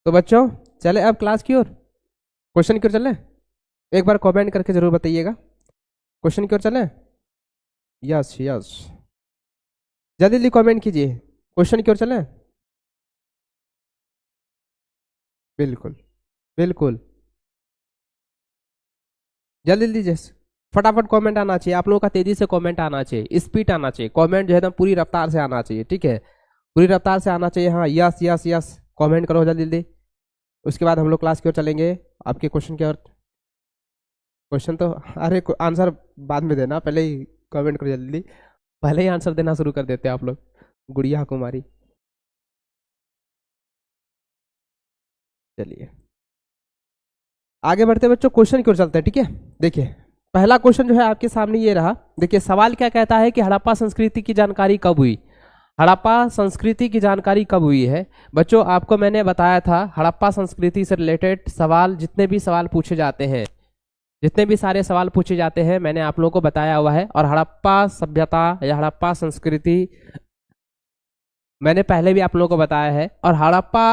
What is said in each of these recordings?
तो बच्चों चले अब क्लास की ओर, क्वेश्चन की ओर चले। एक बार कमेंट करके जरूर बताइएगा, क्वेश्चन की ओर चले। यस यस, जल्दी जल्दी कमेंट कीजिए, क्वेश्चन की ओर चले। बिल्कुल बिल्कुल, जल्दी जल्दी जैसे फटाफट कमेंट आना चाहिए आप लोगों का, तेजी से कमेंट आना चाहिए, स्पीड आना चाहिए, कमेंट जो है एकदम पूरी रफ्तार से आना चाहिए, ठीक है, पूरी रफ्तार से आना चाहिए। हाँ यस यस यस, कमेंट करो जल्दी जल्दी। उसके बाद हम लोग क्लास की ओर चलेंगे, आपके क्वेश्चन की ओर। क्वेश्चन तो अरे आंसर बाद में देना, पहले ही कमेंट करो जल्दी, पहले ही आंसर देना शुरू कर देते हैं आप लोग। गुड़िया कुमारी, चलिए आगे बढ़ते बच्चों, क्वेश्चन की ओर चलते हैं, ठीक है। देखिए पहला क्वेश्चन जो है आपके सामने ये रहा। देखिए सवाल क्या कहता है कि हड़प्पा संस्कृति की जानकारी कब हुई। हड़प्पा संस्कृति की जानकारी कब हुई है बच्चों, आपको मैंने बताया था हड़प्पा संस्कृति से रिलेटेड सवाल, जितने भी सवाल पूछे जाते हैं, जितने भी सारे सवाल पूछे जाते हैं मैंने आप लोगों को बताया हुआ है। और हड़प्पा सभ्यता या हड़प्पा संस्कृति मैंने पहले भी आप लोगों को बताया है। और हड़प्पा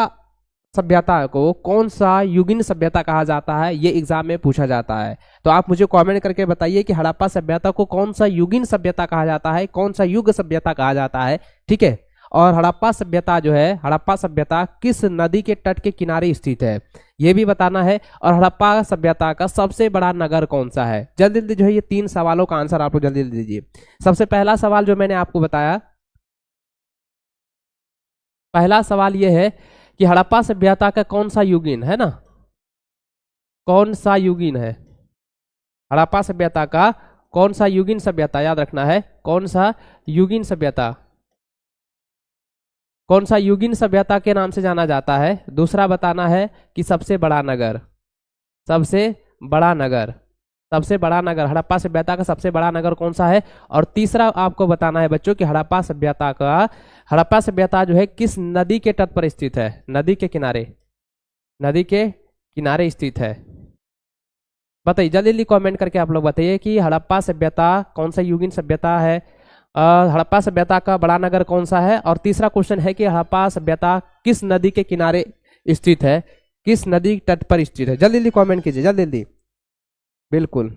सभ्यता को कौन सा युगीन सभ्यता कहा जाता है, ये एग्जाम में पूछा जाता है। तो आप मुझे कमेंट करके बताइए कि हड़प्पा सभ्यता को कौन सा युगीन सभ्यता कहा जाता है, कौन सा युग सभ्यता कहा जाता है, ठीक है। और हड़प्पा सभ्यता जो है, हड़प्पा सभ्यता किस नदी के तट के किनारे स्थित है, ये भी बताना है। और हड़प्पा सभ्यता का सबसे बड़ा नगर कौन सा है। जल्दी जल्दी जो है ये 3 सवालों का आंसर आप लोग जल्दी जल्दी दीजिए। सबसे पहला सवाल जो मैंने आपको बताया, पहला सवाल ये है कि हड़प्पा सभ्यता का कौन सा युगीन है ना, कौन सा युगीन है, हड़प्पा सभ्यता का कौन सा युगीन सभ्यता, याद रखना है कौन सा युगीन सभ्यता, कौन सा युगीन सभ्यता के नाम से जाना जाता है। दूसरा बताना है कि सबसे बड़ा नगर, सबसे बड़ा नगर, सबसे बड़ा नगर, हड़प्पा सभ्यता का सबसे बड़ा नगर कौन सा है। और तीसरा आपको बताना है बच्चों कि हड़प्पा सभ्यता का, हड़प्पा सभ्यता जो है किस नदी के तट पर स्थित है, नदी के किनारे, नदी के किनारे स्थित है। बताइए जल्दी जल्दी कमेंट करके आप लोग बताइए कि हड़प्पा सभ्यता कौन सा युगीन सभ्यता है, हड़प्पा सभ्यता का बड़ा नगर कौन सा है। और तीसरा क्वेश्चन है कि हड़प्पा सभ्यता किस नदी के किनारे स्थित है, किस नदी तट पर स्थित है। जल्दी जल्दी कमेंट कीजिए, जल्दी जल्दी। बिल्कुल,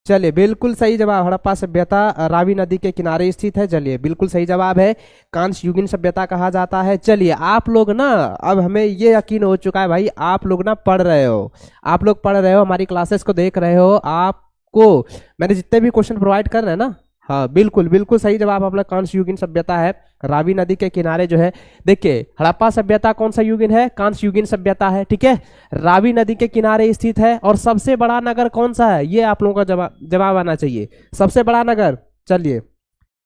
चलिए बिल्कुल सही जवाब, हड़प्पा सभ्यता रावी नदी के किनारे स्थित है। चलिए बिल्कुल सही जवाब है, कांस्य युगीन सभ्यता कहा जाता है। चलिए आप लोग ना, अब हमें ये यकीन हो चुका है भाई, आप लोग ना पढ़ रहे हो, आप लोग पढ़ रहे हो, हमारी क्लासेस को देख रहे हो, आपको मैंने जितने भी क्वेश्चन प्रोवाइड कर रहे हैं ना, हाँ बिल्कुल बिल्कुल सही जवाब आप लोग, कांस्य युगीन सभ्यता है, रावी नदी के किनारे जो है। देखिए हड़प्पा सभ्यता कौन सा युगीन है, कांस्य युगीन सभ्यता है, ठीक है, रावी नदी के किनारे स्थित है। और सबसे बड़ा नगर कौन सा है, ये आप लोगों का जवाब आना चाहिए, सबसे बड़ा नगर। चलिए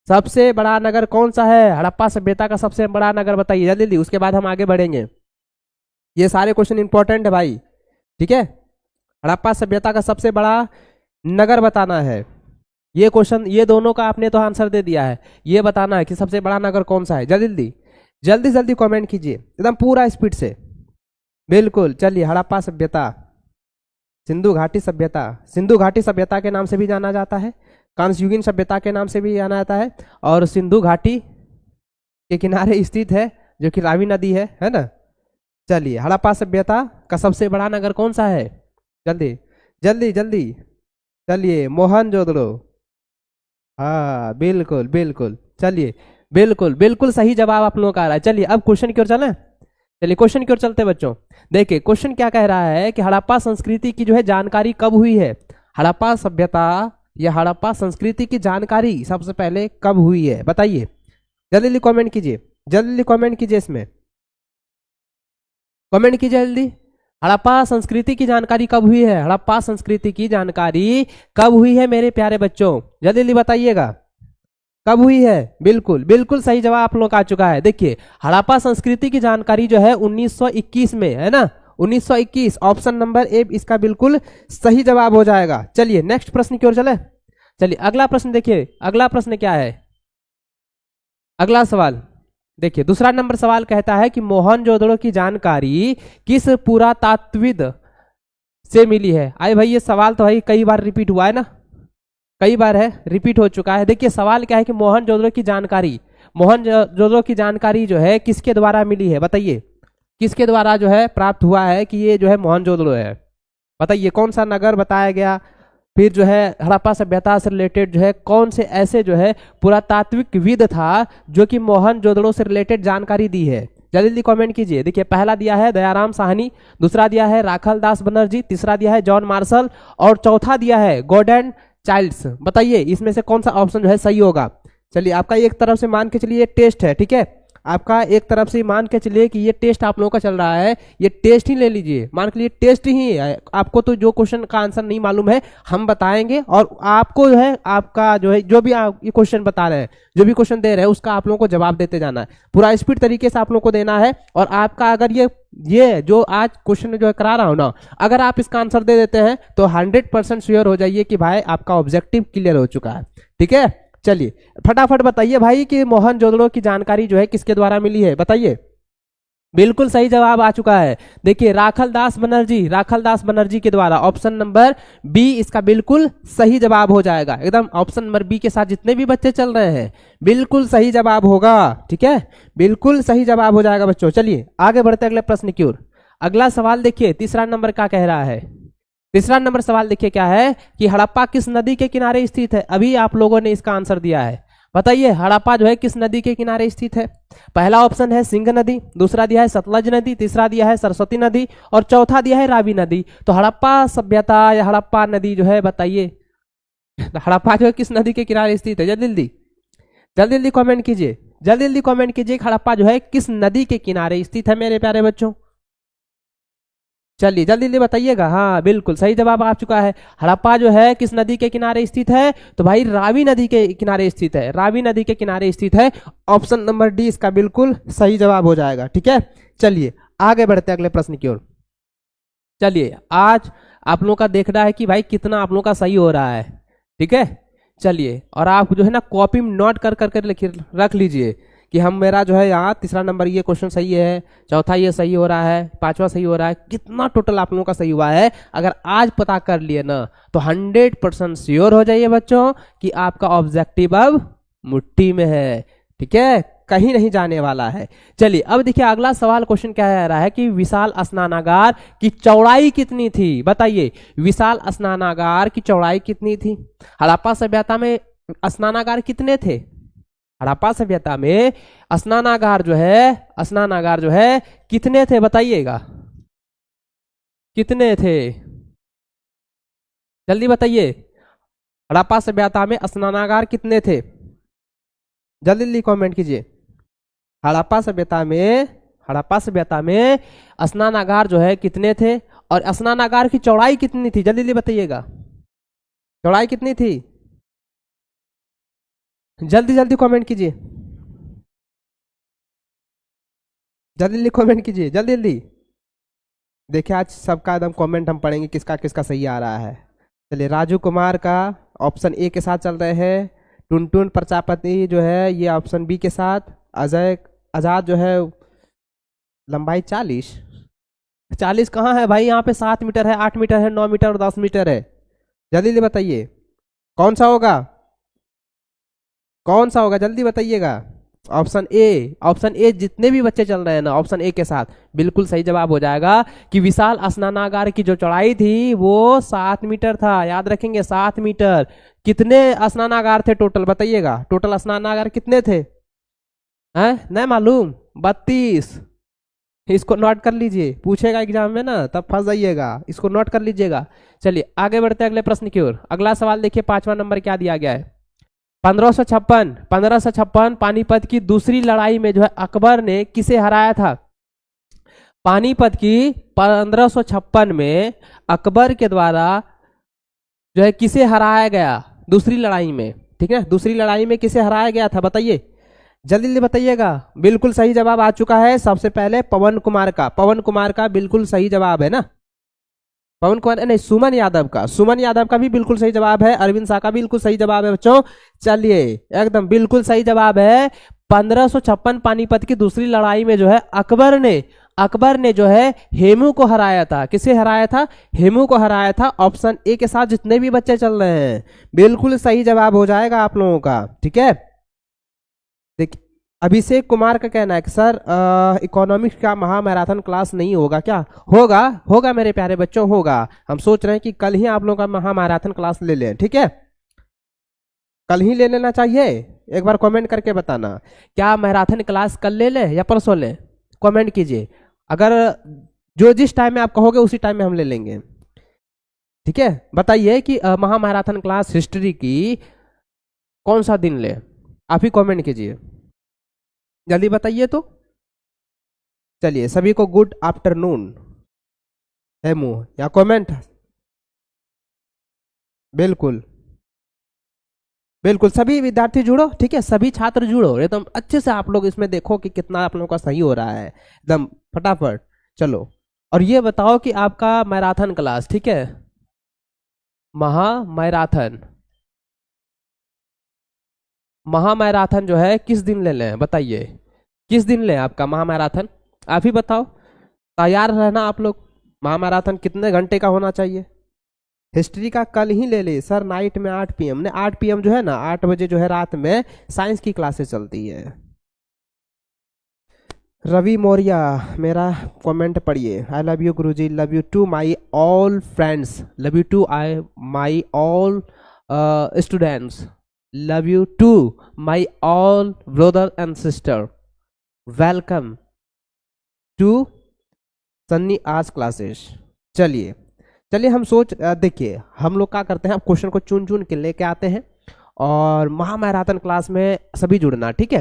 सबसे बड़ा नगर कौन सा है, हड़प्पा सभ्यता का सबसे बड़ा नगर बताइए जल्दी जल्दी, उसके बाद हम आगे बढ़ेंगे। ये सारे क्वेश्चन इंपॉर्टेंट है भाई, ठीक है। हड़प्पा सभ्यता का सबसे बड़ा नगर बताना है, ये क्वेश्चन, ये दोनों का आपने तो आंसर दे दिया है, ये बताना है कि सबसे बड़ा नगर कौन सा है। जल्दी जल्दी जल्दी जल्दी कमेंट कीजिए एकदम पूरा स्पीड से। बिल्कुल, चलिए हड़प्पा सभ्यता, सिंधु घाटी सभ्यता, सिंधु घाटी सभ्यता के नाम से भी जाना जाता है, कांस्य युगीन सभ्यता के नाम से भी जाना जाता है, और सिंधु घाटी के किनारे स्थित है जो कि रावी नदी है ना। चलिए हड़प्पा सभ्यता का सबसे बड़ा नगर कौन सा है, जल्दी जल्दी जल्दी, चलिए मोहनजोदड़ो, हाँ बिल्कुल बिल्कुल, चलिए बिल्कुल बिल्कुल सही जवाब आप लोगों का आ रहा है। चलिए अब क्वेश्चन की ओर चलें, चलिए क्वेश्चन की ओर चलते बच्चों। देखिए क्वेश्चन क्या कह रहा है कि हड़प्पा संस्कृति की जो है जानकारी कब हुई है, हड़प्पा सभ्यता या हड़प्पा संस्कृति की जानकारी सबसे पहले कब हुई है, बताइए जल्दी जल्दी कमेंट कीजिए, जल्दी जल्दी कमेंट कीजिए, इसमें कमेंट कीजिए जल्दी। हड़प्पा संस्कृति की जानकारी कब हुई है, हड़प्पा संस्कृति की जानकारी कब हुई है मेरे प्यारे बच्चों, जल्दी जल्दी बताइएगा कब हुई है। बिल्कुल बिल्कुल सही जवाब आप लोग का आ चुका है। देखिए हड़प्पा संस्कृति की जानकारी जो है 1921 में है ना, 1921 ऑप्शन नंबर ए इसका बिल्कुल सही जवाब हो जाएगा। चलिए नेक्स्ट प्रश्न की ओर चले। चलिए अगला प्रश्न देखिए, अगला प्रश्न क्या है, अगला सवाल देखिए, दूसरा नंबर सवाल कहता है कि मोहनजोदड़ो की जानकारी किस पुरातात्विद से मिली है। आए भाई ये सवाल तो भाई कई बार रिपीट हुआ है ना, कई बार है रिपीट हो चुका है। देखिए सवाल क्या है कि मोहनजोदड़ो की जानकारी, मोहनजोदड़ो की जानकारी जो है किसके द्वारा मिली है, बताइए किसके द्वारा जो है प्राप्त हुआ है कि ये जो है मोहनजोदड़ो है? बताइए कौन सा नगर बताया गया। फिर जो है हड़प्पा सभ्यता से रिलेटेड जो है कौन से ऐसे जो है पुरातात्विकविद था जो कि मोहनजोदड़ो से रिलेटेड जानकारी दी है? जल्दी जल्दी कमेंट कीजिए। देखिए पहला दिया है दयाराम साहनी, दूसरा दिया है राखल दास बनर्जी, तीसरा दिया है जॉन मार्शल और चौथा दिया है गॉर्डन चाइल्ड्स। बताइए इसमें से कौन सा ऑप्शन जो है सही होगा। चलिए आपका एक तरफ से मान के चलिए टेस्ट है, ठीक है, आपका एक तरफ से मान के चलिए कि ये टेस्ट आप लोगों का चल रहा है, ये टेस्ट ही ले लीजिए, मान के लिए टेस्ट ही है। आपको तो जो क्वेश्चन का आंसर नहीं मालूम है हम बताएंगे और आपको जो है आपका जो है जो भी आप ये क्वेश्चन बता रहे हैं, जो भी क्वेश्चन दे रहे हैं उसका आप लोगों को जवाब देते जाना है, पूरा स्पीड तरीके से आप लोगों को देना है। और आपका अगर ये जो आज क्वेश्चन जो है करा रहा हूं ना, अगर आप इसका आंसर दे देते हैं तो 100% श्योर हो जाइए कि भाई आपका ऑब्जेक्टिव क्लियर हो चुका है, ठीक है। चलिए फटाफट बताइए भाई कि मोहनजोदड़ो की जानकारी जो है किसके द्वारा मिली है, बताइए। बिल्कुल सही जवाब आ चुका है। देखिए राखल दास बनर्जी के द्वारा, ऑप्शन नंबर बी इसका बिल्कुल सही जवाब हो जाएगा। एकदम ऑप्शन नंबर बी के साथ जितने भी बच्चे चल रहे हैं बिल्कुल सही जवाब होगा, ठीक है, बिल्कुल सही जवाब हो जाएगा बच्चों। चलिए आगे बढ़ते अगले प्रश्न की ओर। अगला सवाल देखिए तीसरा नंबर का कह रहा है। तीसरा नंबर सवाल देखिए क्या है कि हड़प्पा किस नदी के किनारे स्थित है। अभी आप लोगों ने इसका आंसर दिया है, बताइए हड़प्पा जो है किस नदी के किनारे स्थित है। पहला ऑप्शन है सिंह नदी, दूसरा दिया है सतलज नदी, तीसरा दिया है सरस्वती नदी और चौथा दिया है रावी नदी। तो हड़प्पा सभ्यता या हड़प्पा नदी जो है बताइए हड़प्पा जो है किस नदी के किनारे स्थित है। जल्दी जल्दी कमेंट कीजिए, जल्दी कमेंट कीजिए हड़प्पा जो है किस नदी के किनारे स्थित है मेरे प्यारे बच्चों। चलिए जल्दी जल्दी बताइएगा। हाँ बिल्कुल सही जवाब आ चुका है। हड़प्पा जो है किस नदी के किनारे स्थित है, तो भाई रावी नदी के किनारे स्थित है, रावी नदी के किनारे स्थित है। ऑप्शन नंबर डी इसका बिल्कुल सही जवाब हो जाएगा, ठीक है। चलिए आगे बढ़ते हैं अगले प्रश्न की ओर। चलिए आज आप लोगों का देखना है कि भाई कितना आप लोगों का सही हो रहा है, ठीक है। चलिए और आप जो है ना कॉपी में नोट कर करके रख लीजिए कि हम मेरा जो है यहाँ तीसरा नंबर ये क्वेश्चन सही है, चौथा ये सही हो रहा है, पांचवा सही हो रहा है, कितना टोटल आप लोगों का सही हुआ है। अगर आज पता कर लिए ना तो 100% श्योर हो जाइए बच्चों कि आपका ऑब्जेक्टिव अब मुट्ठी में है, ठीक है, कहीं नहीं जाने वाला है। चलिए अब देखिए अगला सवाल क्वेश्चन क्या कह रहा है कि विशाल स्नानागार की चौड़ाई कितनी थी। बताइए विशाल स्नानागार की चौड़ाई कितनी थी। हड़प्पा सभ्यता में स्नानागार कितने थे। हड़प्पा सभ्यता में स्नानागार जो है कितने थे बताइएगा, कितने थे जल्दी बताइए। हड़प्पा सभ्यता में स्नानागार कितने थे, जल्दी जल्दी कमेंट कीजिए। हड़प्पा सभ्यता में स्नानागार जो है कितने थे और स्नानागार की चौड़ाई कितनी थी, जल्दी जल्दी बताइएगा। चौड़ाई कितनी थी, जल्दी जल्दी कमेंट कीजिए, जल्दी जल्दी कमेंट कीजिए, जल्दी जल्दी। देखिए आज सबका एकदम कमेंट हम पढ़ेंगे किसका किसका सही आ रहा है। चलिए राजू कुमार का ऑप्शन ए के साथ चल रहे हैं, टुनटुन प्रजापति जो है ये ऑप्शन बी के साथ, अजय आजाद जो है लंबाई 40 कहाँ है भाई, यहाँ पे 7 मीटर है, 8 मीटर है, 9 मीटर और 10 मीटर है। जल्दी जल्दी बताइए कौन सा होगा जल्दी बताइएगा। ऑप्शन ए जितने भी बच्चे चल रहे हैं ना ऑप्शन ए के साथ बिल्कुल सही जवाब हो जाएगा कि विशाल स्नानागार की जो चौड़ाई थी वो 7 मीटर था। याद रखेंगे 7 मीटर। कितने स्नानागार थे टोटल बताइएगा, टोटल स्नानागार कितने थे, हैं नहीं मालूम, 32। इसको नोट कर लीजिए, पूछेगा एग्जाम में ना तब फंस जाइएगा, इसको नोट कर लीजिएगा। चलिए आगे बढ़ते हैं अगले प्रश्न की ओर। अगला सवाल देखिए 5वां नंबर क्या दिया गया है। 1556 पानीपत की दूसरी लड़ाई में जो है अकबर ने किसे हराया था। पानीपत की 1556 में अकबर के द्वारा जो है किसे हराया गया दूसरी लड़ाई में, ठीक है, दूसरी लड़ाई में किसे हराया गया था बताइए, जल्दी जल्दी बताइएगा। बिल्कुल सही जवाब आ चुका है। सबसे पहले पवन कुमार का बिल्कुल सही जवाब है ना, पवन कुमार नहीं सुमन यादव का भी बिल्कुल सही जवाब है। अरविंद शाह का बिल्कुल सही जवाब है बच्चों। चलिए एकदम बिल्कुल सही जवाब है। 1556 पानीपत की दूसरी लड़ाई में जो है अकबर ने जो है हेमू को हराया था। किसे हराया था, हेमू को हराया था। ऑप्शन ए के साथ जितने भी बच्चे चल रहे हैं बिल्कुल सही जवाब हो जाएगा आप लोगों का, ठीक है। देखिए अभिषेक कुमार का कहना है कि सर इकोनॉमिक्स का महामैराथन क्लास नहीं होगा क्या? होगा, होगा मेरे प्यारे बच्चों, होगा। हम सोच रहे हैं कि कल ही आप लोगों का महामैराथन क्लास ले लें, ठीक है? कल ही ले लेना चाहिए। एक बार कमेंट करके बताना, क्या मैराथन क्लास कल ले लें या परसों लें? कमेंट कीजिए। अगर जो जिस टाइम में आप कहोगे उसी टाइम में हम ले लेंगे, ठीक है? बताइए कि महामैराथन क्लास हिस्ट्री की कौन सा दिन ले? आप ही कमेंट कीजिए, जल्दी बताइए तो। चलिए, सभी को गुड आफ्टरनून है मुंह या कमेंट। बिल्कुल बिल्कुल, सभी विद्यार्थी जुड़ो, ठीक है? सभी छात्र जुड़ो एकदम अच्छे से। आप लोग इसमें देखो कि कितना आप लोगों का सही हो रहा है, एकदम फटाफट चलो। और ये बताओ कि आपका मैराथन क्लास, ठीक है, महामैराथन, महामैराथन जो है किस दिन ले लें? बताइए किस दिन लें आपका महामैराथन? आप ही बताओ। तैयार रहना आप लोग। महामैराथन कितने घंटे का होना चाहिए? हिस्ट्री का कल ही ले ले सर, नाइट में 8 PM ने 8 PM जो है ना, 8 बजे जो है रात में साइंस की क्लासेस चलती है। रवि मौर्य, मेरा कमेंट पढ़िए। I love you Guruji, love you to my all friends, love you to I my all students, love you to my all brother and sister, welcome to Sunny आज क्लासेस। चलिए चलिए, हम देखिए हम लोग क्या करते हैं, आप क्वेश्चन को चुन चुन के लेके आते हैं और महामैराथन क्लास में सभी जुड़ना, ठीक है?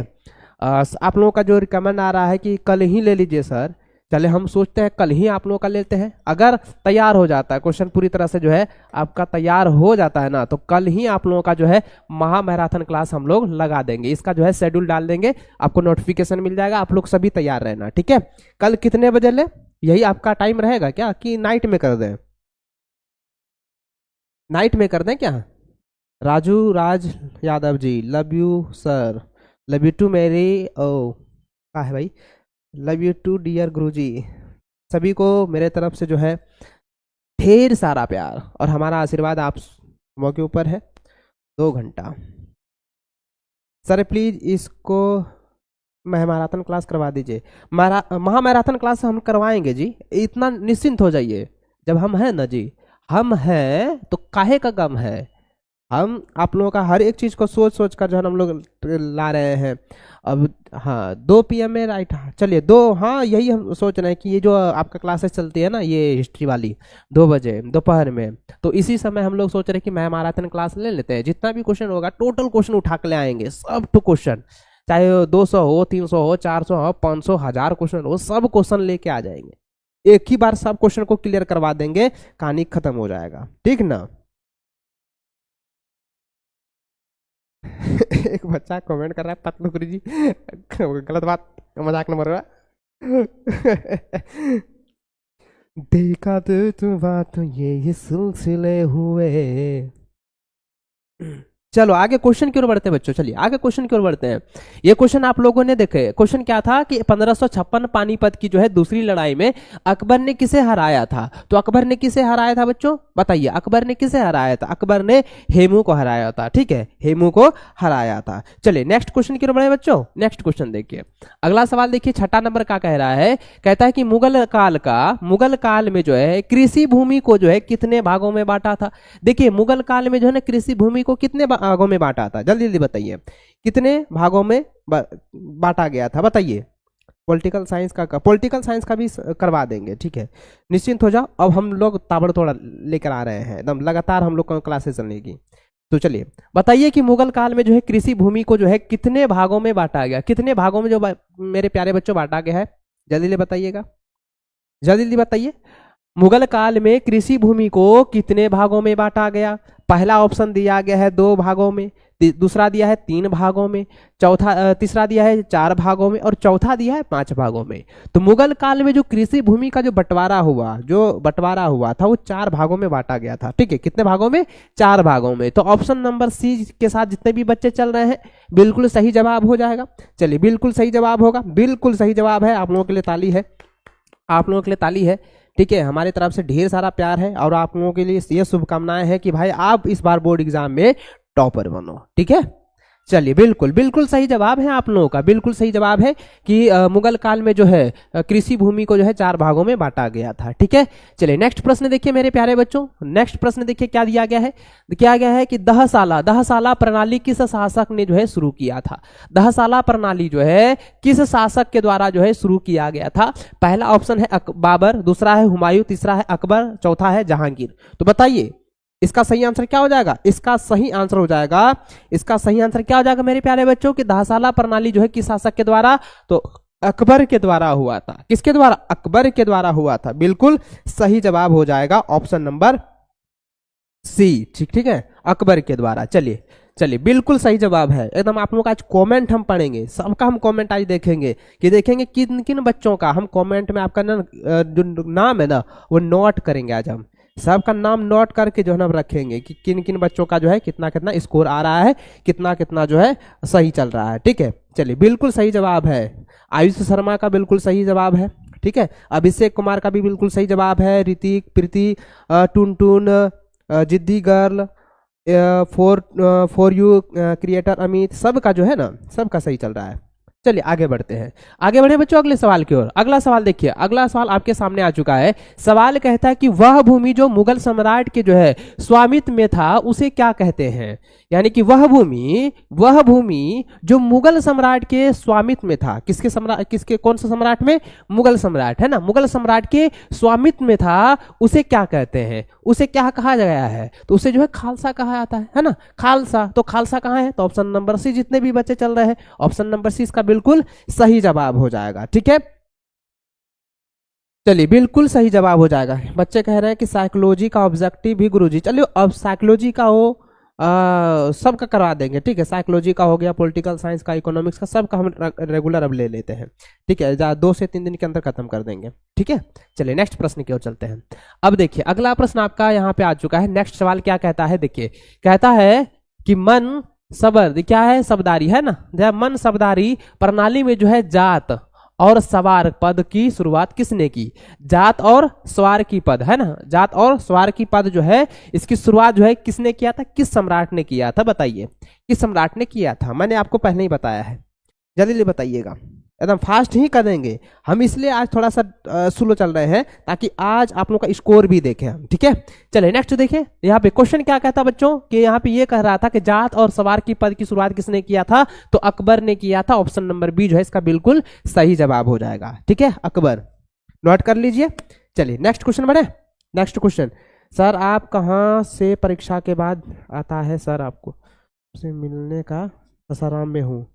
आप लोगों का जो रिकमेंड आ रहा है कि कल ही ले लीजिए सर, चले हम सोचते हैं कल ही आप लोगों का लेते हैं। अगर तैयार हो जाता है क्वेश्चन पूरी तरह से जो है आपका तैयार हो जाता है ना, तो कल ही आप लोगों का जो है महामैराथन क्लास हम लोग लगा देंगे। इसका जो है शेड्यूल डाल देंगे, आपको नोटिफिकेशन मिल जाएगा। आप लोग सभी तैयार रहना, ठीक है? कल कितने बजे ले? यही आपका टाइम रहेगा क्या कि नाइट में कर दें? नाइट में कर दें क्या? Raju Raj Yadav ji, love you sir, love you too मेरी ओ क्या है भाई, love you too dear Guruji. सभी को मेरे तरफ से जो है ढेर सारा प्यार और हमारा आशीर्वाद आप लोगों के ऊपर है। 2 घंटा सर, प्लीज इसको महामैराथन क्लास करवा दीजिए। महामैराथन क्लास हम करवाएंगे जी, इतना निश्चिंत हो जाइए। जब हम हैं ना जी, हम हैं तो काहे का गम है। हम आप लोगों का हर एक चीज़ को सोच सोच कर जो है हम लोग ला रहे हैं। अब हाँ 2 PM में राइट, चलिए 2, हाँ यही हम सोच रहे हैं कि ये जो आपका क्लासेस चलती है ना, ये हिस्ट्री वाली 2 बजे दोपहर में, तो इसी समय हम लोग सोच रहे हैं कि महामैराथन क्लास ले लेते हैं। जितना भी क्वेश्चन होगा टोटल क्वेश्चन उठा के ले आएंगे, सब तो क्वेश्चन, चाहे 200 हो, 300 हो, 400 हो, 500, 1000 क्वेश्चन हो, सब क्वेश्चन लेके आ जाएंगे। एक ही बार सब क्वेश्चन को क्लियर करवा देंगे, कहानी खत्म हो जाएगा, ठीक ना? एक बच्चा कमेंट कर रहा है, पतलू गुरु जी गलत बात, मजाक न मारो। देखा तो बात ये सिलसिले हुए। चलो आगे क्वेश्चन की ओर बढ़ते हैं बच्चों, चलिए आगे क्वेश्चन की ओर बढ़ते हैं। ये क्वेश्चन आप लोगों ने देखे, क्वेश्चन क्या था कि 1556 पानीपत की जो है दूसरी लड़ाई में अकबर ने किसे हराया था? तो अकबर ने किसे हराया था बच्चों? बताइए, अकबर ने किसे हराया था? अकबर ने हेमू को हराया था, ठीक है, हेमू को हराया था। चलिए नेक्स्ट क्वेश्चन की ओर बढ़े बच्चों। नेक्स्ट क्वेश्चन देखिए, अगला सवाल देखिए, 6 नंबर का कह रहा है, कहता है कि मुगल काल में जो है कृषि भूमि को जो है कितने भागों में बांटा था? देखिए मुगल काल में जो है ना कृषि भूमि को कितने भागों में बांटा था? जल्दी जल्दी बताइए, कितने भागों में बांटा गया था? बताइए। पॉलिटिकल साइंस का भी करवा देंगे, ठीक है, निश्चिंत हो जाओ। अब हम लोग ताबड़तोड़ लेकर आ रहे हैं, एकदम लगातार हम लोग को क्लासेस चलने की। तो चलिए बताइए कि मुगल काल में जो है कृषि भूमि को जो है कितने भागों में बांटा गया? कितने भागों में जो मेरे प्यारे बच्चों बांटा गया है? जल्दी जल्दी बताइएगा, जल्दी जल्दी बताइए। मुगल काल में कृषि भूमि को कितने भागों में बांटा गया? पहला ऑप्शन दिया गया है 2 भागों में, दूसरा दिया है 3 भागों में, तीसरा दिया है 4 भागों में और चौथा दिया है 5 भागों में। तो मुगल काल में जो कृषि भूमि का जो बंटवारा हुआ था वो 4 भागों में बांटा गया था, ठीक है। कितने भागों में? 4 भागों में। तो ऑप्शन नंबर सी के साथ जितने भी बच्चे चल रहे हैं बिल्कुल सही जवाब हो जाएगा। चलिए बिल्कुल सही जवाब होगा, बिल्कुल सही जवाब है। आप लोगों के लिए ताली है, आप लोगों के लिए ताली है, ठीक है। हमारी तरफ से ढेर सारा प्यार है और आप लोगों के लिए ये शुभकामनाएं हैं कि भाई आप इस बार बोर्ड एग्जाम में टॉपर बनो, ठीक है। चलिए बिल्कुल बिल्कुल सही जवाब है आप लोगों का, बिल्कुल सही जवाब है कि मुगल काल में जो है कृषि भूमि को जो है 4 भागों में बांटा गया था। ठीक है, चलिए नेक्स्ट प्रश्न देखिए मेरे प्यारे बच्चों, नेक्स्ट प्रश्न देखिए क्या दिया गया है। क्या गया है कि दहसाला प्रणाली किस शासक ने जो है शुरू किया था। दहसाला प्रणाली जो है किस शासक के द्वारा जो है शुरू किया गया था। पहला ऑप्शन है बाबर, दूसरा है हुमायूं, तीसरा है अकबर, चौथा है जहांगीर। तो बताइए इसका सही आंसर क्या हो जाएगा। इसका सही आंसर हो जाएगा, इसका सही आंसर क्या हो जाएगा मेरे प्यारे बच्चों कि दहसाला प्रणाली जो है किस शासक के द्वारा, तो अकबर के द्वारा हुआ था। किसके द्वारा, अकबर के द्वारा हुआ था। बिल्कुल सही जवाब हो जाएगा ऑप्शन नंबर सी। ठीक है, अकबर के द्वारा। चलिए चलिए बिल्कुल सही जवाब है एकदम। आप लोग आज कमेंट हम पढ़ेंगे, सबका हम कमेंट आज देखेंगे कि देखेंगे किन किन बच्चों का हम कमेंट में आपका ना जो नाम है ना वो नोट करेंगे। आज हम सबका नाम नोट करके जो है ना रखेंगे कि किन किन बच्चों का जो है कितना कितना स्कोर आ रहा है, कितना कितना जो है सही चल रहा है। ठीक है, चलिए बिल्कुल सही जवाब है। आयुष शर्मा का बिल्कुल सही जवाब है। ठीक है, अभिषेक कुमार का भी बिल्कुल सही जवाब है। ऋतिक, प्रीति, टुनटुन, जिद्दी girl, for you creator Amit, सबका जो है ना सबका सही चल रहा है। चलिए आगे बढ़ते हैं, आगे बढ़े बच्चों अगले सवाल की ओर। अगला सवाल देखिए, अगला सवाल आपके सामने आ चुका है। सवाल कहता है कि वह भूमि जो मुगल सम्राट के जो है स्वामित्व में था उसे क्या कहते हैं। यानी कि वह भूमि जो मुगल सम्राट के स्वामित्व में था, किसके सम्राट, किसके कौन सा सम्राट में, मुगल सम्राट है ना, मुगल सम्राट के स्वामित्व में था, उसे क्या कहते हैं, उसे क्या कहा गया है। तो उसे जो है खालसा कहा जाता है ना, खालसा। तो खालसा कहाँ है, तो ऑप्शन नंबर सी, जितने भी बच्चे चल रहे हैं ऑप्शन नंबर सी इसका बिल्कुल सही जवाब हो जाएगा। ठीक है, चलिए बिल्कुल सही जवाब हो जाएगा। बच्चे कह रहे हैं कि साइकोलॉजी का ऑब्जेक्टिव भी गुरुजी, चलिए अब साइकोलॉजी का हो सबका करवा देंगे। ठीक है, साइकोलॉजी का हो गया, पॉलिटिकल साइंस का, इकोनॉमिक्स का, सबका हम रेगुलर अब ले लेते हैं। ठीक है, 2 से 3 दिन के अंदर खत्म कर देंगे। ठीक है, चलिए नेक्स्ट प्रश्न की ओर चलते हैं। अब देखिए अगला प्रश्न आपका यहाँ पे आ चुका है। नेक्स्ट सवाल क्या कहता है, देखिए कहता है कि मन शब्द क्या है, शब्दारी है ना, जब मन शब्दारी प्रणाली में जो है जात और सवार पद की शुरुआत किसने की। जात और सवार की पद है ना, जात और सवार की पद जो है इसकी शुरुआत जो है किसने किया था, किस सम्राट ने किया था। बताइए किस सम्राट ने किया था। मैंने आपको पहले ही बताया है, जल्दी जल्दी बताइएगा, एकदम फास्ट ही कर देंगे हम, इसलिए आज थोड़ा सा स्लो चल रहे हैं ताकि आज आप लोग का स्कोर भी देखें हम। ठीक है, चलिए नेक्स्ट देखिए। यहाँ पे क्वेश्चन क्या कहता बच्चों कि यहाँ पे ये कह रहा था कि जात और सवार की पद की शुरुआत किसने किया था, तो अकबर ने किया था। ऑप्शन नंबर बी जो है इसका बिल्कुल सही जवाब हो जाएगा। ठीक है, अकबर नोट कर लीजिए। चलिए नेक्स्ट क्वेश्चन बढ़े। नेक्स्ट क्वेश्चन, सर आप कहाँ से परीक्षा के बाद आता है, सर आपको से मिलने का सासाराम में हूँ।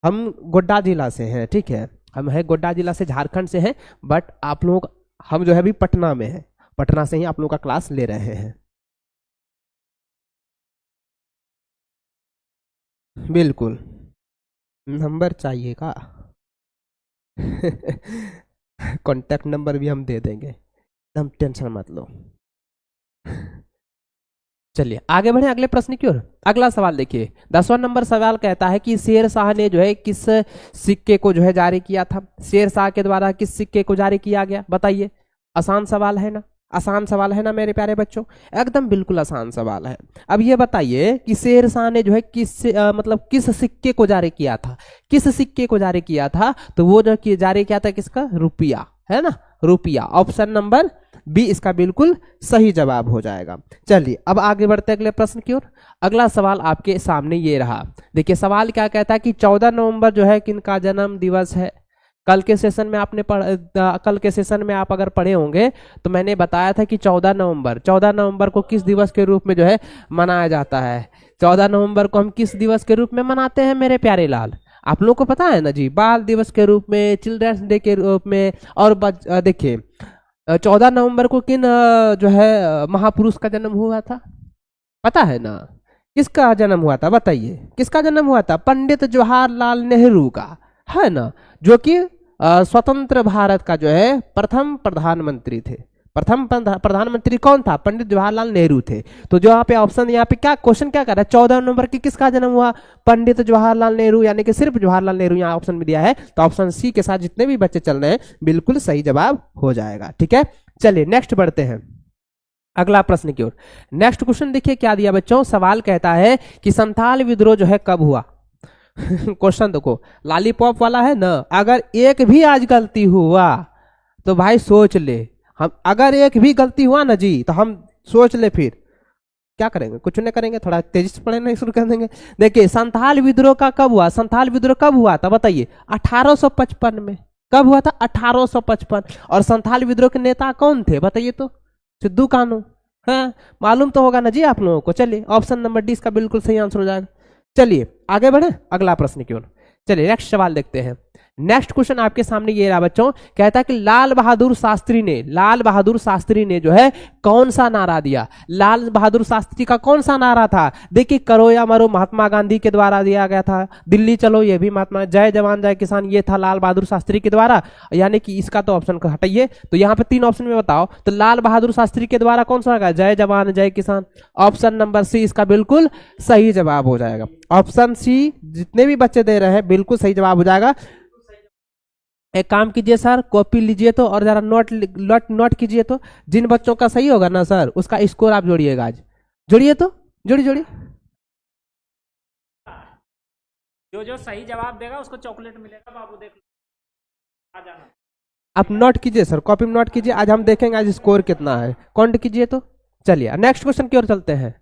हम गोड्डा जिला से हैं। ठीक है, हम है गोड्डा जिला से, झारखंड से हैं, बट आप लोग हम जो है अभी पटना में हैं, पटना से ही आप लोग का क्लास ले रहे हैं। बिल्कुल नंबर चाहिएगा कांटेक्ट नंबर भी हम दे देंगे, एकदम टेंशन मत लो। चलिए आगे बढ़े अगले प्रश्न की ओर। अगला सवाल देखिए, 10वां नंबर सवाल कहता है कि शेर शाह ने जो है किस सिक्के को जो है जारी किया था। शेर शाह के द्वारा किस सिक्के को जारी किया गया, बताइए। आसान सवाल है ना, आसान सवाल है ना मेरे प्यारे बच्चों, एकदम बिल्कुल आसान सवाल है। अब ये बताइए कि शेर शाह ने जो है मतलब किस सिक्के को जारी किया था, किस सिक्के को जारी किया था। तो वो जो जारी किया था किसका, रुपया है ना, रुपया। ऑप्शन नंबर बी इसका बिल्कुल सही जवाब हो जाएगा। चलिए अब आगे बढ़ते अगले प्रश्न की ओर। अगला सवाल आपके सामने ये रहा। देखिए सवाल क्या कहता है कि 14 नवंबर जो है किनका जन्म दिवस है। कल के सेशन में आपने कल के सेशन में आप अगर पढ़े होंगे तो मैंने बताया था कि 14 नवंबर को किस दिवस के रूप में जो है मनाया जाता है। 14 नवंबर को हम किस दिवस के रूप में मनाते हैं मेरे प्यारे लाल, आप लोगों को पता है ना जी, बाल दिवस के रूप में, चिल्ड्रंस डे के रूप में। और देखिए 14 नवंबर को किन जो है महापुरुष का जन्म हुआ था, पता है ना, किसका जन्म हुआ था, बताइए किसका जन्म हुआ था। पंडित जवाहरलाल नेहरू का, है ना, जो कि स्वतंत्र भारत का जो है प्रथम प्रधानमंत्री थे। प्रथम प्रधानमंत्री कौन था, पंडित जवाहरलाल नेहरू थे। तो जो यहाँ पे ऑप्शन, यहाँ पे क्या क्वेश्चन क्या कर रहा है, 14 नवंबर की किसका जन्म हुआ, पंडित जवाहरलाल नेहरू, यानी कि सिर्फ जवाहरलाल नेहरू यहाँ ऑप्शन में दिया है। तो ऑप्शन सी के साथ जितने भी बच्चे चल रहे हैं बिल्कुल सही जवाब हो जाएगा। ठीक है, चलिए नेक्स्ट बढ़ते हैं अगला प्रश्न की ओर। नेक्स्ट क्वेश्चन देखिए क्या दिया बच्चों, सवाल कहता है कि संथाल विद्रोह जो है कब हुआ। क्वेश्चन देखो, लॉलीपॉप वाला है ना, अगर एक भी आज गलती हुआ तो भाई सोच ले, हम अगर एक भी गलती हुआ ना जी तो हम सोच ले फिर क्या करेंगे, कुछ नहीं करेंगे, थोड़ा तेजी से पढ़ना शुरू कर देंगे। देखिए संथाल विद्रोह का कब हुआ, संथाल विद्रोह कब हुआ था बताइए, 1855 में। कब हुआ था, 1855। और संथाल विद्रोह के नेता कौन थे बताइए तो, सिद्धू कानू। हाँ मालूम तो होगा ना जी आप लोगों को। चलिए ऑप्शन नंबर डी इसका बिल्कुल सही आंसर हो जाएगा। चलिए आगे बढ़े अगला प्रश्न क्यों। चलिए नेक्स्ट सवाल देखते हैं। नेक्स्ट क्वेश्चन आपके सामने ये रहा बच्चों, कहता है कि लाल बहादुर शास्त्री ने जो है कौन सा नारा दिया। लाल बहादुर शास्त्री का कौन सा नारा था, देखिए करो या मरो महात्मा गांधी के द्वारा दिया गया था, दिल्ली चलो ये भी महात्मा, जय जवान जय किसान ये था लाल बहादुर शास्त्री के द्वारा, यानी कि इसका तो ऑप्शन को हटाइए, तो यहाँ पे 3 ऑप्शन में बताओ, तो लाल बहादुर शास्त्री के द्वारा कौन सा होगा, जय जवान जय किसान। ऑप्शन नंबर सी इसका बिल्कुल सही जवाब हो जाएगा। ऑप्शन सी जितने भी बच्चे दे रहे हैं बिल्कुल सही जवाब हो जाएगा। एक काम कीजिए सर, कॉपी लीजिए तो और जरा नोट कीजिए तो, जिन बच्चों का सही होगा ना सर उसका स्कोर आप जोड़िएगा आज। जोड़िए तो, जोड़िए। जो सही जवाब देगा उसको चॉकलेट मिलेगा बाबू, देख लो आ जाना। आप नोट कीजिए सर, कॉपी में नोट कीजिए, आज हम देखेंगे आज स्कोर कितना है, काउंट कीजिए तो। चलिए नेक्स्ट क्वेश्चन की ओर चलते हैं।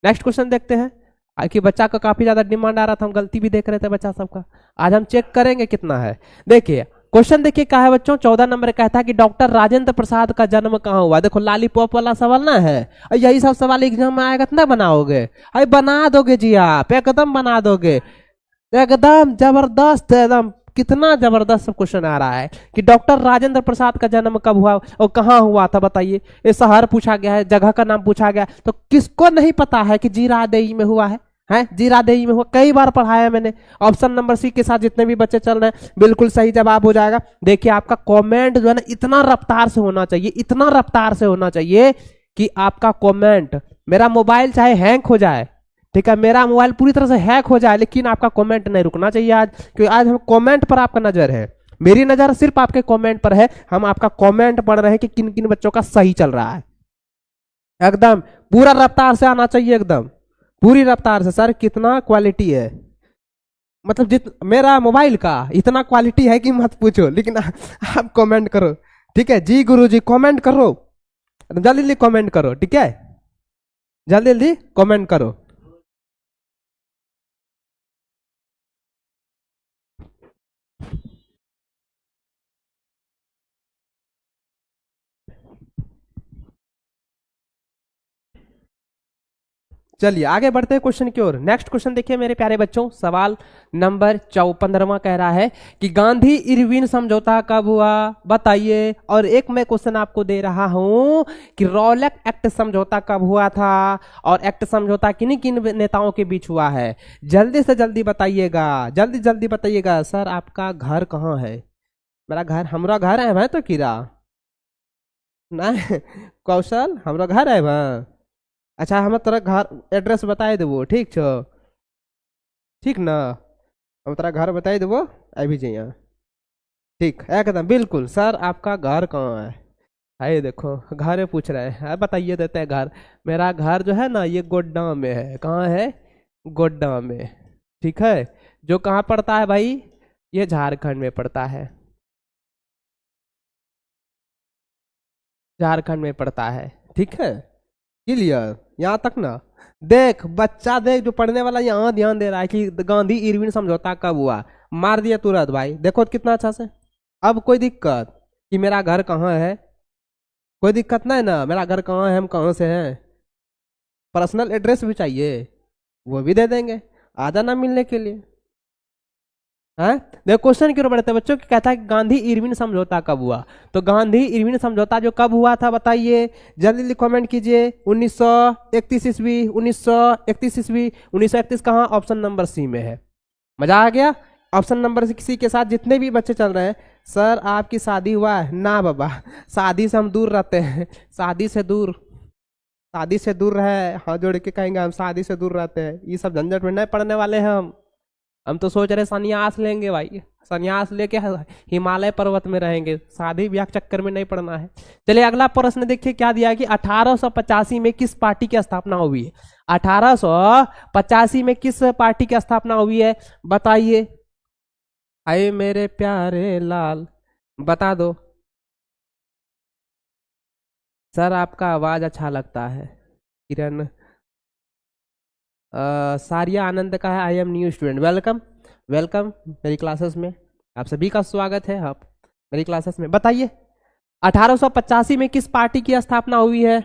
नेक्स्ट क्वेश्चन देखते हैं, कि बच्चा का काफी ज्यादा डिमांड आ रहा था, हम गलती भी देख रहे थे बच्चा सबका, आज हम चेक करेंगे कितना है। देखिए क्वेश्चन देखिए क्या है बच्चों, 14 नंबर कहता है कि डॉक्टर राजेंद्र प्रसाद का जन्म कहाँ हुआ। देखो लॉलीपॉप वाला सवाल ना है, यही सब सवाल एग्जाम में आएगा तो ना बनाओगे, अरे बना दोगे जी आप, एकदम बना दोगे, एकदम जबरदस्त, एकदम कितना जबरदस्त क्वेश्चन आ रहा है कि डॉक्टर राजेंद्र प्रसाद का जन्म कब हुआ और कहाँ हुआ था बताइए। ये शहर पूछा गया है, जगह का नाम पूछा गया, तो किसको नहीं पता है कि जीरादेई में हुआ है, जीरादेई में हुआ, कई बार पढ़ाया मैंने। ऑप्शन नंबर सी के साथ जितने भी बच्चे चल रहे हैं बिल्कुल सही जवाब हो जाएगा। देखिए आपका कमेंट जो है ना इतना रफ्तार से होना चाहिए, इतना रफ्तार से होना चाहिए कि आपका कमेंट, मेरा मोबाइल चाहे हैंग हो जाए, ठीक है, मेरा मोबाइल पूरी तरह से हैक हो जाए, लेकिन आपका कमेंट नहीं रुकना चाहिए आज, क्योंकि आज हम कमेंट पर आपका नजर है, मेरी नजर सिर्फ आपके कमेंट पर है। हम आपका कमेंट पढ़ रहे हैं कि किन किन बच्चों का सही चल रहा है, एकदम पूरा रफ्तार से आना चाहिए, एकदम पूरी रफ्तार से। सर कितना क्वालिटी है, मतलब मेरा मोबाइल का इतना क्वालिटी है कि मत पूछो, लेकिन आप कमेंट करो, ठीक है जी गुरुजी, कमेंट करो, जल्दी जल्दी कमेंट करो, ठीक है, जल्दी जल्दी कमेंट करो। चलिए आगे बढ़ते हैं क्वेश्चन की ओर। नेक्स्ट क्वेश्चन देखिए मेरे प्यारे बच्चों, सवाल नंबर 15वां कह रहा है कि गांधी इरविन समझौता कब हुआ बताइए। और एक मैं क्वेश्चन आपको दे रहा हूं कि रॉलेट एक्ट समझौता कब हुआ था और एक्ट समझौता किन किन नेताओं के बीच हुआ है। जल्दी से जल्दी बताइएगा, जल्दी जल्दी बताइएगा। सर आपका घर कहाँ है, मेरा घर, हमारा घर है भाई तो कीरा नहीं कौशल, हमारा घर है भाई। अच्छा हम तोरा घर एड्रेस बताए देवो, ठीक छो, ठीक ना, हम तेरा घर बताए देवो, अभी जाइए, ठीक एकदम बिल्कुल। सर आपका घर कहाँ है, आइए देखो घर पूछ रहे हैं, बताइए देते हैं घर। मेरा घर जो है ना ये गोड्डा में है। कहाँ है, गोड्डा में, ठीक है। जो कहाँ पड़ता है भाई, ये झारखंड में पड़ता है, झारखंड में पड़ता है, ठीक है, क्लियर यहाँ तक ना। देख बच्चा, देख जो पढ़ने वाला यहाँ ध्यान दे रहा है कि गांधी इरविन समझौता कब हुआ, मार दिया तुरंत भाई, देखो कितना अच्छा से। अब कोई दिक्कत कि मेरा घर कहाँ है, कोई दिक्कत नहीं ना, मेरा घर कहाँ है, हम कहाँ से हैं, पर्सनल एड्रेस भी चाहिए वो भी दे देंगे, आ जाना मिलने के लिए। है देखो क्वेश्चन क्यों बढ़ते बच्चों की, कहता है कि गांधी इरविन समझौता कब हुआ। तो गांधी इरविन समझौता जो कब हुआ था बताइए, जल्दी जल्दी कमेंट कीजिए। 1931 ईस्वी, 1931 ईस्वी, 1931 कहाँ, ऑप्शन नंबर सी में है। मजा आ गया। ऑप्शन नंबर सी के साथ जितने भी बच्चे चल रहे हैं, सर आपकी शादी हुआ है ना बाबा, शादी से हम दूर रहते हैं, शादी से दूर, शादी से दूर रहे, हाथ जोड़ के कहेंगे हम शादी से दूर रहते हैं, ये सब झंझट में नहीं पड़ने वाले हैं हम तो सोच रहे संन्यास लेंगे भाई, संन्यास लेके हिमालय पर्वत में रहेंगे, शादी ब्याह चक्कर में नहीं पड़ना है। चलिए अगला प्रश्न देखिए क्या दिया है कि 1885 में किस पार्टी की स्थापना हुई है। 1885 में किस पार्टी की स्थापना हुई है, बताइए। आए मेरे प्यारे लाल, बता दो। सर आपका आवाज अच्छा लगता है। किरण सारिया आनंद का है, I am new student, welcome welcome मेरी क्लासेस में, आप सभी का स्वागत है आप मेरी क्लासेस में। बताइए 1885 में किस पार्टी की स्थापना हुई है,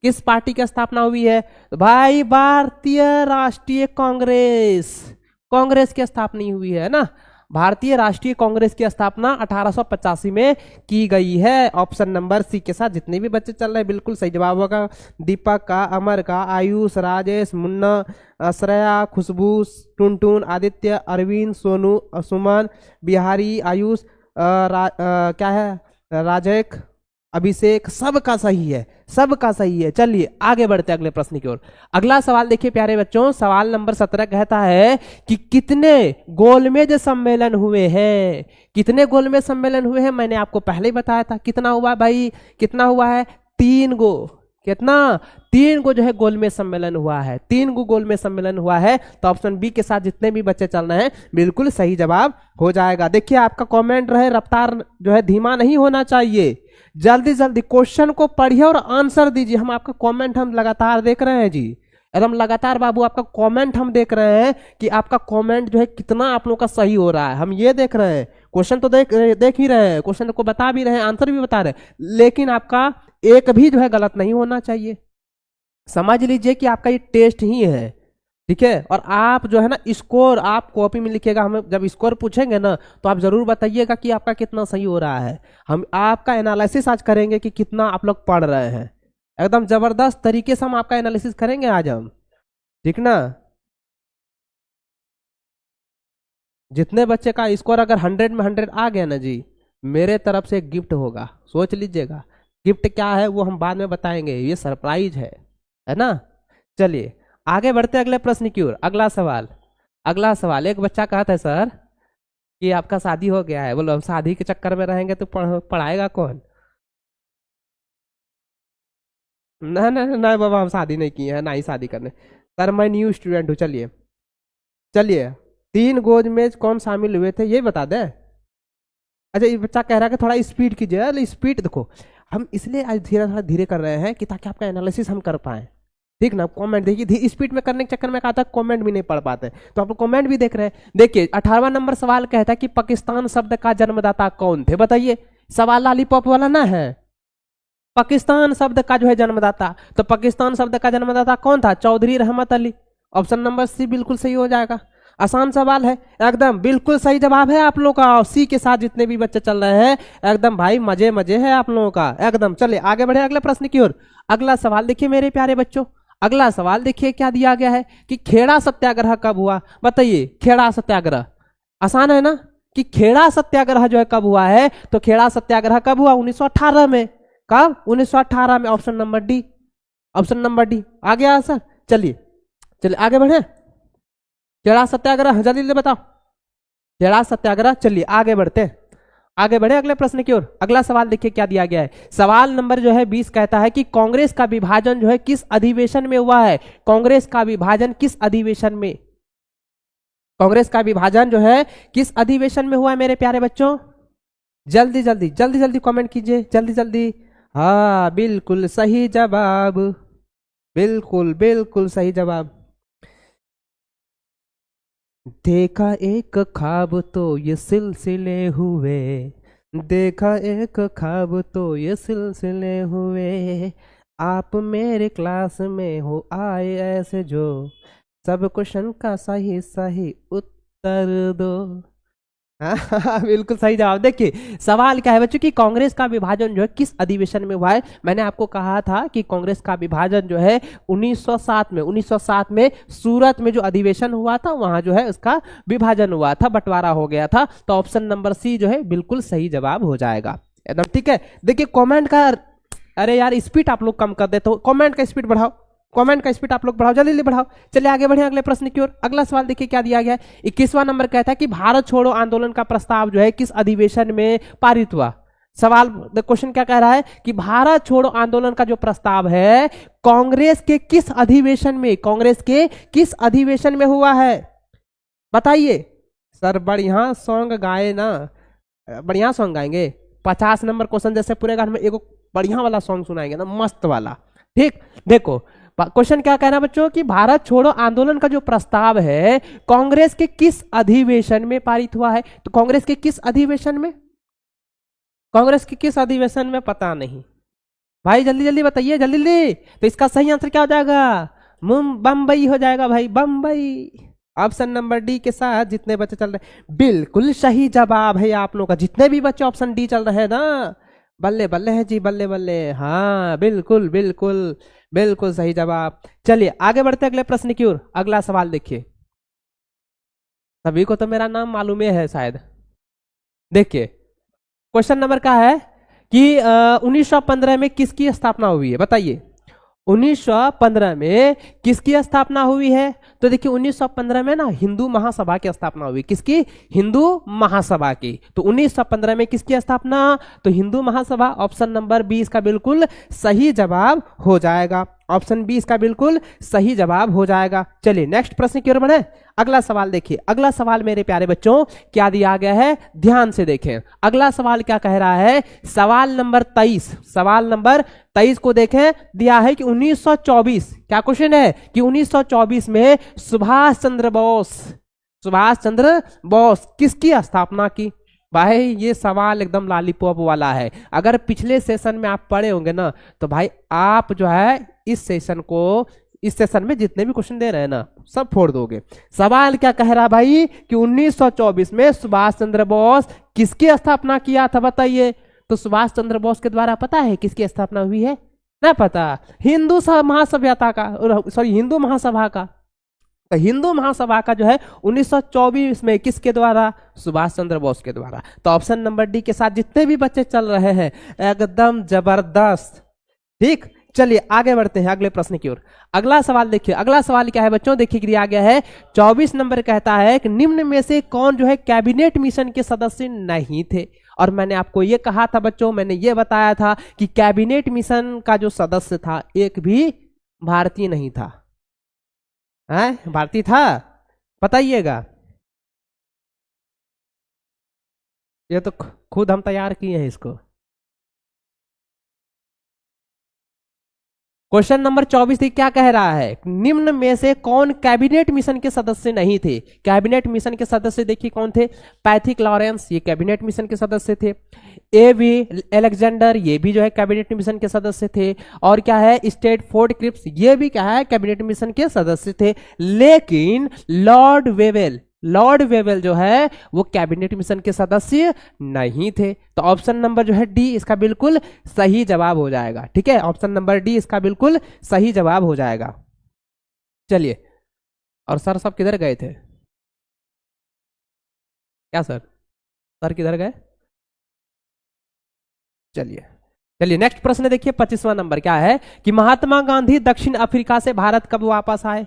किस पार्टी की स्थापना हुई है? तो भाई भारतीय राष्ट्रीय कांग्रेस, कांग्रेस की स्थापना हुई है ना। भारतीय राष्ट्रीय कांग्रेस की स्थापना 1885 में की गई है। ऑप्शन नंबर सी के साथ जितने भी बच्चे चल रहे हैं बिल्कुल सही जवाब होगा। दीपक का, अमर का, आयुष, राजेश, मुन्ना, श्रेया, खुशबू, टुनटुन, आदित्य, अरविंद, सोनू, सुमन, बिहारी, आयुष, क्या है, राजेक, अभिषेक, सबका सही है, सबका सही है। चलिए आगे बढ़ते हैं अगले प्रश्न की ओर। अगला सवाल देखिए प्यारे बच्चों, सवाल नंबर 17 कहता है कि कितने गोलमेज सम्मेलन हुए हैं, कितने गोलमेज सम्मेलन हुए हैं? मैंने आपको पहले ही बताया था कितना हुआ भाई, कितना हुआ है? 3 गो। कितना? 3 गो जो है गोलमेज सम्मेलन हुआ है, 3 गो गोलमेज सम्मेलन हुआ है। तो ऑप्शन बी के साथ जितने भी बच्चे चल रहे हैं बिल्कुल सही जवाब हो जाएगा। देखिए आपका कमेंट रहे, रफ्तार जो है धीमा नहीं होना चाहिए, जल्दी जल्दी क्वेश्चन को पढ़िए और आंसर दीजिए। हम आपका कमेंट हम लगातार देख रहे हैं जी, एकदम लगातार बाबू आपका कमेंट हम देख रहे हैं कि आपका कमेंट जो है कितना आप लोगों का सही हो रहा है, हम ये देख रहे हैं। क्वेश्चन तो देख ही रहे हैं, क्वेश्चन को बता भी रहे हैं, आंसर भी बता रहे हैं, लेकिन आपका एक भी जो है गलत नहीं होना चाहिए। समझ लीजिए कि आपका ये टेस्ट ही है, ठीक है। और आप जो है ना स्कोर आप कॉपी में लिखिएगा, हम जब स्कोर पूछेंगे ना तो आप जरूर बताइएगा कि आपका कितना सही हो रहा है। हम आपका एनालिसिस आज करेंगे कि कितना आप लोग पढ़ रहे हैं, एकदम जबरदस्त तरीके से हम आपका एनालिसिस करेंगे आज हम, ठीक ना। जितने बच्चे का स्कोर अगर 100 में 100 आ गया ना जी, मेरे तरफ से एक गिफ्ट होगा, सोच लीजिएगा। गिफ्ट क्या है वो हम बाद में बताएंगे, ये सरप्राइज है ना। चलिए आगे बढ़ते अगले प्रश्न की ओर। अगला सवाल, अगला सवाल, एक बच्चा कहता है सर कि आपका शादी हो गया है। बोलो हम शादी के चक्कर में रहेंगे तो पढ़ाएगा कौन? ना ना ना बाबा, हम शादी नहीं किए हैं, ना ही शादी करने। सर मैं न्यू स्टूडेंट हूँ। चलिए चलिए 3 गोज में कौन शामिल हुए थे ये बता दे। अच्छा ये बच्चा कह रहा है कि थोड़ा स्पीड कीजिए। स्पीड देखो हम इसलिए आज धीरे थोड़ा धीरे कर रहे हैं कि ताकि आपका एनालिसिस हम कर पाए, ठीक ना। कमेंट देखिए, स्पीड में करने के चक्कर में कहा था कमेंट भी नहीं पढ़ पाते, तो आप लोग कमेंट भी देख रहे हैं। देखिए 18वां नंबर सवाल कहता है कि पाकिस्तान शब्द का जन्मदाता कौन थे, बताइए। सवाल लॉलीपॉप वाला ना है, पाकिस्तान शब्द का जो है जन्मदाता, तो पाकिस्तान शब्द का जन्मदाता कौन था? चौधरी रहमत अली। ऑप्शन नंबर सी बिल्कुल सही हो जाएगा। आसान सवाल है, एकदम बिल्कुल सही जवाब है आप लोग का। सी के साथ जितने भी बच्चे चल रहे हैं एकदम भाई मजे मजे है आप लोगों का एकदम। चलिए आगे बढ़े अगले प्रश्न की ओर। अगला सवाल देखिए मेरे प्यारे बच्चों, अगला सवाल देखिए क्या दिया गया है कि खेड़ा सत्याग्रह कब हुआ, बताइए। खेड़ा सत्याग्रह आसान है ना, कि खेड़ा सत्याग्रह जो है कब हुआ है? तो खेड़ा सत्याग्रह कब हुआ? 1918 में। कब? 1918 में। Option number D, option number D आ गया आंसर। चलिए चलिए आगे बढ़े। खेड़ा सत्याग्रह जल्दी जल्दी बताओ, खेड़ा सत्याग्रह। चलिए आगे बढ़ते हैं, आगे बढ़े अगले प्रश्न की ओर। अगला सवाल देखिए क्या दिया गया है। सवाल नंबर जो है 20 कहता है कि कांग्रेस का विभाजन जो है किस अधिवेशन में हुआ है? कांग्रेस का विभाजन किस अधिवेशन में, कांग्रेस का विभाजन जो है किस अधिवेशन में हुआ है मेरे प्यारे बच्चों? जल्दी जल्दी जल्दी जल्दी कमेंट कीजिए, जल्दी जल्दी। हाँ बिल्कुल सही जवाब, बिल्कुल बिल्कुल सही जवाब। देखा एक ख्वाब तो ये सिलसिले हुए, देखा एक ख्वाब तो ये सिलसिले हुए, आप मेरे क्लास में हो आए ऐसे जो, सब क्वेश्चन का सही सही उत्तर दो। हाँ बिल्कुल सही जवाब। देखिए सवाल क्या है बच्चों कि कांग्रेस का विभाजन जो है किस अधिवेशन में हुआ है? मैंने आपको कहा था कि कांग्रेस का विभाजन जो है 1907 में, 1907 में सूरत में जो अधिवेशन हुआ था वहां जो है उसका विभाजन हुआ था, बंटवारा हो गया था। तो ऑप्शन नंबर सी जो है बिल्कुल सही जवाब हो जाएगा एकदम, ठीक है। देखिए कॉमेंट का, अरे यार स्पीड आप लोग कम कर देते हो, कॉमेंट का स्पीड बढ़ाओ, कमेंट का स्पीड आप लोग बढ़ाओ, जल्दी जल्दी बढ़ाओ। चलिए आगे बढ़े अगले प्रश्न की ओर। अगला सवाल देखिए क्या दिया गया है। 21वां नंबर कहता है कि भारत छोड़ो आंदोलन का प्रस्ताव जो है किस अधिवेशन में पारित हुआ? सवाल क्वेश्चन क्या कह रहा है कि भारत छोड़ो आंदोलन का जो प्रस्ताव है कांग्रेस के किस अधिवेशन में, कांग्रेस के किस अधिवेशन में हुआ है बताइए। सर बढ़िया सॉन्ग गाए ना, बढ़िया सॉन्ग गाएंगे, 50 नंबर क्वेश्चन जैसे पूरे घर में एक बढ़िया वाला सॉन्ग सुनाएंगे ना, मस्त वाला। ठीक, देखो क्वेश्चन क्या कह रहा है बच्चों कि भारत छोड़ो आंदोलन का जो प्रस्ताव है कांग्रेस के किस अधिवेशन में पारित हुआ है। तो कांग्रेस के किस अधिवेशन में, कांग्रेस के किस अधिवेशन में पता नहीं भाई, जल्दी जल्दी बताइए, जल्दी जल्दी। तो इसका सही आंसर क्या हो जाएगा, बम्बई हो जाएगा भाई, बम्बई। ऑप्शन नंबर डी के साथ जितने बच्चे चल रहे हैं बिल्कुल सही जवाब है आप लोगों का। जितने भी बच्चे ऑप्शन डी चल रहे हैं ना, बल्ले बल्ले है जी, बल्ले बल्ले। हाँ बिल्कुल बिल्कुल बिल्कुल सही जवाब। चलिए आगे बढ़ते अगले प्रश्न की ओर। अगला सवाल देखिए, सभी को तो मेरा नाम मालूम है शायद। देखिए क्वेश्चन नंबर का है कि 1915 में किसकी स्थापना हुई है बताइए। 1915 में किसकी स्थापना हुई है। तो देखिए 1915 में ना हिंदू महासभा की स्थापना हुई। किसकी, हिंदू महासभा की। तो 1915 में किसकी स्थापना, तो हिंदू महासभा। ऑप्शन नंबर 20 का बिल्कुल सही जवाब हो जाएगा। ऑप्शन 20 का बिल्कुल सही जवाब हो जाएगा। चलिए नेक्स्ट प्रश्न की ओर बढ़े। अगला सवाल देखिए, अगला सवाल मेरे प्यारे बच्चों क्या दिया गया है, ध्यान से देखें। अगला सवाल क्या कह रहा है, सवाल नंबर 23, सवाल नंबर 23 को देखें। दिया है कि 1924, क्या क्वेश्चन है कि 1924 में सुभाष चंद्र बोस किसकी स्थापना की। भाई ये सवाल एकदम लॉलीपॉप वाला है। अगर पिछले सेशन में आप पढ़े होंगे ना, तो भाई आप जो है इस सेशन में जितने भी क्वेश्चन दे रहे हैं ना, सब फोड़ दोगे। सवाल क्या कह रहा भाई कि 1924 में सुभाष चंद्र बोस किसकी स्थापना किया था बताइए। तो सुभाष चंद्र बोस के द्वारा पता है किसकी स्थापना हुई है, ना पता, हिंदू महासभ्यता का, सॉरी हिंदू महासभा का। तो हिंदू महासभा का जो है 1924 में किसके द्वारा, सुभाष चंद्र बोस के द्वारा। तो ऑप्शन नंबर डी के साथ जितने भी बच्चे चल रहे हैं एकदम जबरदस्त। ठीक, चलिए आगे बढ़ते हैं अगले प्रश्न की ओर। अगला सवाल देखिए, अगला सवाल क्या है बच्चों, देखिए दिया गया है 24 नंबर कहता है कि निम्न में से कौन जो है कैबिनेट मिशन के सदस्य नहीं थे। और मैंने आपको ये कहा था बच्चों, मैंने ये बताया था कि कैबिनेट मिशन का जो सदस्य था एक भी भारतीय नहीं था। है भारतीय था, बताइएगा। ये तो खुद हम तैयार किए हैं इसको। क्वेश्चन नंबर 24 क्या कह रहा है, निम्न में से कौन कैबिनेट मिशन के सदस्य नहीं थे। कैबिनेट मिशन के सदस्य देखिए कौन थे, पैथिक लॉरेंस ये कैबिनेट मिशन के सदस्य थे, एवी अलेक्जेंडर ये भी जो है कैबिनेट मिशन के सदस्य थे, और क्या है स्टेटफोर्ड क्रिप्स ये भी क्या है कैबिनेट मिशन के सदस्य थे। लेकिन लॉर्ड वेवेल जो है वो कैबिनेट मिशन के सदस्य नहीं थे। तो ऑप्शन नंबर जो है डी इसका बिल्कुल सही जवाब हो जाएगा। ठीक है, ऑप्शन नंबर डी इसका बिल्कुल सही जवाब हो जाएगा। चलिए, और सर सब किधर गए थे, क्या सर किधर गए। चलिए नेक्स्ट प्रश्न देखिए 25वां नंबर क्या है कि महात्मा गांधी दक्षिण अफ्रीका से भारत कब वापस आए।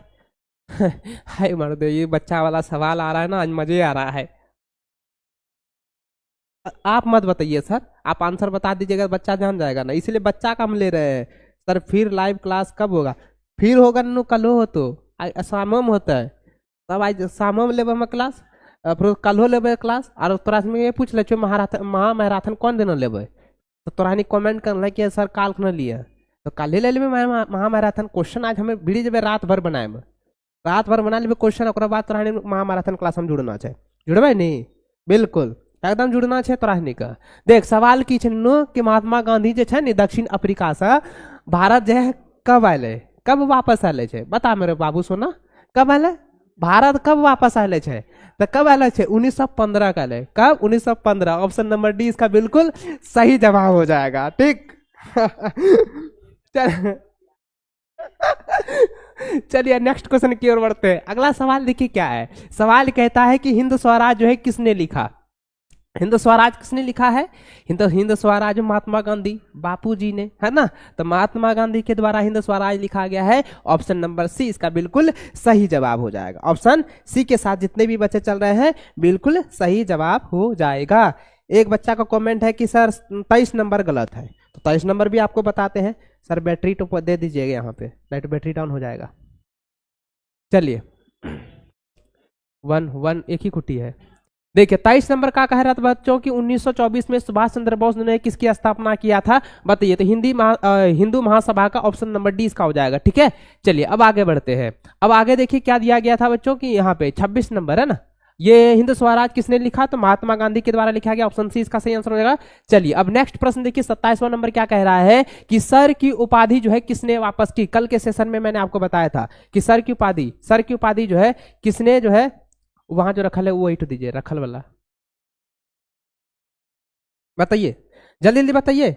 हाय मर्द, ये बच्चा वाला सवाल आ रहा है ना, आज मजे आ रहा है। आप मत बताइए सर, आप आंसर बता दीजिएगा, बच्चा जान जाएगा ना, इसलिए बच्चा का हम ले रहे हैं। सर फिर लाइव क्लास कब होगा, फिर होगा नु कल हो, तो शाम में होता है तब आज शाम में लेबे में क्लास, फिर कल हो लेबे क्लास। और तोरा में ये पूछ ले महामैराथन कौन दिन लेबे, तो तोरा कमेंट कर कि सर काल न लिए, तो कल ही ले लेबे महामैराथन क्वेश्चन। आज हमें भिड़ी जेबे रात भर बनाए, रात भर बना लेबे क्वेश्चन, और बाद तोरा महामैराथन क्लास हम जुड़ना है, जुड़बे नहीं, बिल्कुल एकदम जुड़ना है तोरा का। देख सवाल की छो कि महात्मा गांधी जो है दक्षिण अफ्रीका से भारत जो है कब आये, कब वापस आये छे, बता मेरे बाबू सोना, कब आये भारत, कब वापस आये छे, तो कब आये छे 1915 का आये, कब 1915। ऑप्शन नंबर डी इसका बिल्कुल सही जवाब हो जाएगा। ठीक चलिए नेक्स्ट क्वेश्चन की ओर बढ़ते हैं। अगला सवाल देखिए क्या है, सवाल कहता है कि हिंद स्वराज जो है किसने लिखा। हिंद स्वराज किसने लिखा है, हिंद स्वराज महात्मा गांधी बापू जी ने, है ना। तो महात्मा गांधी के द्वारा हिंद स्वराज लिखा गया है। ऑप्शन नंबर सी इसका बिल्कुल सही जवाब हो जाएगा। ऑप्शन सी के साथ जितने भी बच्चे चल रहे हैं बिल्कुल सही जवाब हो जाएगा। एक बच्चा का कमेंट है कि सर 23 नंबर गलत है, तो 23 नंबर भी आपको बताते हैं। सर बैटरी तो दे दीजिएगा, यहाँ पे लाइट बैटरी डाउन हो जाएगा। चलिए 1 एक ही कुटी है। देखिए 23 नंबर का कह रहा था बच्चों कि 1924 में सुभाष चंद्र बोस ने किसकी स्थापना किया था, बताइए। तो हिंदू महासभा का ऑप्शन नंबर डी इसका हो जाएगा, ठीक है। चलिए अब आगे बढ़ते हैं। अब आगे देखिए क्या दिया गया था बच्चों की, यहाँ पे 26 नंबर है ना, ये हिंद स्वराज किसने लिखा, तो महात्मा गांधी के द्वारा लिखा गया, ऑप्शन सी इसका सही आंसर हो जाएगा। चलिए अब नेक्स्ट प्रश्न देखिए 27वां नंबर क्या कह रहा है कि सर की उपाधि जो है किसने वापस की। कल के सेशन में मैंने आपको बताया था कि सर की उपाधि जो है किसने जो है, वहां जो रखल है वो तो दीजिए, रखल वाला बताइए, जल्दी जल्दी बताइए,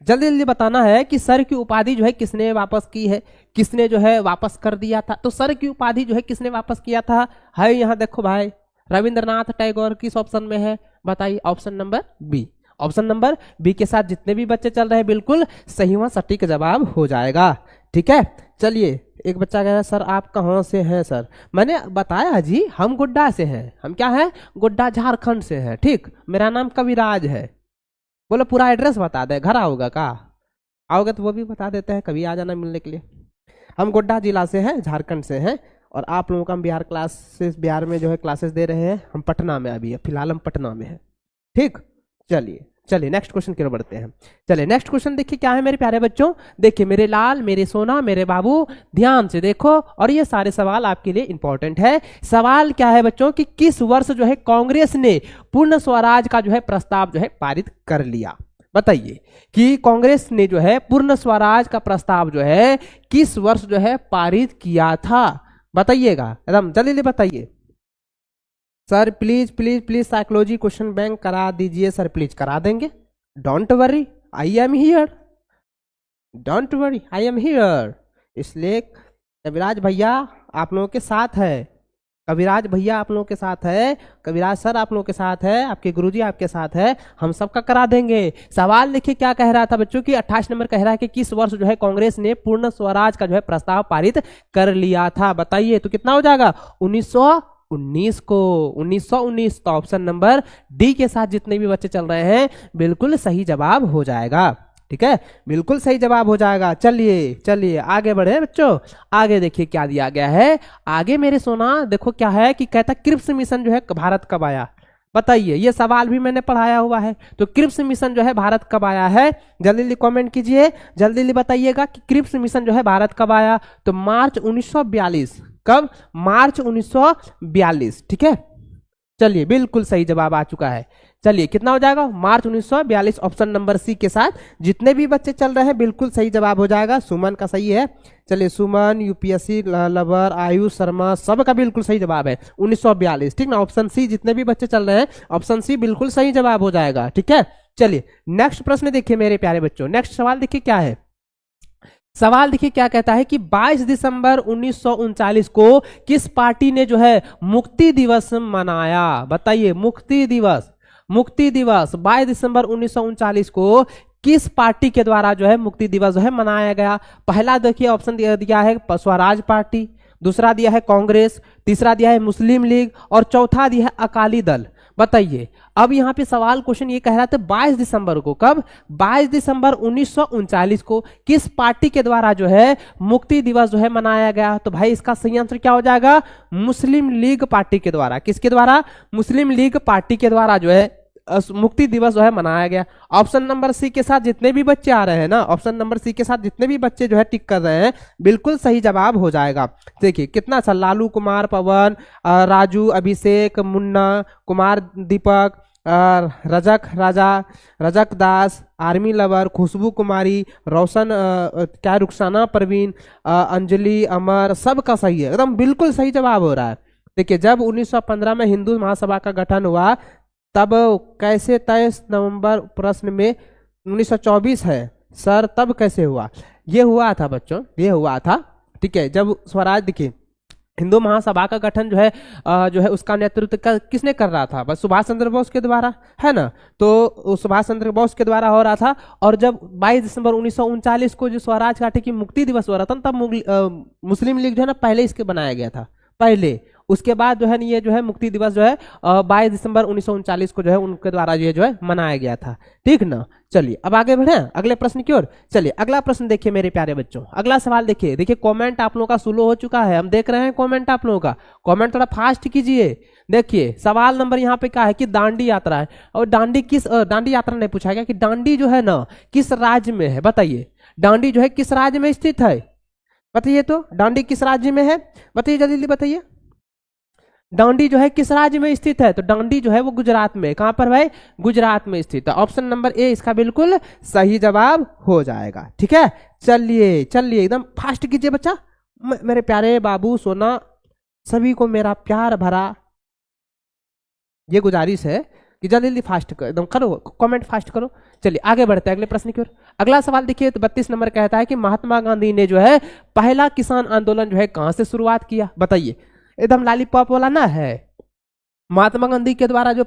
जल्दी जल्दी बताना है कि सर की उपाधि जो है किसने वापस की है, किसने जो है वापस कर दिया था। तो सर की उपाधि जो है किसने वापस किया था, है यहाँ देखो भाई, रविंद्रनाथ टैगोर किस ऑप्शन में है, बताइए, option number B. Option number B के साथ जितने भी बच्चे चल रहे हैं बिल्कुल सही वहां सटीक जवाब हो जाएगा, ठीक है। चलिए एक बच्चा कह रहा है सर आप कहाँ से हैं सर, मैंने बताया जी हम गोड्डा से हैं, हम क्या है, गोड्डा झारखंड से हैं, ठीक। मेरा नाम कविराज है। बोलो पूरा एड्रेस बता दे, घर आओगे का, आओगे तो वो भी बता देते हैं, कभी आ जाना मिलने के लिए। हम गोड्डा जिला से हैं, झारखंड से हैं, और आप लोगों का हम बिहार में जो है क्लासेस दे रहे हैं। हम पटना में अभी फिलहाल हम पटना में हैं, ठीक। चलिए नेक्स्ट क्वेश्चन की ओर बढ़ते हैं। चलिए नेक्स्ट क्वेश्चन देखिए क्या है मेरे प्यारे बच्चों, देखिए मेरे लाल, मेरे सोना, मेरे बाबू, ध्यान से देखो, और ये सारे सवाल आपके लिए इंपॉर्टेंट है। सवाल क्या है बच्चों कि किस वर्ष जो है कांग्रेस ने पूर्ण स्वराज का जो है प्रस्ताव जो है पारित कर लिया, बताइए कि कांग्रेस ने जो है पूर्ण स्वराज का प्रस्ताव जो है किस वर्ष जो है पारित किया था, बताइएगा, एकदम जल्दी जल्दी बताइए। Sir please please please psychology question bank करा दीजिए सर, प्लीज करा देंगे, don't worry I am here, don't worry I am here. इसलिए कविराज भैया आप लोगों के साथ है, कविराज भैया आप लोगों के साथ है, कविराज सर आप लोगों के साथ है, आपके गुरुजी आपके साथ है, हम सबका करा देंगे। सवाल देखिए क्या कह रहा था बच्चों की 28 नंबर कह रहा है कि किस वर्ष जो है कांग्रेस ने पूर्ण स्वराज का जो है प्रस्ताव पारित कर लिया था, बताइए। तो कितना हो जाएगा, 1919 को, 1919। तो ऑप्शन नंबर डी के साथ जितने भी बच्चे चल रहे हैं बिल्कुल सही जवाब हो जाएगा, ठीक है, बिल्कुल सही जवाब हो जाएगा। चलिए आगे बढ़े बच्चों, आगे देखिए क्या दिया गया है। आगे मेरे सोना देखो क्या है कि कहता क्रिप्स मिशन जो है भारत कब आया, बताइए। ये सवाल भी मैंने पढ़ाया हुआ है। तो क्रिप्स मिशन जो है भारत कब आया है, जल्दी जल्दी कमेंट कीजिए, जल्दी जल्दी बताइएगा कि क्रिप्स मिशन जो है भारत कब आया। तो मार्च 1942, कब, मार्च 1942, ठीक है। चलिए बिल्कुल सही जवाब आ चुका है। चलिए कितना हो जाएगा, मार्च 1942, ऑप्शन नंबर सी के साथ जितने भी बच्चे चल रहे हैं बिल्कुल सही जवाब हो जाएगा। सुमन का सही है, चलिए सुमन, यूपीएससी लवर, आयुष शर्मा, सबका बिल्कुल सही जवाब है 1942, ठीक ना। ऑप्शन सी जितने भी बच्चे चल रहे हैं ऑप्शन सी बिल्कुल सही जवाब हो जाएगा, ठीक है। चलिए नेक्स्ट प्रश्न देखिए मेरे प्यारे बच्चों, नेक्स्ट सवाल देखिए क्या है। सवाल देखिए क्या कहता है कि 22 दिसंबर 1939 को किस पार्टी ने जो है मुक्ति दिवस मनाया, बताइए। मुक्ति दिवस 22 दिसंबर 1939 को किस पार्टी के द्वारा जो है मुक्ति दिवस जो है मनाया गया। पहला देखिए ऑप्शन दिया है स्वराज पार्टी, दूसरा दिया है कांग्रेस, तीसरा दिया है मुस्लिम लीग, और चौथा दिया है अकाली दल, बताइए। अब यहाँ पे सवाल क्वेश्चन ये कह रहा था 22 दिसंबर को, कब, 22 दिसंबर 1939 को किस पार्टी के द्वारा जो है मुक्ति दिवस जो है मनाया गया। तो भाई इसका सही आंसर क्या हो जाएगा, मुस्लिम लीग पार्टी के द्वारा। किसके द्वारा, मुस्लिम लीग पार्टी के द्वारा जो है मुक्ति दिवस जो है मनाया गया। ऑप्शन नंबर सी के साथ जितने भी बच्चे आ रहे हैं ना, ऑप्शन नंबर सी के साथ जितने भी बच्चे जो है टिक कर रहे हैं बिल्कुल सही जवाब हो जाएगा। देखिए कितना अच्छा, लालू कुमार, पवन, राजू, अभिषेक, मुन्ना कुमार, दीपक, रजक राजा, रजक दास, आर्मी लवर, खुशबू कुमारी, रोशन, क्या रुखसाना परवीन, अंजलि, अमर, सबका सही है, एकदम बिल्कुल सही जवाब हो रहा है। देखिए जब 1915 में हिंदू महासभा का गठन हुआ तब कैसे 23 नवंबर प्रश्न में 1924 है सर, तब कैसे हुआ, ये हुआ था बच्चों, ये हुआ था, ठीक है। जब स्वराज, देखिए हिंदू महासभा का गठन जो है उसका नेतृत्व किसने कर रहा था, बस सुभाष चंद्र बोस के द्वारा, है ना। तो सुभाष चंद्र बोस के द्वारा हो रहा था। और जब 22 दिसंबर 1939 को जो स्वराज घाटी की मुक्ति दिवस हो रहा था तब मुस्लिम लीग जो है ना पहले इसके बनाया गया था, पहले। उसके बाद जो है ये जो है मुक्ति दिवस जो है 22 दिसंबर 1939 को जो है उनके द्वारा ये जो है मनाया गया था। ठीक ना, चलिए अब आगे बढ़े अगले प्रश्न की ओर। चलिए अगला प्रश्न देखिए मेरे प्यारे बच्चों, अगला सवाल देखिए। देखिए कमेंट आप लोगों का स्लो हो चुका है, हम देख रहे हैं कमेंट आप लोगों का, कमेंट थोड़ा फास्ट कीजिए। देखिए सवाल नंबर यहाँ पे क्या है कि दांडी यात्रा है, और दांडी यात्रा नहीं पूछा गया कि दांडी जो है ना किस राज्य में है, बताइए दांडी जो है किस राज्य में स्थित है, बताइए तो दांडी किस राज्य में है, बताइए जल्दी जल्दी बताइए। दांडी जो है किस राज्य में स्थित है, तो दांडी जो है वो गुजरात में, कहां पर भाई, गुजरात में स्थित है। ऑप्शन नंबर ए इसका बिल्कुल सही जवाब हो जाएगा। ठीक है, चलिए चलिए एकदम फास्ट कीजिए बच्चा, मेरे प्यारे बाबू सोना, सभी को मेरा प्यार भरा ये गुजारिश है कि जल्दी जल्दी फास्ट करो, एकदम करो कमेंट फास्ट करो। चलिए आगे बढ़ते हैं अगले प्रश्न की ओर। अगला सवाल देखिए, तो 32 नंबर कहता है कि महात्मा गांधी ने जो है पहला किसान आंदोलन जो है कहां से शुरुआत किया, बताइए। एकदम लॉलीपॉप वाला ना है, महात्मा गांधी के द्वारा जो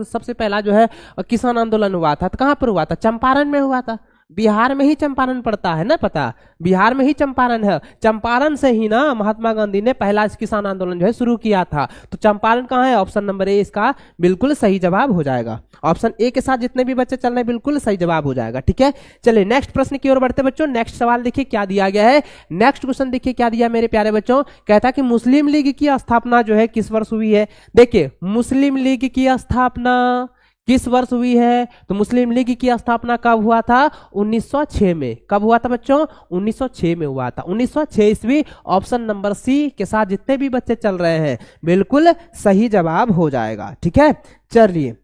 सबसे पहला जो है किसान आंदोलन हुआ था, तो कहां पर हुआ था, चंपारण में हुआ था। बिहार में ही चंपारण पड़ता है ना, पता, बिहार में ही चंपारण है, चंपारण से ही ना महात्मा गांधी ने पहला किसान आंदोलन जो है शुरू किया था। तो चंपारण कहाँ है, ऑप्शन नंबर ए इसका बिल्कुल सही जवाब हो जाएगा। ऑप्शन ए के साथ जितने भी बच्चे चल रहे हैं बिल्कुल सही जवाब हो जाएगा। ठीक है, चलिए नेक्स्ट प्रश्न की ओर बढ़ते बच्चों। नेक्स्ट सवाल देखिए क्या दिया गया है, नेक्स्ट क्वेश्चन देखिए क्या दिया मेरे प्यारे बच्चों। कहता है कि मुस्लिम लीग की स्थापना जो है किस वर्ष हुई है। देखिए मुस्लिम लीग की स्थापना किस वर्ष हुई है, तो मुस्लिम लीग की स्थापना कब हुआ था, 1906 में। कब हुआ था बच्चों, 1906 में हुआ था, 1906 ईस्वी। ऑप्शन नंबर सी के साथ जितने भी बच्चे चल रहे हैं बिल्कुल सही जवाब हो जाएगा। ठीक है, चलिए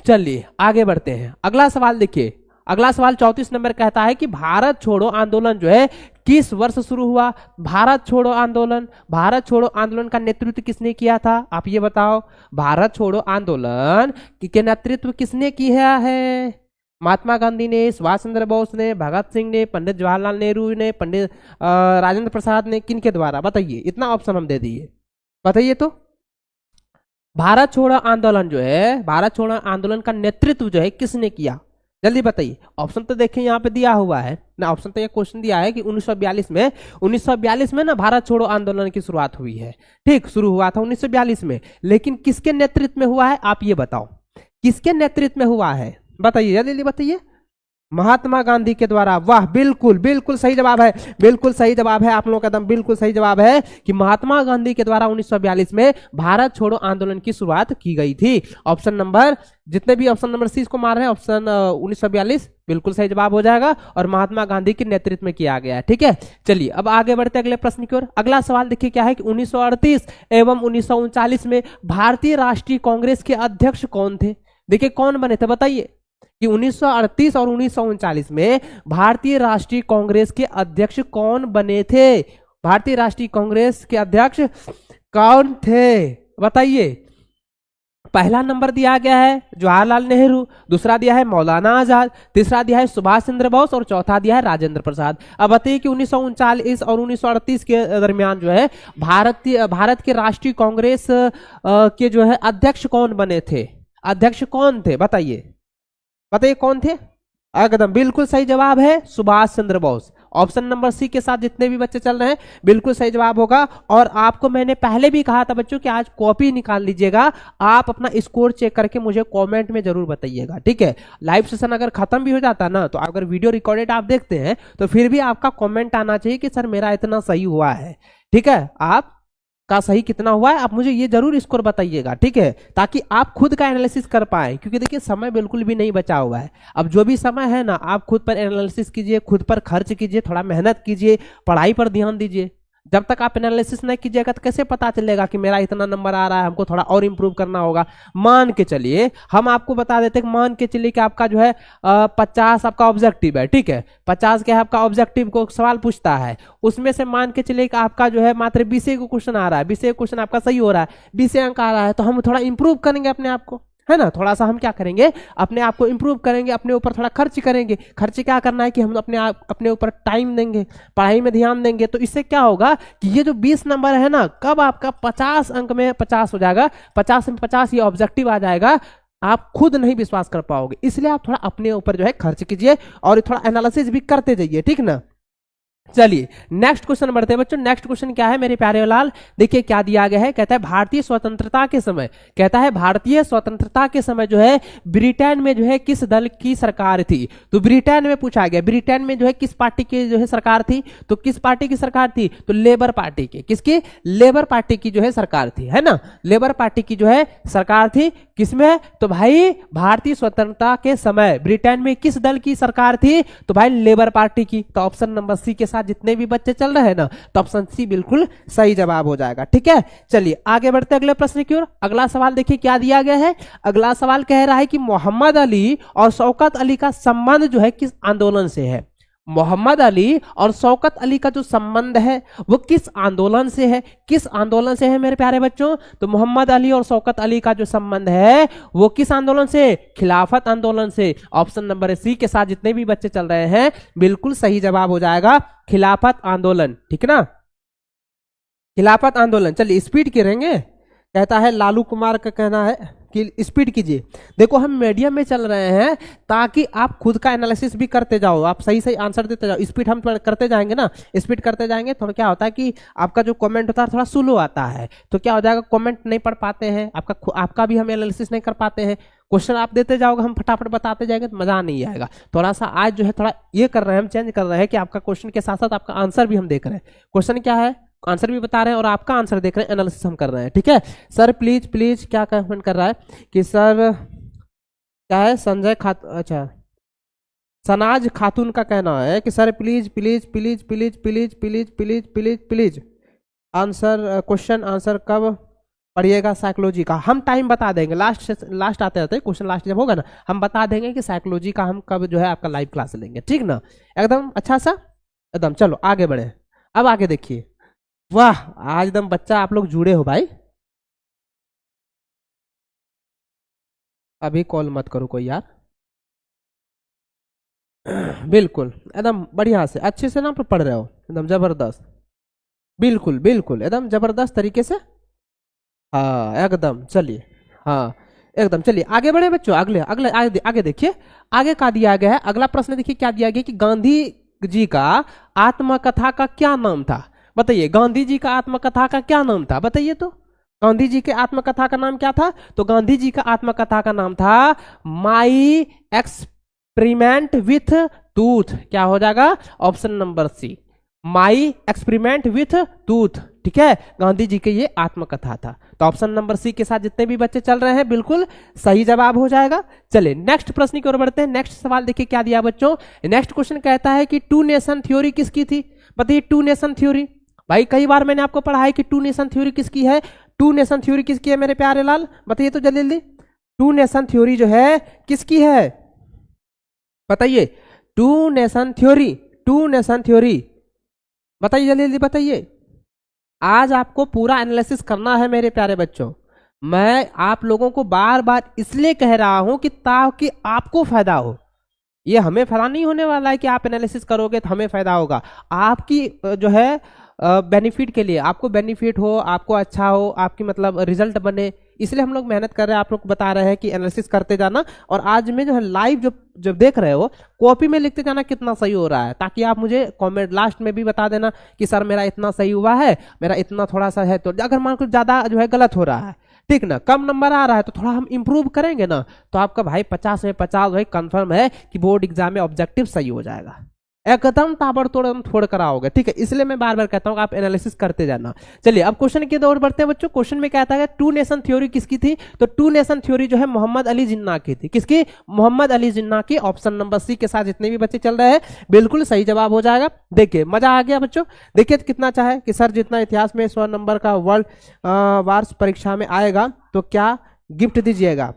चलिए आगे बढ़ते हैं। अगला सवाल देखिए, अगला सवाल 34 नंबर कहता है कि भारत छोड़ो आंदोलन जो है किस वर्ष शुरू हुआ। भारत छोड़ो आंदोलन, भारत छोड़ो आंदोलन का नेतृत्व किसने किया था, आप ये बताओ। भारत छोड़ो आंदोलन के नेतृत्व किसने किया है, महात्मा गांधी ने, सुभाष चंद्र बोस ने, भगत सिंह ने, पंडित जवाहरलाल नेहरू ने, पंडित राजेंद्र प्रसाद ने, किनके द्वारा, बताइए। इतना ऑप्शन हम दे दिए, बताइए तो। भारत छोड़ो आंदोलन जो है, भारत छोड़ो आंदोलन का नेतृत्व जो है किसने किया, जल्दी बताइए। ऑप्शन तो देखिए यहाँ पे दिया हुआ है ना, ऑप्शन तो ये क्वेश्चन दिया है कि 1942 में ना भारत छोड़ो आंदोलन की शुरुआत हुई है। ठीक, शुरू हुआ था 1942 में, लेकिन किसके नेतृत्व में हुआ है, आप ये बताओ किसके नेतृत्व में हुआ है, बताइए जल्दी जल्दी बताइए। महात्मा गांधी के द्वारा। वाह, बिल्कुल बिल्कुल सही जवाब है, बिल्कुल सही जवाब है आप लोगों का, एकदम बिल्कुल सही जवाब है कि महात्मा गांधी के द्वारा 1942 में भारत छोड़ो आंदोलन की शुरुआत की गई थी। ऑप्शन नंबर, जितने भी ऑप्शन नंबर सी को मार रहे हैं, ऑप्शन 1942 बिल्कुल सही जवाब हो जाएगा, और महात्मा गांधी के नेतृत्व में किया गया है। ठीक है, चलिए अब आगे बढ़ते हैं अगले प्रश्न की ओर। अगला सवाल देखिए क्या है कि 1938 एवं 1939 में भारतीय राष्ट्रीय कांग्रेस के अध्यक्ष कौन थे। देखिए कौन बने थे, बताइए कि 1938 और 1939 में भारतीय राष्ट्रीय कांग्रेस के अध्यक्ष कौन बने थे, भारतीय राष्ट्रीय कांग्रेस के अध्यक्ष कौन थे, बताइए। पहला नंबर दिया गया है जवाहरलाल नेहरू, दूसरा दिया है मौलाना आजाद, तीसरा दिया है सुभाष चंद्र बोस, और चौथा दिया है राजेंद्र प्रसाद। अब बताइए कि 1939 और 1938 के दरमियान जो है भारत के राष्ट्रीय कांग्रेस के जो है अध्यक्ष कौन बने थे, अध्यक्ष कौन थे, बताइए बताइए कौन थे। एकदम बिल्कुल सही जवाब है Subhash Chandra Bose. Option number C के साथ जितने भी बच्चे चल रहे हैं बिल्कुल सही जवाब होगा। और आपको मैंने पहले भी कहा था बच्चों कि आज कॉपी निकाल लीजिएगा, आप अपना स्कोर चेक करके मुझे कमेंट में जरूर बताइएगा। ठीक है, लाइव सेशन अगर खत्म भी हो जाता ना, तो अगर वीडियो रिकॉर्डेड आप देखते हैं तो फिर भी आपका कमेंट आना चाहिए कि सर मेरा इतना सही हुआ है। ठीक है, आप का सही कितना हुआ है आप मुझे ये जरूर स्कोर बताइएगा। ठीक है, ताकि आप खुद का एनालिसिस कर पाए, क्योंकि देखिए समय बिल्कुल भी नहीं बचा हुआ है। अब जो भी समय है ना, आप खुद पर एनालिसिस कीजिए, खुद पर खर्च कीजिए, थोड़ा मेहनत कीजिए, पढ़ाई पर ध्यान दीजिए। जब तक आप एनालिसिस नहीं कीजिएगा तो कैसे पता चलेगा कि मेरा इतना नंबर आ रहा है, हमको थोड़ा और इंप्रूव करना होगा। मान के चलिए, हम आपको बता देते हैं, मान के चलिए कि आपका जो है 50 आपका ऑब्जेक्टिव है। ठीक है, 50 के आपका ऑब्जेक्टिव को सवाल पूछता है, उसमें से मान के चलिए कि आपका जो है मात्र 20 को क्वेश्चन आ रहा है, 20 क्वेश्चन आपका सही हो रहा है, 20 अंक आ रहा है, तो हम थोड़ा इंप्रूव करेंगे अपने आप को, है ना। थोड़ा सा हम क्या करेंगे, अपने आप को इंप्रूव करेंगे, अपने ऊपर थोड़ा खर्च करेंगे। खर्च क्या करना है कि हम अपने ऊपर टाइम देंगे, पढ़ाई में ध्यान देंगे। तो इससे क्या होगा कि ये जो 20 नंबर है ना, कब आपका 50 अंक में 50 हो जाएगा, 50 में 50 ये ऑब्जेक्टिव आ जाएगा। आप खुद नहीं विश्वास कर पाओगे, इसलिए आप थोड़ा अपने ऊपर जो है खर्च कीजिए और थोड़ा एनालिसिस भी करते जाइए। ठीक ना, चलिए नेक्स्ट क्वेश्चन बढ़ते हैं बच्चों। नेक्स्ट क्वेश्चन क्या है मेरे प्यारे लाल, देखिए क्या दिया गया है। कहता है भारतीय स्वतंत्रता के समय, कहता है भारतीय स्वतंत्रता के समय जो है ब्रिटेन में जो है किस दल की सरकार थी। तो ब्रिटेन में पूछा गया, ब्रिटेन में जो है किस पार्टी की जो है सरकार थी। तो किस पार्टी की सरकार थी, तो लेबर पार्टी की। किसकी, लेबर पार्टी की जो है सरकार थी, है ना। लेबर पार्टी की जो है सरकार थी किसमें, तो भाई भारतीय स्वतंत्रता के समय ब्रिटेन में किस दल की सरकार थी, तो भाई लेबर पार्टी की। तो ऑप्शन नंबर सी के साथ जितने भी बच्चे चल रहे हैं ना, तो ऑप्शन सी बिल्कुल सही जवाब हो जाएगा। ठीक है, चलिए आगे बढ़ते अगले प्रश्न की ओर। अगला सवाल देखिए क्या दिया गया है। अगला सवाल कह रहा है कि मोहम्मद अली और शौकत अली का संबंध जो है किस आंदोलन से है। मोहम्मद अली और शौकत अली का जो संबंध है वो किस आंदोलन से है, किस आंदोलन से है मेरे प्यारे बच्चों। तो मोहम्मद अली और शौकत अली का जो संबंध है वो किस आंदोलन से, खिलाफत आंदोलन से। ऑप्शन नंबर सी के साथ जितने भी बच्चे चल रहे हैं बिल्कुल सही जवाब हो जाएगा, खिलाफत आंदोलन। ठीक ना, खिलाफत आंदोलन। चलिए स्पीड करेंगे, कहता है लालू कुमार का कहना है कि स्पीड कीजिए। देखो हम मीडियम में चल रहे हैं ताकि आप खुद का एनालिसिस भी करते जाओ, आप सही सही आंसर देते जाओ। स्पीड हम करते जाएंगे ना, स्पीड करते जाएंगे तो क्या होता है कि आपका जो कमेंट होता है थोड़ा स्लो आता है, तो क्या हो जाएगा, कमेंट नहीं पढ़ पाते हैं, आपका भी हम एनालिसिस नहीं कर पाते हैं। क्वेश्चन आप देते जाओगे, हम फटाफट बताते जाएंगे तो मजा नहीं आएगा। थोड़ा सा आज जो है थोड़ा ये कर रहे हैं, हम चेंज कर रहे हैं कि आपका क्वेश्चन के साथ साथ आपका आंसर भी हम देख रहे हैं। क्वेश्चन क्या है, आंसर भी बता रहे हैं और आपका आंसर देख रहे हैं, एनालिसिस हम कर रहे हैं। ठीक है सर, प्लीज प्लीज क्या कमेंट कर रहा है कि सर क्या है, संजय अच्छा सनाज खातून का कहना है कि sir please please please please please please please please please answer, question answer कब पढ़िएगा साइकोलॉजी का। हम टाइम बता देंगे, लास्ट आते आते क्वेश्चन लास्ट जब होगा ना हम बता देंगे कि साइकोलॉजी का हम कब जो है आपका लाइव क्लास लेंगे। ठीक ना, एकदम अच्छा सा एकदम। चलो आगे बढ़े, अब आगे देखिए। वाह आज एकदम बच्चा आप लोग जुड़े हो भाई। अभी कॉल मत करो कोई यार, बिल्कुल एकदम बढ़िया से अच्छे से ना आप पढ़ रहे हो, एकदम जबरदस्त, बिल्कुल बिल्कुल एकदम जबरदस्त तरीके से। हाँ एकदम, चलिए हाँ एकदम। चलिए आगे बढ़े बच्चों, अगले अगले आगे, आगे देखिए आगे क्या दिया गया है। अगला प्रश्न देखिए क्या दिया गया कि गांधी जी का आत्मकथा का क्या नाम था। बताइए गांधी जी का आत्मकथा का क्या नाम था, बताइए तो। गांधी जी के आत्मकथा का नाम क्या था, तो गांधी जी का आत्मकथा का नाम था माई एक्सपेरिमेंट विथ टूथ। क्या हो जाएगा, option number C, my experiment with टूथ। ठीक है, गांधी जी के ये आत्मकथा था। तो ऑप्शन नंबर सी के साथ जितने भी बच्चे चल रहे हैं बिल्कुल सही जवाब हो जाएगा। चलिए नेक्स्ट प्रश्न की ओर बढ़ते हैं। नेक्स्ट सवाल देखिए क्या दिया बच्चों। नेक्स्ट क्वेश्चन कहता है कि टू नेशन थ्योरी किसकी थी। बताइए टू नेशन थ्योरी, भाई कई बार मैंने आपको पढ़ा है कि टू नेशन थ्योरी किसकी है। टू नेशन थ्योरी किसकी है मेरे प्यारे लाल, बताइए तो जल्दी जल्दी। टू नेशन थ्योरी जो है किसकी है, बताइए। Two nation theory, two nation theory बताइए जल्दी जल्दी बताइए। आज आपको पूरा एनालिसिस करना है मेरे प्यारे बच्चों। मैं आप लोगों को बार बार इसलिए कह रहा हूं कि ताकि आपको फायदा हो। ये हमें फायदा नहीं होने वाला है कि आप एनालिसिस करोगे तो हमें फायदा होगा, आपकी जो है बेनिफिट के लिए, आपको बेनिफिट हो, आपको अच्छा हो, आपकी मतलब रिजल्ट बने, इसलिए हम लोग मेहनत कर रहे हैं। आप लोग बता रहे हैं कि एनालिसिस करते जाना, और आज में जो है लाइव जब देख रहे हो कॉपी में लिखते जाना कितना सही हो रहा है, ताकि आप मुझे कमेंट लास्ट में भी बता देना कि सर मेरा इतना सही हुआ है, मेरा इतना थोड़ा सा है। तो अगर मान लो ज़्यादा जो है गलत हो रहा है, ठीक ना, कम नंबर आ रहा है, तो थोड़ा हम इंप्रूव करेंगे ना, तो आपका भाई 50 में 50 भाई कंफर्म है कि बोर्ड एग्जाम में ऑब्जेक्टिव सही हो जाएगा, एकदम ताबड़तोड़ छोड़ कर आओगे। ठीक है, इसलिए मैं बार बार कहता हूं आप एनालिसिस करते जाना। चलिए अब क्वेश्चन की ओर बढ़ते हैं बच्चों। क्वेश्चन में कहता है टू नेशन थ्योरी किसकी थी, तो टू नेशन थ्योरी जो है मोहम्मद अली जिन्ना की थी। किसकी, मोहम्मद अली जिन्ना की। ऑप्शन नंबर सी के साथ जितने भी बच्चे चल रहे हैं बिल्कुल सही जवाब हो जाएगा। देखिए मजा आ गया बच्चों, देखिए कितना चाहे कि सर जितना इतिहास में 100 नंबर का वर्ल्ड वार्स परीक्षा में आएगा तो क्या गिफ्ट दीजिएगा।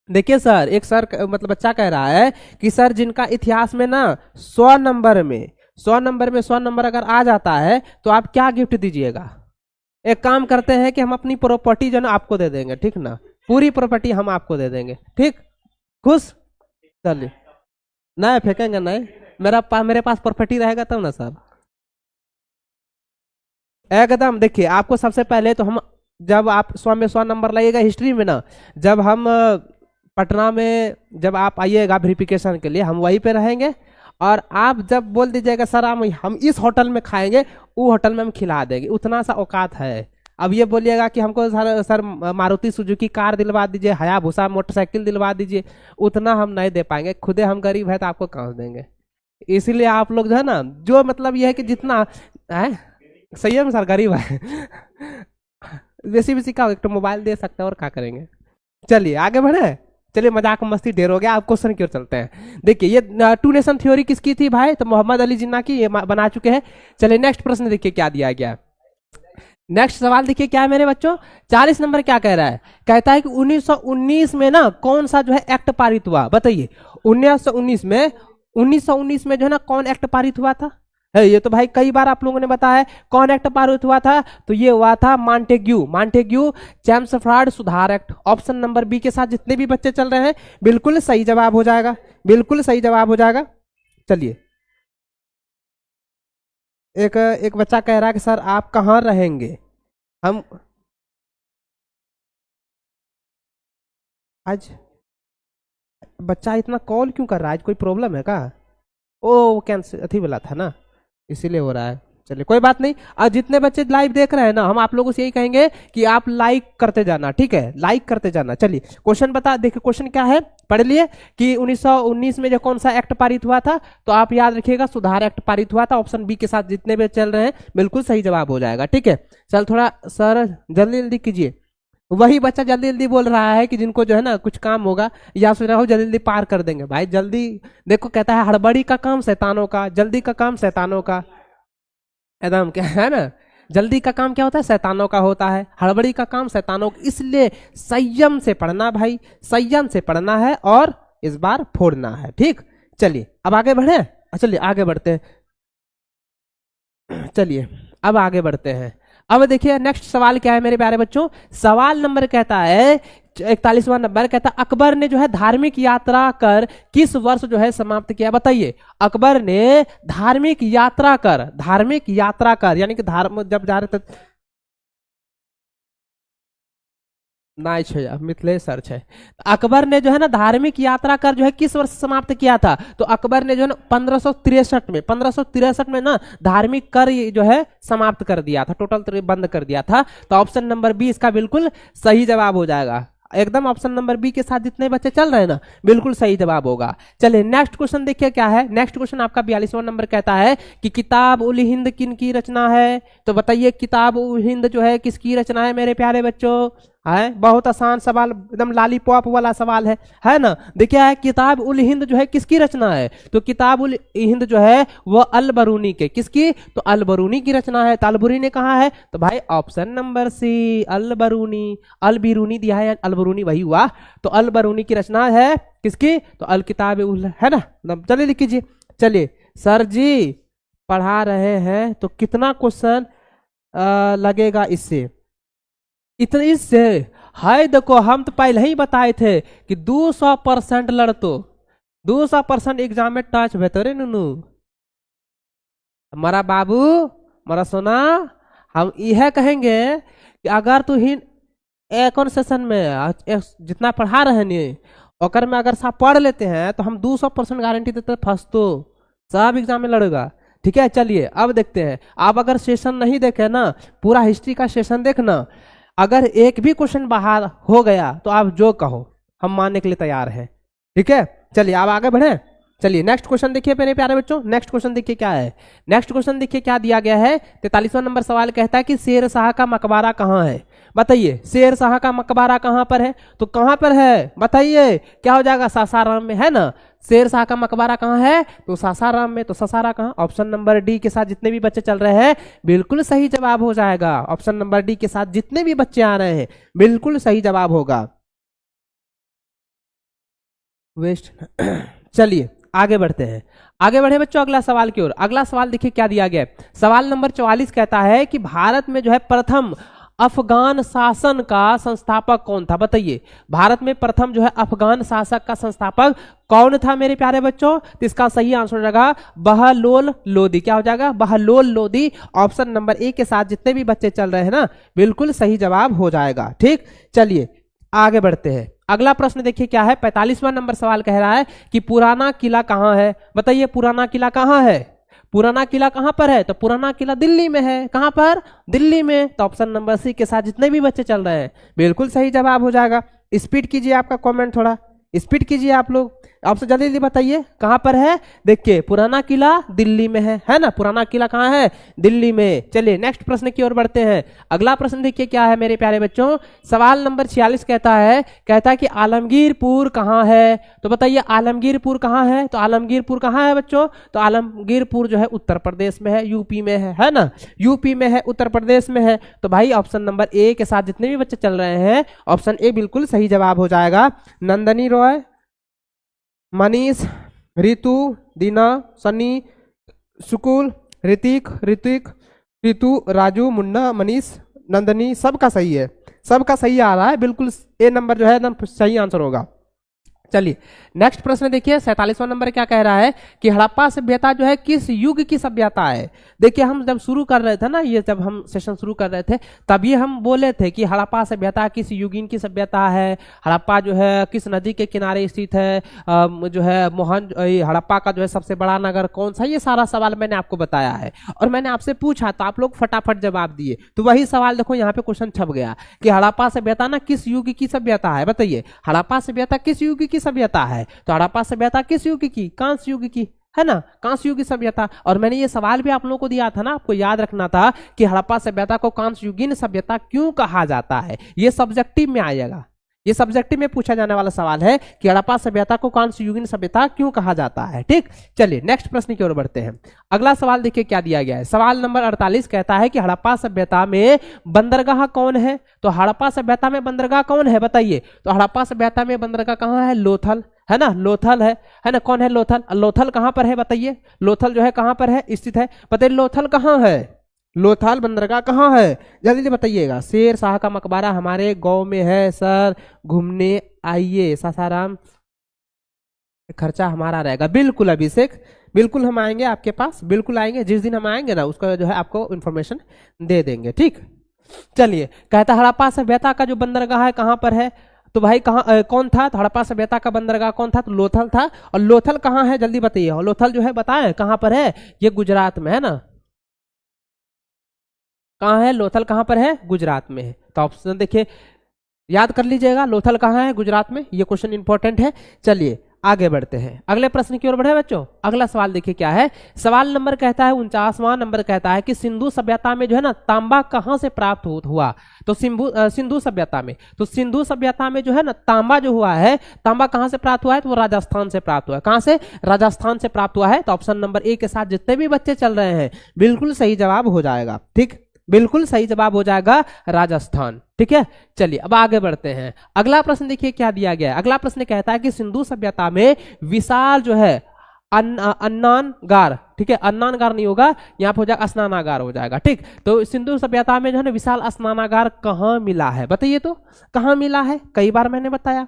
देखिए सर, एक सर मतलब बच्चा कह रहा है कि सर जिनका इतिहास में ना 100 नंबर में 100 नंबर अगर आ जाता है तो आप क्या गिफ्ट दीजिएगा। एक काम करते हैं कि हम अपनी प्रॉपर्टी जो ना आपको दे देंगे, ठीक ना, पूरी प्रॉपर्टी हम आपको दे देंगे, ठीक, खुश। चलिए नहीं फेंकेंगे, नहीं, मेरे पास प्रॉपर्टी रहेगा तब ना सर, एकदम। देखिए आपको सबसे पहले तो हम, जब आप 100 में 100 नंबर लाइएगा हिस्ट्री में ना, जब हम पटना में जब आप आइएगा वेरिफिकेशन के लिए, हम वहीं पे रहेंगे और आप जब बोल दीजिएगा सर हम इस होटल में खाएंगे, वो होटल में हम खिला देंगे, उतना सा औकात है। अब ये बोलिएगा कि हमको सर मारुति सुजुकी कार दिलवा दीजिए, हायाबुसा मोटरसाइकिल दिलवा दीजिए, उतना हम नहीं दे पाएंगे, खुदे हम गरीब है तो आपको कहाँ से देंगे। इसीलिए आप लोग जो है ना, जो मतलब ये है कि जितना है सही है सर, गरीब है बेसी बेसी का एक तो मोबाइल दे सकते हैं और क्या करेंगे। चलिए आगे बढ़े, चलिए मजाक मस्ती ढेर हो गया, आप क्वेश्चन की ओर चलते हैं। देखिए ये टू नेशन थ्योरी किसकी थी भाई, तो मोहम्मद अली जिन्ना की, ये बना चुके हैं। चलिए नेक्स्ट प्रश्न देखिए क्या दिया गया। नेक्स्ट सवाल देखिए क्या है मेरे बच्चों, 40 नंबर क्या कह रहा है, कहता है कि 1919 में ना कौन सा जो है एक्ट पारित हुआ, बताइए 1919 में जो है ना कौन एक्ट पारित हुआ था। है ये तो भाई कई बार आप लोगों ने बताया है, कौन एक्ट पारित हुआ था, तो ये हुआ था मॉन्टेग्यू चैम्सफोर्ड सुधार एक्ट। ऑप्शन नंबर बी के साथ जितने भी बच्चे चल रहे हैं बिल्कुल सही जवाब हो जाएगा, बिल्कुल सही जवाब हो जाएगा। चलिए एक बच्चा कह रहा है कि सर आप कहाँ रहेंगे, हम आज बच्चा इतना कॉल क्यों कर रहा है, आज कोई प्रॉब्लम है क्या। ओ कैंसिल अथी वाला था ना, इसीलिए हो रहा है। चलिए कोई बात नहीं, और जितने बच्चे लाइव देख रहे हैं ना, हम आप लोगों से यही कहेंगे कि आप लाइक करते जाना, ठीक है, लाइक करते जाना। चलिए क्वेश्चन बता, देखिए क्वेश्चन क्या है, पढ़ लिए कि 1919 में जो कौन सा एक्ट पारित हुआ था, तो आप याद रखिएगा सुधार एक्ट पारित हुआ था। ऑप्शन बी के साथ जितने भी चल रहे हैं बिल्कुल सही जवाब हो जाएगा, ठीक है। चल थोड़ा सर जल्दी जल्दी कीजिए, वही बच्चा जल्दी जल्दी बोल रहा है कि जिनको जो है ना कुछ काम होगा या सोच रहा हो जल्दी जल्दी पार कर देंगे। भाई जल्दी देखो, कहता है हड़बड़ी का काम शैतानों का, जल्दी का काम शैतानों का, एकदम क्या है ना, जल्दी का काम क्या होता है, शैतानों का होता है, हड़बड़ी का काम शैतानों का। इसलिए संयम से पढ़ना भाई, संयम से पढ़ना है और इस बार फोड़ना है, ठीक। चलिए अब आगे बढ़े, चलिए आगे बढ़ते हैं, चलिए अब आगे बढ़ते हैं। अब देखिए नेक्स्ट सवाल क्या है मेरे प्यारे बच्चों, सवाल नंबर कहता है 41वां नंबर, कहता है अकबर ने जो है धार्मिक यात्रा कर किस वर्ष जो है समाप्त किया, बताइए। अकबर ने धार्मिक यात्रा कर यानी कि धर्म जब जा रहे थे ना, मिथिलेश सर है। अकबर ने जो है ना धार्मिक यात्रा कर जो है किस वर्ष समाप्त किया था, तो अकबर ने जो है ना 1563 में ना धार्मिक कर जो है समाप्त कर दिया था, टोटल बंद कर दिया था। तो ऑप्शन नंबर बी इसका बिल्कुल सही जवाब हो जाएगा, एकदम ऑप्शन नंबर बी के साथ जितने बच्चे चल रहे हैं ना बिल्कुल सही जवाब होगा। चलिए नेक्स्ट क्वेश्चन देखिए क्या है, नेक्स्ट क्वेश्चन आपका 42वां नंबर कहता है कि किताब उल हिंद किन की रचना है, तो बताइए किताब उल हिंद जो है किसकी रचना है मेरे प्यारे बच्चों। है बहुत आसान सवाल, एकदम लालीपॉप वाला सवाल है ना। देखिए है किताब उल हिंद जो है किसकी रचना है, तो किताब उल हिंद जो है वो अल बरूनी के, किसकी, तो अल बरूनी की रचना है। तो अल बरूनी ने कहा है, तो भाई ऑप्शन नंबर सी अल बरूनी, अल बिरूनी दिया है, अल बरूनी वही हुआ, तो अल बरूनी की रचना है किसकी, तो अल किताब उल, है ना। चलिए लिख कीजिए। चलिए सर जी पढ़ा रहे हैं तो कितना क्वेश्चन लगेगा इससे, इतने इससे है। देखो हम तो पहले ही बताए थे कि 200% लड़तो, 200% एग्जाम में टच बेहतर नू हमारा बाबू, हमारा सोना। हम यह कहेंगे कि अगर तू ही एक सेशन में जितना पढ़ा रहे नहीं और में अगर साहब पढ़ लेते हैं तो हम 200% गारंटी देते फर्स्ट तो सब एग्जाम में लड़ेगा, ठीक है। चलिए अब देखते हैं, आप अगर सेशन नहीं देखे ना, पूरा हिस्ट्री का सेशन देखना, अगर एक भी क्वेश्चन बाहर हो गया तो आप जो कहो हम मानने के लिए तैयार हैं, ठीक है। चलिए आप आगे बढ़े। चलिए नेक्स्ट क्वेश्चन देखिए मेरे प्यारे बच्चों, नेक्स्ट क्वेश्चन देखिए क्या है, नेक्स्ट क्वेश्चन देखिए क्या दिया गया है। 43वां नंबर सवाल कहता है कि शेर शाह का मकबरा कहाँ है, बताइए शेर शाह का मकबरा कहाँ पर है, तो कहाँ पर है बताइए, क्या हो जाएगा, सासाराम में, है ना। शेर शाह का मकबरा कहाँ है, तो सासाराम में, तो सासारा कहाँ, ऑप्शन नंबर डी के साथ जितने भी बच्चे चल रहे हैं बिल्कुल सही जवाब हो जाएगा। ऑप्शन नंबर डी के साथ जितने भी बच्चे आ रहे हैं बिल्कुल सही जवाब होगा। वेस्ट चलिए आगे बढ़ते हैं, आगे बढ़े बच्चों अगला सवाल की ओर। अगला सवाल देखिए क्या दिया गया है, सवाल नंबर 44 कहता है कि भारत में जो है प्रथम अफगान शासन का संस्थापक कौन था, बताइए। भारत में प्रथम जो है अफगान शासक का संस्थापक कौन था मेरे प्यारे बच्चों, तो इसका सही आंसर हो जाएगा बहलोल लोदी। क्या हो जाएगा, Bahlol Lodi. Option number A के साथ जितने भी बच्चे चल रहे हैं ना बिल्कुल सही जवाब हो जाएगा, ठीक। चलिए आगे बढ़ते हैं, अगला प्रश्न देखिए क्या है, 45वां नंबर सवाल कह रहा है कि पुराना किला कहाँ है। बताइए पुराना किला कहाँ है, पुराना किला कहाँ पर है, तो पुराना किला दिल्ली में है। कहाँ पर, दिल्ली में। तो ऑप्शन नंबर सी के साथ जितने भी बच्चे चल रहे हैं बिल्कुल सही जवाब हो जाएगा। स्पीड कीजिए आपका कमेंट, थोड़ा स्पीड कीजिए आप लोग, आपसे जल्दी जल्दी बताइए कहां पर है। देखिए पुराना किला दिल्ली में है ना, पुराना किला कहां है, दिल्ली में। चलिए नेक्स्ट प्रश्न की ओर बढ़ते हैं। अगला प्रश्न देखिए क्या है मेरे प्यारे बच्चों, सवाल नंबर 46 कहता है कि आलमगीरपुर कहां है। तो बताइए आलमगीरपुर कहां है, तो आलमगीरपुर कहां है बच्चों, तो आलमगीरपुर जो है उत्तर प्रदेश में है, यूपी में है ना, यूपी में है, उत्तर प्रदेश में है। तो भाई ऑप्शन नंबर ए के साथ जितने भी बच्चे चल रहे हैं ऑप्शन ए बिल्कुल सही जवाब हो जाएगा। नंदनी रॉय, मनीष, रितु, दीना, सनी, सुकुल, ऋतिक, रितु, राजू, मुन्ना, मनीष, नंदनी, सबका सही है, सबका सही आ रहा है, बिल्कुल ए नंबर जो है एकदम सही आंसर होगा। चलिए नेक्स्ट प्रश्न देखिए, 47वां नंबर क्या कह रहा है कि हड़प्पा सभ्यता जो है किस युग की सभ्यता है। देखिए हम जब शुरू कर रहे थे ना, ये जब हम सेशन शुरू कर रहे थे तभी हम बोले थे कि हड़प्पा सभ्यता किस युगीन की सभ्यता है, हड़प्पा जो है किस नदी के किनारे स्थित है, जो है हड़प्पा का जो है सबसे बड़ा नगर कौन सा, ये सारा सवाल मैंने आपको बताया है और मैंने आपसे पूछा तो आप लोग फटाफट जवाब दिए। तो वही सवाल देखो यहाँ पे क्वेश्चन छप गया कि हड़प्पा सभ्यता ना किस युग की सभ्यता है। बताइए हड़प्पा सभ्यता किस युग की सभ्यता है, तो हड़प्पा सभ्यता किस युग की, कांस्य युग की, है ना, कांस्य युग की सभ्यता। और मैंने ये सवाल भी आप लोगों को दिया था ना, आपको याद रखना था कि हड़प्पा सभ्यता को कांस्य युगीन सभ्यता क्यों कहा जाता है। ये सब्जेक्टिव में आएगा, ये सब्जेक्टिव में पूछा जाने वाला सवाल है कि हड़प्पा सभ्यता को कांस्य युगीन सभ्यता क्यों कहा जाता है। ठीक, चलिए नेक्स्ट प्रश्न की ओर बढ़ते हैं। अगला सवाल देखिए क्या दिया गया है, सवाल नंबर 48 कहता है कि हड़प्पा सभ्यता में बंदरगाह कौन है। तो हड़प्पा सभ्यता में बंदरगाह कौन है बताइए, तो हड़प्पा सभ्यता में बंदरगाह कहाँ है, लोथल, है ना, लोथल है ना, कौन है लोथल, लोथल कहां पर है बताइए, लोथल जो है कहां पर है स्थित है, बताइए लोथल कहां है, लोथल बंदरगाह कहां है, जल्दी से बताइएगा। शेर शाह का मकबरा हमारे गांव में है सर, घूमने आइए, सासाराम, खर्चा हमारा रहेगा। बिल्कुल अभिषेक, बिल्कुल हम आएंगे आपके पास, बिल्कुल आएंगे, जिस दिन हम आएंगे ना उसका जो है आपको इन्फॉर्मेशन दे देंगे। ठीक, चलिए कहता हड़प्पा सभ्यता का जो बंदरगाह है कहां पर है, तो भाई कहां कौन था, तो हड़प्पा सभ्यता का बंदरगाह कौन था, तो लोथल था। और लोथल कहां है जल्दी बताइए, और लोथल जो है बताएं कहां पर है, ये गुजरात में है ना, कहां है लोथल, कहां पर है, गुजरात में है। तो ऑप्शन देखिए याद कर लीजिएगा, लोथल कहां है, गुजरात में, ये क्वेश्चन इंपॉर्टेंट है। चलिए आगे बढ़ते हैं, अगले प्रश्न की ओर बढ़े बच्चों। अगला सवाल देखिए क्या है, सवाल नंबर कहता है 49वां नंबर कहता है कि सिंधु सभ्यता में जो है ना तांबा कहां से प्राप्त हुआ। तो सिंधु सभ्यता में, तो सिंधु सभ्यता में जो है ना तांबा जो हुआ है, तांबा कहां से प्राप्त हुआ है, तो वो राजस्थान से प्राप्त हुआ है। कहां से, राजस्थान से प्राप्त हुआ है। तो ऑप्शन नंबर ए के साथ जितने भी बच्चे चल रहे हैं बिल्कुल सही जवाब हो जाएगा। ठीक, बिल्कुल सही जवाब हो जाएगा राजस्थान। ठीक है, चलिए अब आगे बढ़ते हैं। अगला प्रश्न देखिए क्या दिया गया है, अगला प्रश्न कहता है कि सिंधु सभ्यता में विशाल जो है अन्नानगार, ठीक है, अन्नानगार नहीं होगा, यहाँ पे हो जाएगा स्नानागार हो जाएगा। ठीक, तो सिंधु सभ्यता में जो है ना विशाल स्नानागार कहाँ मिला है बताइए, तो कहाँ मिला है, कई बार मैंने बताया,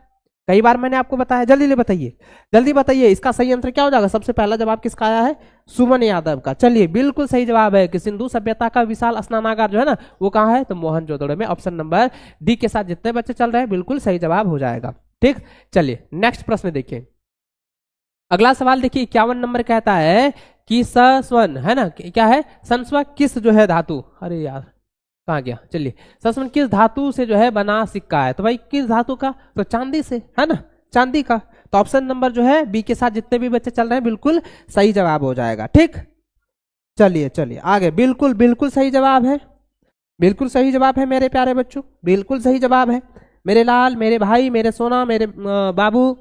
कई बार मैंने आपको बताया, जल्दी ले बताइए, जल्दी बताइए इसका सही आंसर क्या हो जाएगा। सबसे पहला जवाब किसका आया है, सुमन यादव का। चलिए बिल्कुल सही जवाब है कि सिंधु सभ्यता का विशाल स्नानागार जो है ना वो कहाँ है, तो मोहनजोदड़ो में। ऑप्शन नंबर डी के साथ जितने बच्चे चल रहे हैं बिल्कुल सही जवाब हो जाएगा। ठीक, चलिए नेक्स्ट प्रश्न देखिए। अगला सवाल देखिए 51 नंबर कहता है कि सस्वन है ना, क्या है, संस्व किस जो है धातु, अरे यार कहाँ गया, चलिए सस्वन किस धातु से जो है बना सिक्का है। तो भाई किस धातु का, तो चांदी से, है ना, चांदी का। तो ऑप्शन नंबर जो है बी के साथ जितने भी बच्चे चल रहे हैं बिल्कुल सही जवाब हो जाएगा। ठीक, चलिए चलिए आगे, बिल्कुल बिल्कुल सही जवाब है, बिल्कुल सही जवाब है मेरे प्यारे बच्चों, बिल्कुल सही जवाब है मेरे लाल, मेरे भाई, मेरे सोना, मेरे बाबू,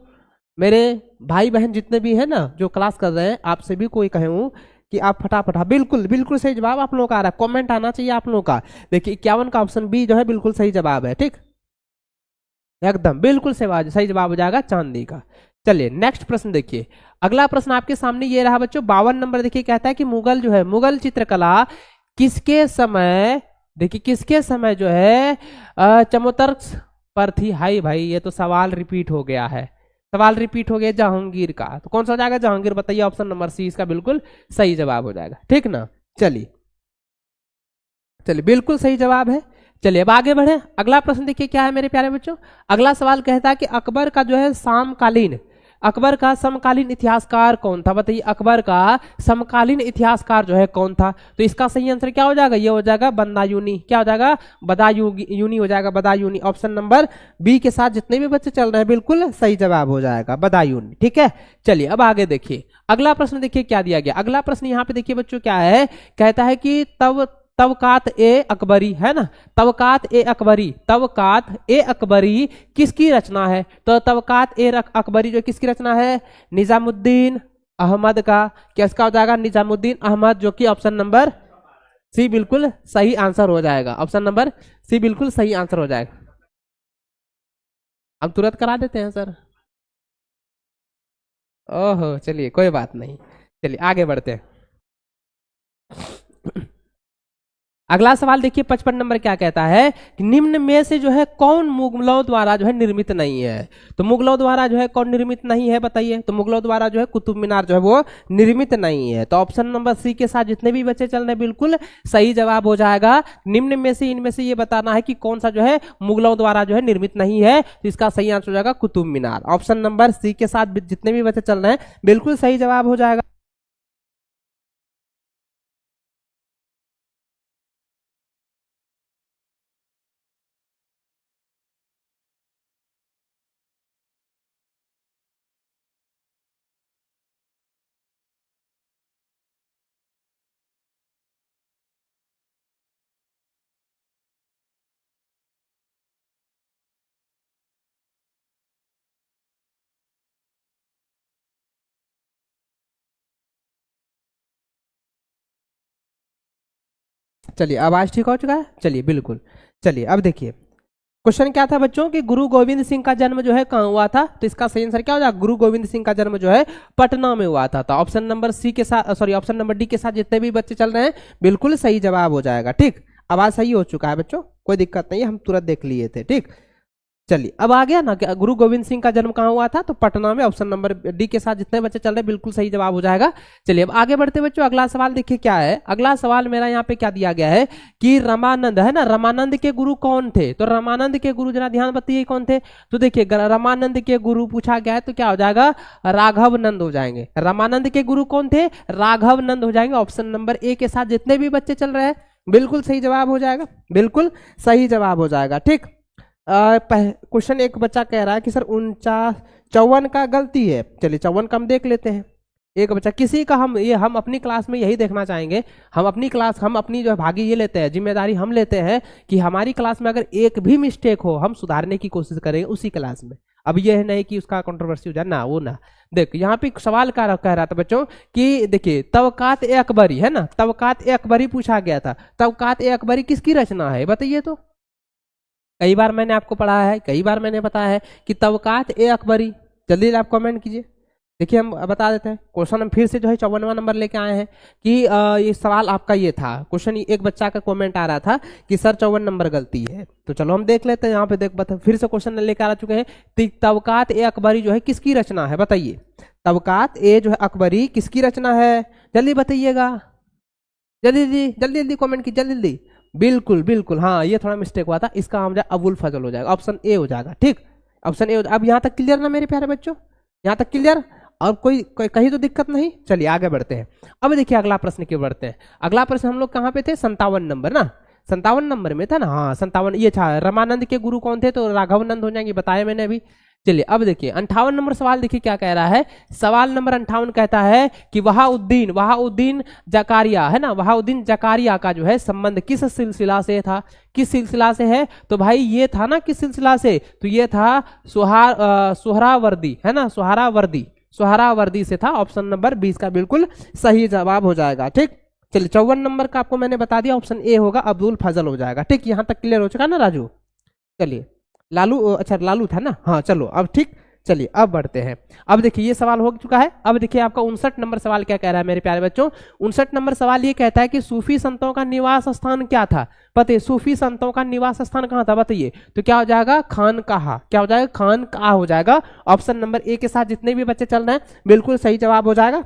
मेरे भाई बहन जितने भी है ना जो क्लास कर रहे हैं, आपसे भी कोई कहूँ कि आप फटाफट, बिल्कुल बिल्कुल सही जवाब आप लोगों का आ रहा है, कमेंट आना चाहिए आप लोगों का। देखिए 51 का ऑप्शन बी जो है बिल्कुल सही जवाब है। ठीक, एकदम बिल्कुल सही जवाब हो जाएगा चांदी का। चलिए नेक्स्ट प्रश्न देखिए। अगला प्रश्न आपके सामने ये रहा बच्चों, 52 नंबर देखिए कहता है कि मुगल जो है, मुगल चित्रकला किसके समय, देखिए किसके समय जो है चमोतर्क्स पर थी। हाई भाई ये तो सवाल रिपीट हो गया है, सवाल रिपीट हो गया जहांगीर का। तो कौन सा हो जाएगा, जहांगीर। बताइए ऑप्शन नंबर सी इसका बिल्कुल सही जवाब हो जाएगा। ठीक ना, चलिए चलिए बिल्कुल सही जवाब है, चलिए अब आगे बढ़े। अगला प्रश्न देखिए क्या है मेरे प्यारे बच्चों। अगला सवाल कहता है कि अकबर का जो है अकबर का समकालीन इतिहासकार कौन था। बताइए अकबर का समकालीन इतिहासकार जो है कौन था। तो इसका सही आंसर क्या हो जाएगा, ये हो जाएगा बदायूनी। क्या हो जाएगा, बदायूनी हो जाएगा, बदायूनी। ऑप्शन नंबर बी के साथ जितने भी बच्चे चल रहे हैं बिल्कुल सही जवाब हो जाएगा, बदायूनी। ठीक है, चलिए अब आगे देखिए। अगला प्रश्न देखिए क्या दिया गया। अगला प्रश्न यहाँ पे देखिए बच्चों क्या है, कहता है कि तबकात ए अकबरी है ना, तबकात ए अकबरी किसकी रचना है। तो तबकात ए अकबरी जो किसकी रचना है, निजामुद्दीन अहमद का। किसका हो जाएगा, निजामुद्दीन अहमद, जो कि ऑप्शन नंबर सी बिल्कुल सही आंसर हो जाएगा। ऑप्शन नंबर सी बिल्कुल सही आंसर हो जाएगा। हम तुरंत करा देते हैं सर। ओहो चलिए कोई बात नहीं, चलिए आगे बढ़ते हैं। अगला सवाल देखिए 55 नंबर क्या कहता है कि निम्न में से जो है कौन मुगलों द्वारा जो है निर्मित नहीं है। तो मुगलों द्वारा जो है कौन निर्मित नहीं है बताइए। तो मुगलों द्वारा जो है कुतुब मीनार जो है वो निर्मित नहीं है। तो ऑप्शन नंबर सी के साथ जितने भी बच्चे चल रहे हैं बिल्कुल सही जवाब हो जाएगा। निम्न में से इनमें से ये बताना है कि कौन सा जो है मुगलों द्वारा जो है निर्मित नहीं है। तो इसका सही आंसर हो जाएगा Qutub Minar. Option number C के साथ जितने भी बच्चे चल रहे हैं बिल्कुल सही जवाब हो जाएगा। चलिए आवाज ठीक हो चुका है, चलिए बिल्कुल। चलिए अब देखिए क्वेश्चन क्या था बच्चों कि गुरु गोविंद सिंह का जन्म जो है कहाँ हुआ था। तो इसका सही आंसर क्या हो जाएगा, गुरु गोविंद सिंह का जन्म जो है पटना में हुआ था। तो ऑप्शन नंबर सी के साथ ऑप्शन नंबर डी के साथ जितने भी बच्चे चल रहे हैं बिल्कुल सही जवाब हो जाएगा। ठीक, आवाज सही हो चुका है बच्चों, कोई दिक्कत नहीं है, हम तुरंत देख लिए थे। ठीक, चलिए अब आ गया ना कि गुरु गोविंद सिंह का जन्म कहाँ हुआ था। तो पटना में। ऑप्शन नंबर डी के साथ जितने बच्चे चल रहे हैं बिल्कुल सही जवाब हो जाएगा। चलिए अब आगे बढ़ते बच्चों। अगला सवाल देखिए क्या है। अगला सवाल मेरा यहाँ पे क्या दिया गया है कि रामानंद है ना, रामानंद के गुरु कौन थे। तो रामानंद के गुरु जरा ध्यान बताइए कौन थे। तो देखिए रामानंद के गुरु पूछा गया है तो क्या हो जाएगा, राघव नंद हो जाएंगे। रामानंद के गुरु कौन थे, राघव नंद हो जाएंगे। ऑप्शन नंबर ए के साथ जितने भी बच्चे चल रहे हैं बिल्कुल सही जवाब हो जाएगा, बिल्कुल सही जवाब हो जाएगा। ठीक, क्वेश्चन एक बच्चा कह रहा है कि सर 54 का गलती है। चलिए 54 का हम देख लेते हैं। एक बच्चा किसी का हम अपनी क्लास में यही देखना चाहेंगे। हम अपनी जो भागी ये लेते हैं, जिम्मेदारी हम लेते हैं कि हमारी क्लास में अगर एक भी मिस्टेक हो हम सुधारने की कोशिश करेंगे उसी क्लास में। अब ये है नहीं कि उसका कंट्रोवर्सी हो जाए ना, वो ना। देख यहाँ पे सवाल कह रहा था बच्चों कि देखिए तबकात ए अकबरी है ना, तबकात ए अकबरी पूछा गया था। तबकात ए अकबरी किसकी रचना है बताइए। तो कई बार मैंने आपको पढ़ा है, कई बार मैंने बताया है कि तबकात ए अकबरी। जल्दी आप कमेंट कीजिए। देखिए हम बता देते हैं। क्वेश्चन हम फिर से जो है 54वां नंबर लेके आए हैं कि ये सवाल आपका ये था। क्वेश्चन एक बच्चा का कमेंट आ रहा था कि सर 54 नंबर गलती है। तो चलो हम देख लेते हैं। यहाँ पे देख फिर से क्वेश्चन लेकर आ चुके हैं। तबकात ए अकबरी जो है किसकी रचना है बताइए। तबकात ए जो है अकबरी किसकी रचना है, जल्दी बताइएगा। जल्दी जल्दी जल्दी जल्दी कमेंट की, जल्दी जल्दी। बिल्कुल बिल्कुल, हाँ ये थोड़ा मिस्टेक हुआ था। इसका हम जाए अबुल फजल हो जाएगा। ऑप्शन ए हो जाएगा। ठीक, ऑप्शन ए हो जाएगा। अब यहाँ तक क्लियर ना मेरे प्यारे बच्चों, यहाँ तक क्लियर। और कोई कहीं तो दिक्कत नहीं। चलिए आगे बढ़ते हैं। अब देखिए अगला प्रश्न क्यों बढ़ते हैं। अगला प्रश्न हम लोग कहाँ पे थे, 57 नंबर ना, 57 नंबर में था ना। हाँ 57 ये था। रामानंद के गुरु कौन थे, तो राघवानंद हो जाएंगे, बताया मैंने अभी। चलिए अब देखिए 58 नंबर सवाल देखिए क्या कह रहा है। सवाल नंबर 58 कहता है कि वहाउद्दीन जकारिया है ना, वहाउद्दीन जकारिया का जो है संबंध किस सिलसिला से था, किस सिलसिला से है। तो भाई ये था ना किस सिलसिला से, तो ये था सुहरावर्दी है ना, सुहरावर्दी से था। ऑप्शन नंबर 20 का बिल्कुल सही जवाब हो जाएगा। ठीक, चलिए 54 नंबर का आपको मैंने बता दिया, ऑप्शन ए होगा, अब्दुल फजल हो जाएगा। ठीक, यहां तक क्लियर हो चुका ना राजू। चलिए लालू, अच्छा लालू था ना, हाँ चलो अब ठीक। चलिए अब बढ़ते हैं। अब देखिए ये सवाल हो चुका है। अब देखिए आपका 59 नंबर सवाल क्या कह रहा है मेरे प्यारे बच्चों। 59 नंबर सवाल ये कहता है कि सूफी संतों का निवास स्थान क्या था। बताइए सूफी संतों का निवास स्थान कहाँ था बताइए। तो क्या हो जाएगा, खानकाहा। क्या हो जाएगा, खानकाहा हो जाएगा। ऑप्शन नंबर ए के साथ जितने भी बच्चे चल रहे हैं बिल्कुल सही जवाब हो जाएगा।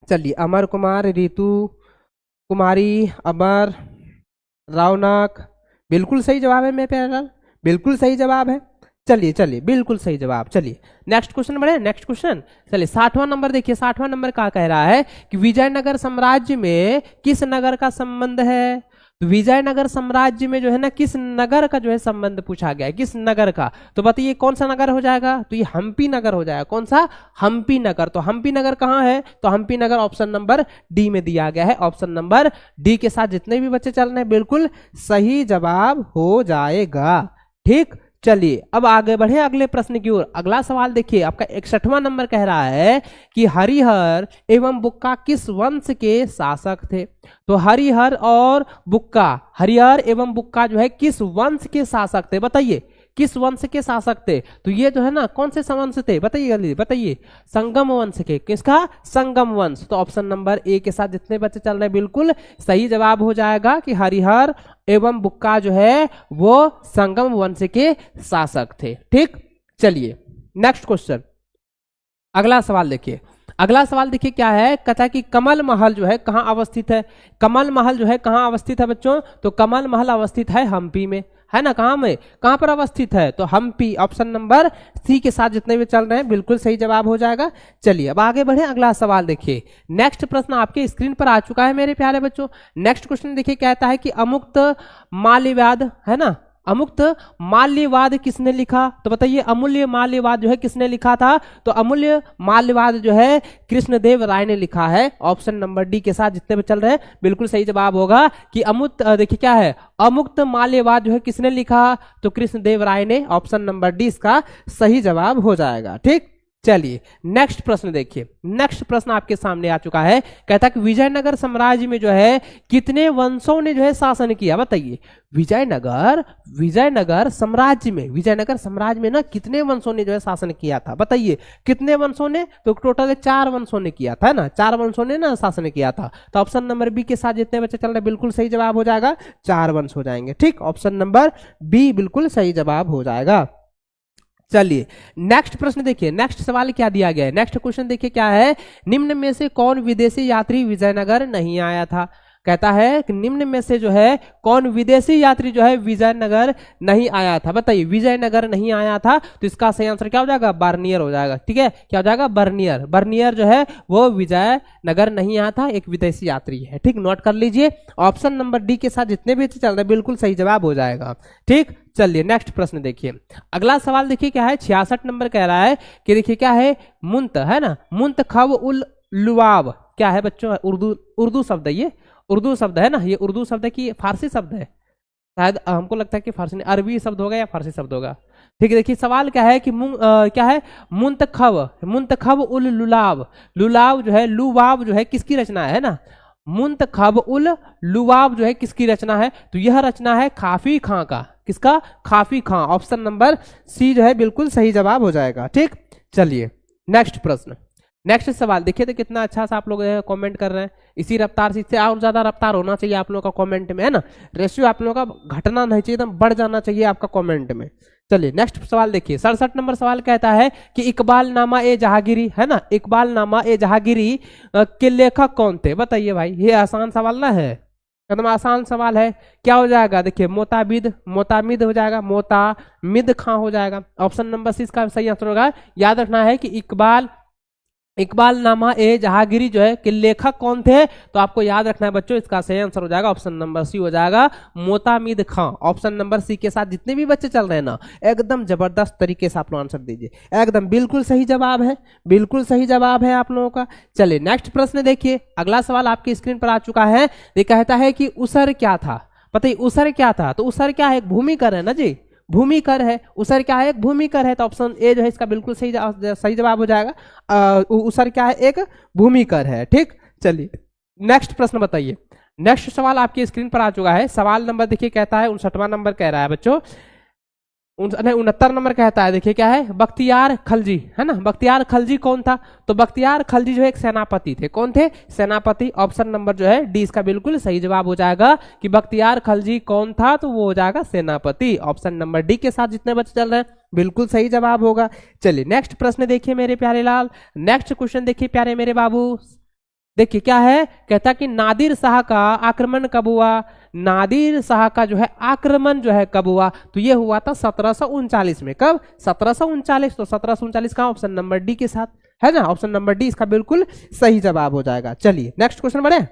चलिए अमर कुमार, रितु कुमारी, अमर, रौनक, बिल्कुल सही जवाब है मेरे प्यारे लाल, बिल्कुल सही जवाब है। चलिए चलिए, बिल्कुल सही जवाब। चलिए नेक्स्ट क्वेश्चन बढ़े, नेक्स्ट क्वेश्चन। चलिए 60वां नंबर देखिए, 60वां नंबर क्या कह रहा है कि विजयनगर साम्राज्य में किस नगर का संबंध है। तो विजयनगर साम्राज्य में जो है ना किस नगर का जो है संबंध पूछा गया है, किस नगर का। तो बताइए कौन सा नगर हो जाएगा, तो ये हम्पी नगर हो जाएगा। कौन सा, हम्पी नगर। तो हम्पी नगर कहाँ है, तो हम्पी नगर ऑप्शन नंबर डी में दिया गया है। ऑप्शन नंबर डी के साथ जितने भी बच्चे चल रहे हैं बिल्कुल सही जवाब हो जाएगा। ठीक, चलिए अब आगे बढ़े अगले प्रश्न की ओर। अगला सवाल देखिए आपका 61वां नंबर कह रहा है कि हरिहर एवं बुक्का किस वंश के शासक थे। तो हरिहर और बुक्का, हरिहर एवं बुक्का जो है किस वंश के शासक थे, बताइए किस वंश के शासक थे। तो ये जो है ना कौन से वंश थे, बताइए जल्दी बताइए। संगम वंश के, किसका, संगम वंश। तो ऑप्शन नंबर ए के साथ जितने बच्चे चल रहे हैं बिल्कुल सही जवाब हो जाएगा कि हरिहर एवं बुक्का जो है वो संगम वंश के शासक थे। ठीक, चलिए नेक्स्ट क्वेश्चन, अगला सवाल देखिए। अगला सवाल देखिए क्या है, कहता है कि कमल महल जो है कहाँ अवस्थित है। कमल महल जो है कहाँ अवस्थित है बच्चों, तो कमल महल अवस्थित है हम्पी में, है ना। कहाँ में, कहाँ पर अवस्थित है, तो हम्पी। ऑप्शन नंबर सी के साथ जितने भी चल रहे हैं बिल्कुल सही जवाब हो जाएगा। चलिए अब आगे बढ़े, अगला सवाल देखिए। नेक्स्ट प्रश्न आपके स्क्रीन पर आ चुका है मेरे प्यारे बच्चों। नेक्स्ट क्वेश्चन देखिए कहता है कि अमुक्त माल्यवाद, है ना, अमुक्त माल्यवाद किसने लिखा। तो बताइए अमूल्य माल्यवाद जो है किसने लिखा था। तो अमूल्य माल्यवाद जो है कृष्णदेव राय ने लिखा है। ऑप्शन नंबर डी के साथ जितने भी चल रहे हैं बिल्कुल सही जवाब होगा कि अमुक्त, देखिए क्या है, अमुक्त माल्यवाद जो है किसने लिखा, तो कृष्णदेव राय ने। ऑप्शन नंबर डी इसका सही जवाब हो जाएगा। ठीक, चलिए नेक्स्ट प्रश्न देखिए। नेक्स्ट प्रश्न आपके सामने आ चुका है, कहता है कि विजयनगर साम्राज्य में जो है कितने वंशों ने जो है शासन किया। बताइए विजयनगर, विजयनगर साम्राज्य में, विजयनगर साम्राज्य में ना कितने वंशों ने जो है शासन किया था। बताइए कितने वंशों ने, तो टोटल 4 वंशों ने किया था, है ना, 4 वंशों ने ना शासन किया था। तो ऑप्शन नंबर बी के साथ जितने बच्चे चल रहे हैं बिल्कुल सही जवाब हो जाएगा, 4 वंश हो जाएंगे। ठीक, ऑप्शन नंबर बी बिल्कुल सही जवाब हो जाएगा। चलिए नेक्स्ट प्रश्न देखिए, नेक्स्ट सवाल क्या दिया गया है। नेक्स्ट क्वेश्चन देखिए क्या है, निम्न में से कौन विदेशी यात्री विजयनगर नहीं आया था। कहता है कि निम्न में से जो है कौन विदेशी यात्री जो है विजयनगर नहीं आया था। बताइए विजयनगर नहीं आया था, तो इसका सही आंसर क्या हो जाएगा, बर्नियर हो जाएगा। ठीक है, क्या हो जाएगा, बर्नियर। बर्नियर जो है वो विजयनगर नहीं आया था, एक विदेशी यात्री है। ठीक, नोट कर लीजिए। ऑप्शन नंबर डी के साथ जितने भी चल रहे हैं बिल्कुल सही जवाब हो जाएगा। ठीक, चलिए नेक्स्ट प्रश्न देखिए। अगला सवाल देखिए क्या है, 66 नंबर कह रहा है कि देखिए क्या है, मुंत, है ना, मुंतखब उल लुवाब क्या है बच्चों, उर्दू शब्द है, ये उर्दू शब्द है ना, ये उर्दू शब्द है कि फारसी शब्द है, शायद हमको लगता है कि फारसी नहीं, अरबी शब्द होगा या फारसी शब्द होगा। ठीक है, देखिए सवाल क्या है कि क्या है, मुंतखब, मुंतखब उल लुलाब, लुलाब जो है, लुवाब जो है किसकी रचना है ना, मुंतखब उल लुवाब जो है किसकी रचना है, तो यह रचना है काफी खां का। किसका, काफी खां। ऑप्शन नंबर सी जो है बिल्कुल सही जवाब हो जाएगा। ठीक, चलिए नेक्स्ट प्रश्न, नेक्स्ट सवाल देखिए। तो कितना अच्छा सा आप लोग कमेंट कर रहे हैं, इसी रफ्तार से, इससे और ज्यादा रफ्तार होना चाहिए आप लोगों का कमेंट में, है ना, रेशियो आप लोगों का घटना नहीं चाहिए, एकदम बढ़ जाना चाहिए आपका कमेंट में। चलिए नेक्स्ट सवाल देखिए, 67 नंबर सवाल कहता है कि इकबाल नामा ए जहांगीरी, है ना, इकबाल नामा ए जहांगीरी के लेखक कौन थे। बताइए भाई, ये आसान सवाल ना है, एकदम आसान सवाल है। क्या हो जाएगा, देखिए मोताबिद, मोतामिद हो जाएगा, मोतामिद खां हो जाएगा। ऑप्शन नंबर सी इसका सही आंसर होगा। याद रखना है कि इकबाल नामा ए जहांगीरी जो है कि लेखक कौन थे, तो आपको याद रखना है बच्चों, इसका सही आंसर हो जाएगा ऑप्शन नंबर सी हो जाएगा, मोतामिद खां। ऑप्शन नंबर सी के साथ जितने भी बच्चे चल रहे हैं ना एकदम जबरदस्त तरीके से आप लोग आंसर दीजिए, एकदम बिल्कुल सही जवाब है, बिल्कुल सही जवाब है आप लोगों का। चलिए नेक्स्ट प्रश्न देखिए। अगला सवाल आपकी स्क्रीन पर आ चुका है, ये कहता है कि उसर क्या था। बताइए उसर क्या था, तो उसर क्या है, एक भूमिकर है ना जी, भूमिकर है। उसर क्या है, एक भूमिकर है। तो ऑप्शन ए जो है इसका बिल्कुल सही जवाब हो जाएगा। उसर क्या है, एक भूमिकर है। ठीक, चलिए नेक्स्ट प्रश्न बताइए। नेक्स्ट सवाल आपकी स्क्रीन पर आ चुका है। सवाल नंबर देखिए कहता है 59वां नंबर कह रहा है बच्चों, 69 नंबर कहता है। देखिए क्या है, बख्तियार खलजी, है ना, बख्तियार खलजी कौन था। तो बख्तियार खलजी जो है एक सेनापति थे। कौन थे, सेनापति। ऑप्शन नंबर जो है डी इसका बिल्कुल सही जवाब हो जाएगा कि बख्तियार खलजी कौन था, तो वो हो जाएगा सेनापति। ऑप्शन नंबर डी के साथ जितने बच्चे चल रहे हैं बिल्कुल सही जवाब होगा। चलिए नेक्स्ट प्रश्न देखिए मेरे प्यारे लाल, नेक्स्ट क्वेश्चन देखिए प्यारे मेरे बाबू। देखिए क्या है, कहता कि नादिर शाह का आक्रमण कब हुआ। नादिर शाह का जो है आक्रमण जो है कब हुआ, तो ये हुआ था 1739 में। कब? 1739। तो 1739 का ऑप्शन नंबर डी के साथ है ना, ऑप्शन नंबर डी इसका बिल्कुल सही जवाब हो जाएगा। चलिए नेक्स्ट क्वेश्चन बढ़े।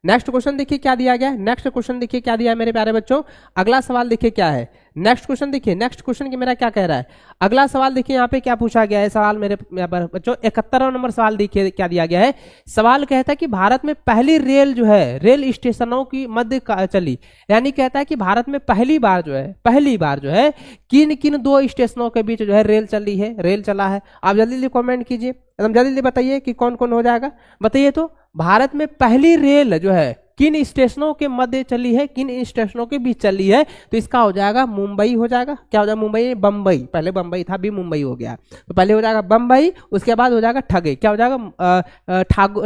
नेक्स्ट क्वेश्चन देखिए क्या दिया गया है। नेक्स्ट क्वेश्चन देखिए क्या दिया है मेरे प्यारे बच्चों। अगला सवाल देखिए क्या है। नेक्स्ट क्वेश्चन देखिए, नेक्स्ट क्वेश्चन की मेरा क्या कह रहा है। अगला सवाल देखिए यहाँ पे क्या पूछा गया है सवाल मेरे बच्चों। 71वां नंबर सवाल देखिए क्या दिया गया है। सवाल कहता है कि भारत में पहली रेल जो है रेल स्टेशनों की मध्य चली, यानी कहता है कि भारत में पहली बार जो है किन किन दो स्टेशनों के बीच जो है रेल चला है। आप जल्दी जल्दी कमेंट कीजिए, एकदम जल्दी जल्दी बताइए कि कौन कौन हो जाएगा, बताइए। तो भारत में पहली रेल जो है किन स्टेशनों के मध्य चली है, किन स्टेशनों के बीच चली है, तो इसका हो जाएगा मुंबई हो जाएगा। क्या हो जाएगा? मुंबई, बंबई, पहले बंबई था, अभी मुंबई हो गया, तो पहले हो जाएगा बंबई, उसके बाद हो जाएगा ठगे, क्या हो जाएगा?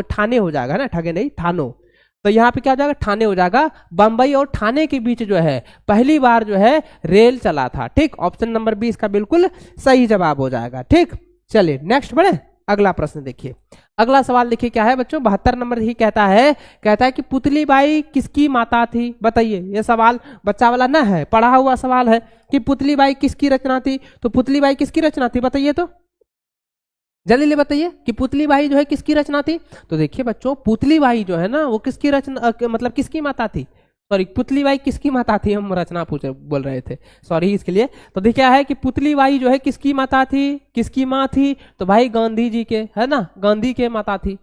ठाणे हो जाएगा ना, ठगे नहीं, ठानो। तो यहाँ पे क्या हो जाएगा? ठाणे हो जाएगा। बंबई और ठाणे के बीच जो है पहली बार जो है रेल चला था। ठीक, ऑप्शन नंबर बी इसका बिल्कुल सही जवाब हो जाएगा। ठीक, चलिए नेक्स्ट बढ़े। अगला प्रश्न देखिए, अगला सवाल देखिए क्या है बच्चों। 72 नंबर ही कहता है कि पुतली बाई किसकी माता थी, बताइए। ये सवाल बच्चा वाला ना है, पढ़ा हुआ सवाल है कि पुतली बाई किसकी रचना थी। तो पुतली बाई किसकी रचना थी, बताइए। तो जल्दी ले बताइए कि पुतली बाई जो है किसकी रचना थी। तो देखिए बच्चों, पुतली बाई जो है ना वो किसकी रचना मतलब किसकी माता थी, सॉरी पुतली बाई किसकी माता थी, हम रचना बोल रहे थे, सॉरी इसके लिए। तो देखिए है कि पुतली बाई जो है किसकी माता थी, किसकी माँ थी, तो भाई गांधी जी के, है ना, गांधी के माता थी।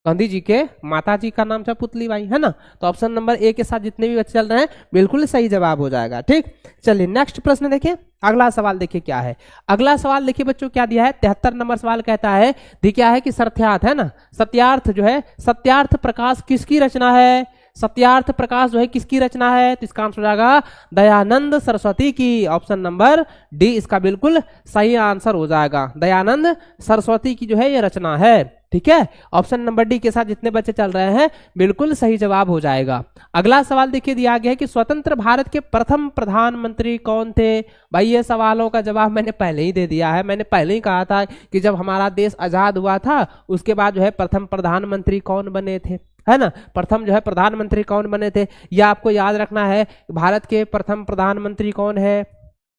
गांधी जी के माता जी का नाम था पुतली बाई, है ना। तो ऑप्शन नंबर ए के साथ जितने भी बच्चे चल रहे हैं बिल्कुल सही जवाब हो जाएगा। ठीक, चलिए नेक्स्ट प्रश्न देखिए। अगला सवाल देखिए क्या है। अगला सवाल देखिए बच्चों क्या दिया है। 73 नंबर सवाल कहता है, क्या है कि सत्यार्थ, है ना, सत्यार्थ जो है, सत्यार्थ प्रकाश किसकी रचना है। सत्यार्थ प्रकाश जो है किसकी रचना है, तो इसका आंसर हो जाएगा दयानंद सरस्वती की। ऑप्शन नंबर डी इसका बिल्कुल सही आंसर हो जाएगा। दयानंद सरस्वती की जो है ये रचना है। ठीक है, ऑप्शन नंबर डी के साथ जितने बच्चे चल रहे हैं बिल्कुल सही जवाब हो जाएगा। अगला सवाल देखिए दिया गया है कि स्वतंत्र भारत के प्रथम प्रधानमंत्री कौन थे। भाई ये सवालों का जवाब मैंने पहले ही दे दिया है। मैंने पहले ही कहा था कि जब हमारा देश आजाद हुआ था उसके बाद जो है प्रथम प्रधानमंत्री कौन बने थे, है ना, प्रथम जो है प्रधानमंत्री कौन बने थे, यह आपको याद रखना है। भारत के प्रथम प्रधानमंत्री कौन है,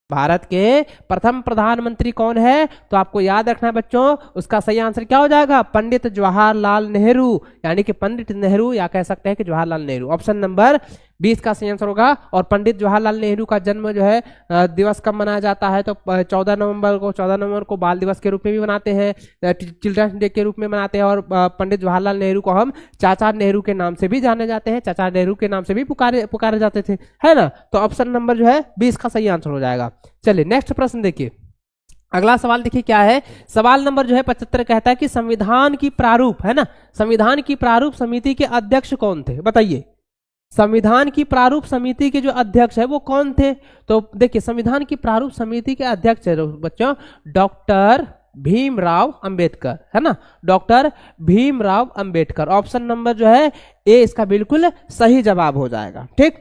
भारत के प्रथम प्रधानमंत्री कौन है, तो आपको याद रखना है बच्चों, उसका सही आंसर क्या हो जाएगा, पंडित जवाहरलाल नेहरू, यानी कि पंडित नेहरू, या कह सकते हैं कि जवाहरलाल नेहरू। ऑप्शन नंबर 20 का सही आंसर होगा। और पंडित जवाहरलाल नेहरू का जन्म जो है दिवस कब मनाया जाता है, तो 14 नवंबर को बाल दिवस के रूप में भी मनाते हैं, चिल्ड्रंस डे के रूप में मनाते हैं। और पंडित जवाहरलाल नेहरू को हम चाचा नेहरू के नाम से भी जाने जाते हैं, चाचा नेहरू के नाम से भी पुकारे जाते थे, है ना। तो ऑप्शन नंबर जो है 20 का सही आंसर हो जाएगा। चलिए नेक्स्ट प्रश्न देखिए। अगला सवाल देखिए क्या है। सवाल नंबर जो है 75 कहता है कि संविधान की प्रारूप, है ना, संविधान की प्रारूप समिति के अध्यक्ष कौन थे, बताइए। संविधान की प्रारूप समिति के जो अध्यक्ष है वो कौन थे, तो देखिए संविधान की प्रारूप समिति के अध्यक्ष है बच्चों डॉक्टर भीमराव अंबेडकर, है ना, doctor Bhimrao Ambedkar. Option number जो है ए इसका बिल्कुल सही जवाब हो जाएगा। ठीक,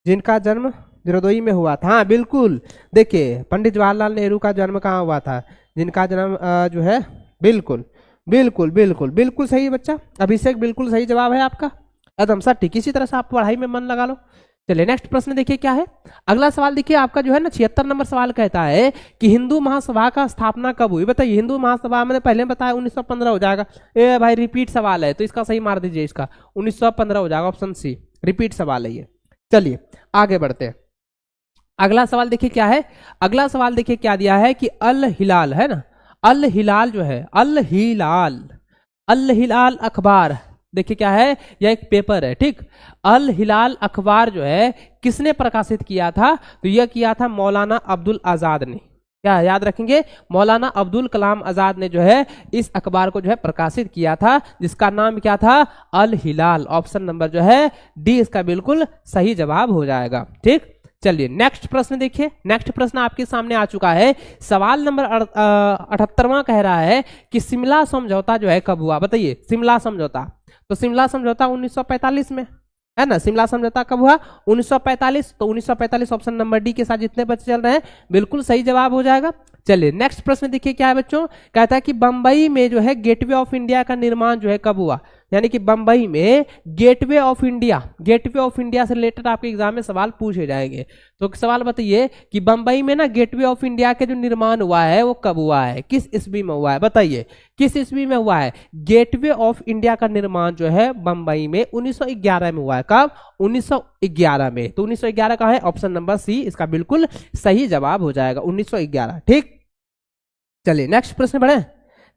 जिनका जन्म जरदोई में हुआ था, हाँ बिल्कुल। देखिए पंडित जवाहरलाल नेहरू का जन्म कहाँ हुआ था, जिनका जन्म जो है बिल्कुल बिल्कुल बिल्कुल बिल्कुल सही बच्चा अभिषेक, बिल्कुल सही जवाब है आपका, एकदम सर। ठीक, इसी तरह से आप पढ़ाई में मन लगा लो। चलिए नेक्स्ट प्रश्न देखिए क्या है। अगला सवाल देखिए आपका जो है ना 76 नंबर सवाल कहता है कि हिंदू महासभा का स्थापना कब हुई, बताइए। हिंदू महासभा मैंने पहले बताया 1915 हो जाएगा। ए भाई रिपीट सवाल है तो इसका सही मार दीजिए, इसका 1915 हो जाएगा, ऑप्शन सी रिपीट सवाल है ये। चलिए आगे बढ़ते हैं। अगला सवाल देखिए क्या है। अगला सवाल देखिए क्या दिया है कि अल हिलाल, है ना, अल हिलाल जो है, अल हिलाल अखबार, देखिए क्या है, यह एक पेपर है। ठीक, अल हिलाल अखबार जो है किसने प्रकाशित किया था, तो यह किया था मौलाना अब्दुल आजाद ने। क्या याद रखेंगे, मौलाना अब्दुल कलाम आजाद ने जो है इस अखबार को जो है प्रकाशित किया था, जिसका नाम क्या था, अल हिलाल। ऑप्शन नंबर जो है डी इसका बिल्कुल सही जवाब हो जाएगा। ठीक, चलिए नेक्स्ट प्रश्न देखिए। नेक्स्ट प्रश्न आपके सामने आ चुका है। सवाल नंबर 78वां कह रहा है कि शिमला समझौता जो है कब हुआ, बताइए। शिमला समझौता, तो शिमला समझौता 1945 में, है ना। शिमला समझौता कब हुआ, 1945। तो 1945 ऑप्शन नंबर डी के साथ जितने बच्चे चल रहे हैं बिल्कुल सही जवाब हो जाएगा। चलिए नेक्स्ट प्रश्न देखिए क्या है बच्चों। कहता है कि बंबई में जो है गेटवे ऑफ इंडिया का निर्माण जो है कब हुआ, यानी कि बंबई में gateway of India, gateway of India से रिलेटेड आपके एग्जाम में सवाल पूछे जाएंगे। तो सवाल बताइए कि बंबई में ना गेटवे ऑफ इंडिया के जो निर्माण हुआ है वो कब हुआ है, किस ईस्वी में हुआ है, बताइए किस ईस्वी में हुआ है। गेटवे ऑफ इंडिया का निर्माण जो है बंबई में 1911 में हुआ है। कब? 1911 में। तो 1911 का है ऑप्शन नंबर सी इसका बिल्कुल सही जवाब हो जाएगा, 1911। ठीक, चलिए नेक्स्ट प्रश्न बढ़े।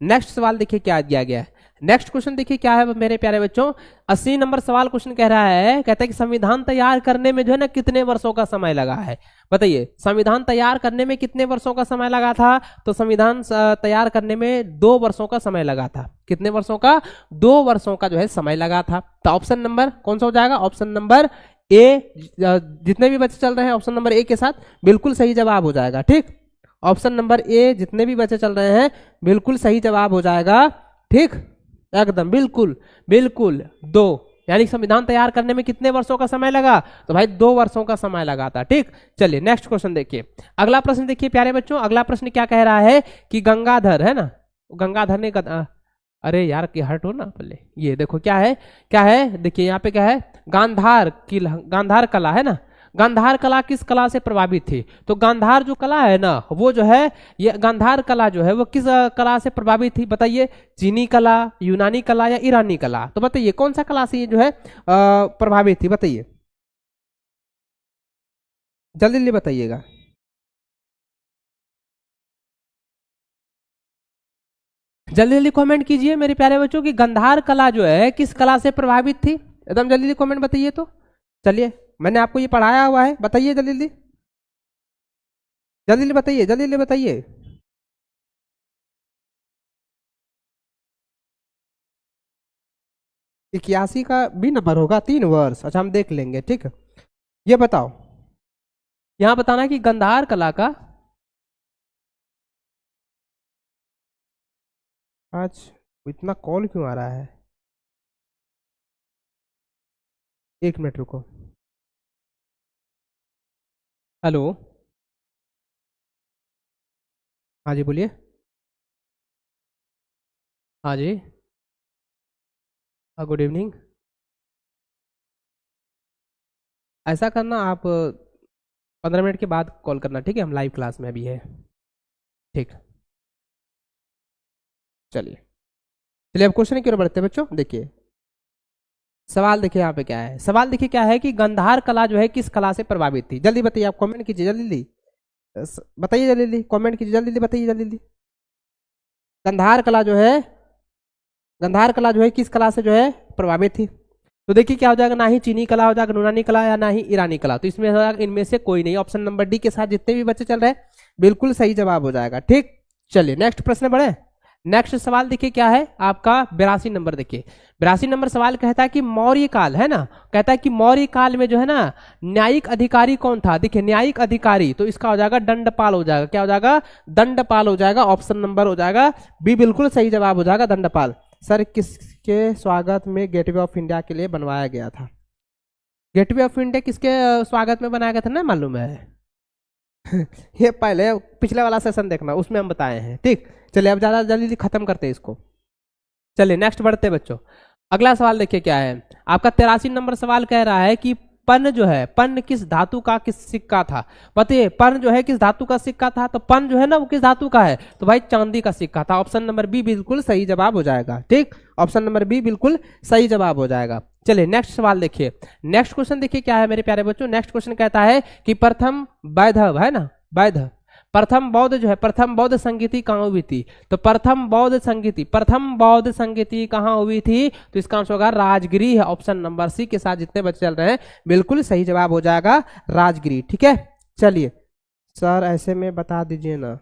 नेक्स्ट सवाल देखिए क्या दिया गया है। नेक्स्ट क्वेश्चन देखिए क्या है मेरे प्यारे बच्चों। 80 नंबर सवाल क्वेश्चन कह रहा है, कहता है कि संविधान तैयार करने में जो है ना कितने वर्षों का समय लगा है, बताइए संविधान तैयार करने में कितने वर्षों का समय लगा था। तो संविधान तैयार करने में 2 वर्षों का समय लगा था। कितने वर्षों का? 2 वर्षों का जो है समय लगा था। तो ऑप्शन नंबर कौन सा हो जाएगा? ऑप्शन नंबर ए, जितने भी बच्चे चल रहे हैं ऑप्शन नंबर ए के साथ बिल्कुल सही जवाब हो जाएगा। ठीक, ऑप्शन नंबर ए, जितने भी बच्चे चल रहे हैं बिल्कुल सही जवाब हो जाएगा। ठीक, एकदम बिल्कुल बिल्कुल 2, यानी संविधान तैयार करने में कितने वर्षों का समय लगा? तो भाई 2 वर्षों का समय लगा था। ठीक, चलिए नेक्स्ट क्वेश्चन देखिए। अगला प्रश्न देखिए प्यारे बच्चों, अगला प्रश्न क्या कह रहा है कि गंगाधर है ना, गंगाधर ने अरे यार कि हट हो ना पहले, ये देखो क्या है, क्या है देखिए यहाँ पे क्या है, गांधार किला, गांधार कला है ना, गांधार कला किस कला से प्रभावित थी? तो गांधार जो कला है ना वो जो है, ये गांधार कला जो है वो किस कला से प्रभावित थी? बताइए, चीनी कला, यूनानी कला या ईरानी कला? तो बताइए कौन सा कला से ये जो है प्रभावित थी, बताइए जल्दी जल्दी बताइएगा। जल्दी जल्दी कमेंट कीजिए मेरे प्यारे बच्चों की गांधार कला जो है किस कला से प्रभावित थी, एकदम जल्दी जल्दी कमेंट बताइए। तो चलिए मैंने आपको ये पढ़ाया हुआ है, बताइए जल्दी जल्दी, जल्दी जल्दी बताइए, जल्दी जल्दी बताइए। 81 का भी नंबर होगा, 3 वर्ष, अच्छा हम देख लेंगे। ठीक है, ये बताओ, यहां बताना कि गांधार कला का, आज इतना कॉल क्यों आ रहा है, 1 मिनट रुको। हेलो, हाँ जी बोलिए। हाँ जी, गुड इवनिंग। ऐसा करना आप 15 मिनट के बाद कॉल करना, ठीक है, हम लाइव क्लास में अभी है। ठीक, चलिए चलिए अब क्वेश्चन की ओर बढ़ते हैं बच्चों। देखिए सवाल देखिए यहाँ पे क्या है, सवाल देखिए क्या है कि गांधार कला जो है किस कला से प्रभावित थी। जल्दी बताइए, आप कमेंट कीजिए जल्दी जल्दी, बताइए जल्दी जल्दी, कमेंट कीजिए जल्दी जल्दी, बताइए जल्दी जल्दी। गांधार कला जो है, गांधार कला जो है किस कला से जो है प्रभावित थी? तो देखिए क्या हो जाएगा, ना ही चीनी कला हो जाएगा, यूनानी कला, या ना ही ईरानी कला। तो इसमें हो जाएगा इनमें से कोई नहीं, ऑप्शन नंबर डी के साथ जितने भी बच्चे चल रहे हैं बिल्कुल सही जवाब हो जाएगा। ठीक, चलिए नेक्स्ट प्रश्न बढ़े। नेक्स्ट सवाल देखिए क्या है आपका 82 नंबर। देखिए 82 नंबर सवाल कहता है कि मौर्य काल है ना, कहता है कि मौर्य काल में जो है ना न्यायिक अधिकारी कौन था? देखिए न्यायिक अधिकारी, तो इसका हो जाएगा दंडपाल हो जाएगा। क्या हो जाएगा? दंडपाल हो जाएगा, ऑप्शन नंबर हो जाएगा बी बिल्कुल सही जवाब हो जाएगा, दंडपाल। सर किसके स्वागत में गेटवे ऑफ इंडिया के लिए बनवाया गया था? गेटवे ऑफ इंडिया किसके स्वागत में बनाया गया था ना, मालूम है? ये पहले पिछले वाला सेशन देखना, उसमें हम बताए हैं। ठीक, चलिए अब ज्यादा जल्दी खत्म करते हैं इसको। चलिए नेक्स्ट बढ़ते हैं बच्चों। अगला सवाल देखिए क्या है आपका 83 नंबर सवाल कह रहा है कि पन जो है, पन किस धातु का किस सिक्का था? बताइए पन जो है किस धातु का सिक्का था? तो पन जो है ना वो किस धातु का है? तो भाई चांदी का सिक्का था, ऑप्शन नंबर बी बिल्कुल सही जवाब हो जाएगा। ठीक, ऑप्शन नंबर बी बिल्कुल सही जवाब हो जाएगा। चलिए नेक्स्ट सवाल देखिए, नेक्स्ट क्वेश्चन देखिए क्या है मेरे प्यारे बच्चों। नेक्स्ट क्वेश्चन कहता है कि प्रथम वैधव है ना, वैधव प्रथम बौद्ध जो है, प्रथम बौद्ध संगीति कहाँ हुई थी? तो प्रथम बौद्ध संगीति, प्रथम बौद्ध संगीति कहाँ हुई थी? तो इसका आंसर होगा राजगिरी है, ऑप्शन नंबर सी के साथ जितने बच्चे चल रहे हैं बिल्कुल सही जवाब हो जाएगा राजगिरी। ठीक है, चलिए सर ऐसे में बता दीजिए ना,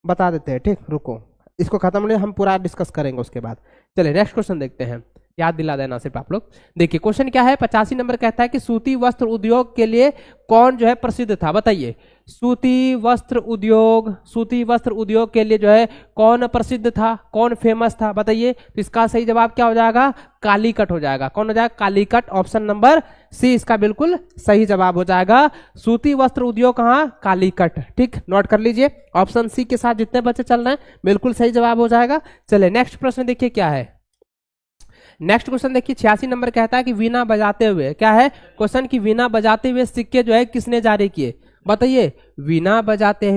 बता देते हैं। ठीक, रुको इसको खत्म होने हम पूरा डिस्कस करेंगे उसके बाद। चलिए नेक्स्ट क्वेश्चन देखते हैं, याद दिला देना सिर्फ आप लोग। देखिए क्वेश्चन क्या है 85 नंबर कहता है कि सूती वस्त्र उद्योग के लिए कौन जो है प्रसिद्ध था? बताइए सूती वस्त्र उद्योग, सूती वस्त्र उद्योग के लिए जो है कौन प्रसिद्ध था, कौन फेमस था? बताइए। तो इसका सही जवाब क्या हो जाएगा? कालीकट हो जाएगा। कौन हो जाएगा? कालीकट, ऑप्शन नंबर सी इसका बिल्कुल सही जवाब हो जाएगा। सूती वस्त्र उद्योग कहाँ? कालीकट। ठीक, नोट कर लीजिए, ऑप्शन सी के साथ जितने बच्चे चल रहे हैं बिल्कुल सही जवाब हो जाएगा। चलिए नेक्स्ट प्रश्न देखिए क्या है। नेक्स्ट क्वेश्चन देखिए 86 नंबर कहता है कि वीणा बजाते हुए, क्या है क्वेश्चन, की वीणा बजाते हुए सिक्के जो है किसने जारी किए? बताइए, वीणा बजाते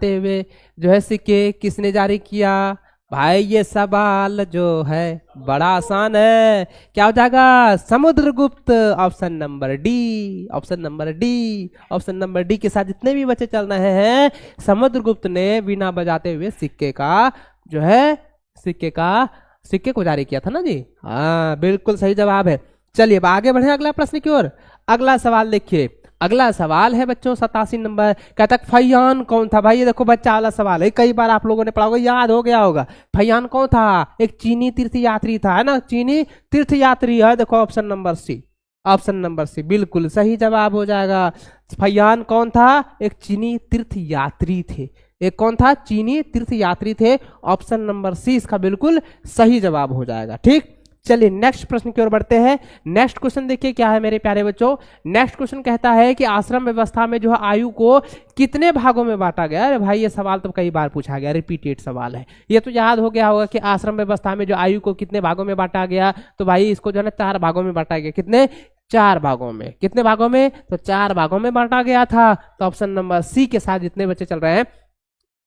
हुए जो है सिक्के किसने जारी किया? भाई ये सवाल जो है बड़ा आसान है, क्या हो जाएगा? Samudragupta. Option number D, option number D, option number D के साथ जितने भी बच्चे चल रहे हैं, समुद्रगुप्त ने वीणा बजाते हुए सिक्के का जो है सिक्के को जारी किया था ना जी। हाँ बिल्कुल सही जवाब है। चलिए अब आगे बढ़े अगला प्रश्न की ओर। अगला सवाल देखिए, अगला सवाल है बच्चों 87 नंबर, कहता फैयान कौन था? भाई ये देखो बच्चा वाला सवाल है, कई बार आप लोगों ने पढ़ा होगा, याद हो गया होगा। फैयान कौन था? एक चीनी तीर्थयात्री था, है ना, चीनी तीर्थयात्री है। देखो option number C, option number C बिल्कुल सही जवाब हो जाएगा। फैयान कौन था? एक चीनी तीर्थयात्री थे। एक कौन था? चीनी तीर्थयात्री थे। ऑप्शन नंबर सी इसका बिल्कुल सही जवाब हो जाएगा। ठीक, चलिए नेक्स्ट प्रश्न की ओर बढ़ते हैं। नेक्स्ट क्वेश्चन देखिए क्या है मेरे प्यारे बच्चों। नेक्स्ट क्वेश्चन कहता है कि आश्रम व्यवस्था में जो है आयु को कितने भागों में बांटा गया? अरे भाई ये सवाल तो कई बार पूछा गया, रिपीटेड सवाल है। ये तो याद हो गया होगा कि आश्रम व्यवस्था में जो आयु को कितने भागों में बांटा गया, तो भाई इसको जो है ना 4 भागों में बांटा गया। कितने? 4 भागों में। कितने भागों में? तो 4 भागों में बांटा गया था। तो ऑप्शन नंबर सी के साथ जितने बच्चे चल रहे हैं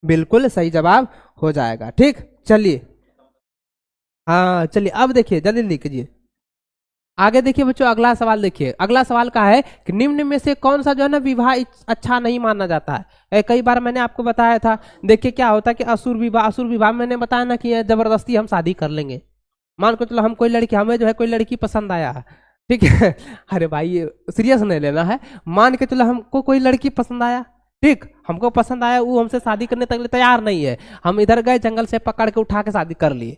बिल्कुल सही जवाब हो जाएगा। ठीक, चलिए हाँ चलिए अब देखिए, जल्दी जल्दी कीजिए। आगे देखिए बच्चों अगला सवाल देखिए। अगला सवाल का है कि निम्न में से कौन सा जो है ना विवाह अच्छा नहीं माना जाता है? कई बार मैंने आपको बताया था। देखिए क्या होता है कि असुर विवाह मैंने बताया ना कि जबरदस्ती हम शादी कर लेंगे। मान को चलो हम कोई लड़की, हमें जो है कोई लड़की पसंद आया है, ठीक है अरे भाई ये सीरियस नहीं लेना है। मान के चलो हमको कोई लड़की पसंद आया, ठीक, हमको पसंद आया, वो हमसे शादी करने तक तैयार नहीं है। हम इधर गए जंगल से पकड़ के उठा के शादी कर लिए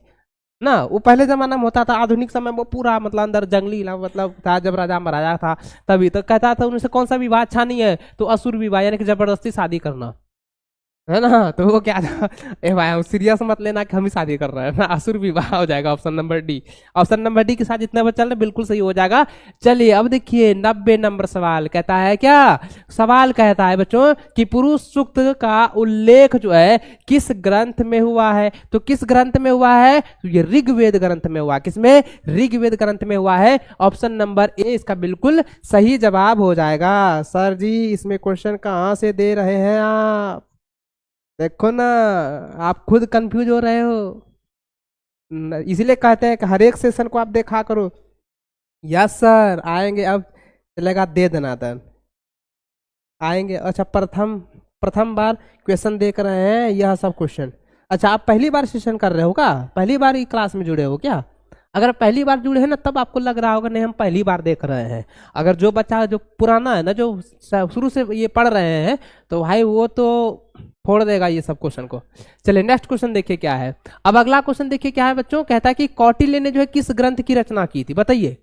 ना। वो पहले जमाना में होता था, आधुनिक समय में वो पूरा मतलब अंदर जंगली इलाका मतलब था, जब राजा महाराजा था तभी तो कहता था उनसे कौन सा विवाह अच्छा नहीं है? तो असुर विवाह, यानी कि जबरदस्ती शादी करना, है ना। तो वो क्या था, ए भाई हम सीरियस मत लेना कि हम ही शादी कर रहे हैं ना। असुर विवाह हो जाएगा option number D. Option number D के साथ जितने बच्चे चल रहे बिल्कुल सही हो जाएगा। चलिए अब देखिए 90 नंबर सवाल कहता है, क्या सवाल कहता है बच्चों कि पुरुष सूक्त का उल्लेख जो है किस ग्रंथ में हुआ है? तो किस ग्रंथ में हुआ है? तो ये ऋग्वेद ग्रंथ में हुआ। किसमें? ऋग्वेद ग्रंथ में हुआ है। ऑप्शन नंबर ए इसका बिल्कुल सही जवाब हो जाएगा। सर जी इसमें क्वेश्चन कहाँ से दे रहे हैं आप? देखो ना आप खुद कंफ्यूज हो रहे हो, इसीलिए कहते हैं कि हर एक सेशन को आप देखा करो। यस सर आएंगे, अब चलेगा दे देना दन आएंगे। अच्छा प्रथम बार क्वेश्चन देख रहे हैं यह सब क्वेश्चन। अच्छा आप पहली बार सेशन कर रहे हो क्या? पहली बार ही क्लास में जुड़े हो क्या? अगर पहली बार जुड़े हैं ना तब आपको लग रहा होगा नहीं हम पहली बार देख रहे हैं। अगर जो बच्चा जो पुराना है ना, जो शुरू से ये पढ़ रहे हैं, तो भाई वो तो फोड़ देगा ये सब क्वेश्चन को। चलिए नेक्स्ट क्वेश्चन देखिए क्या है। अब अगला क्वेश्चन देखिए क्या है बच्चों। कहता है कि कौटिल्य ने जो है किस ग्रंथ की रचना की थी? बताइए।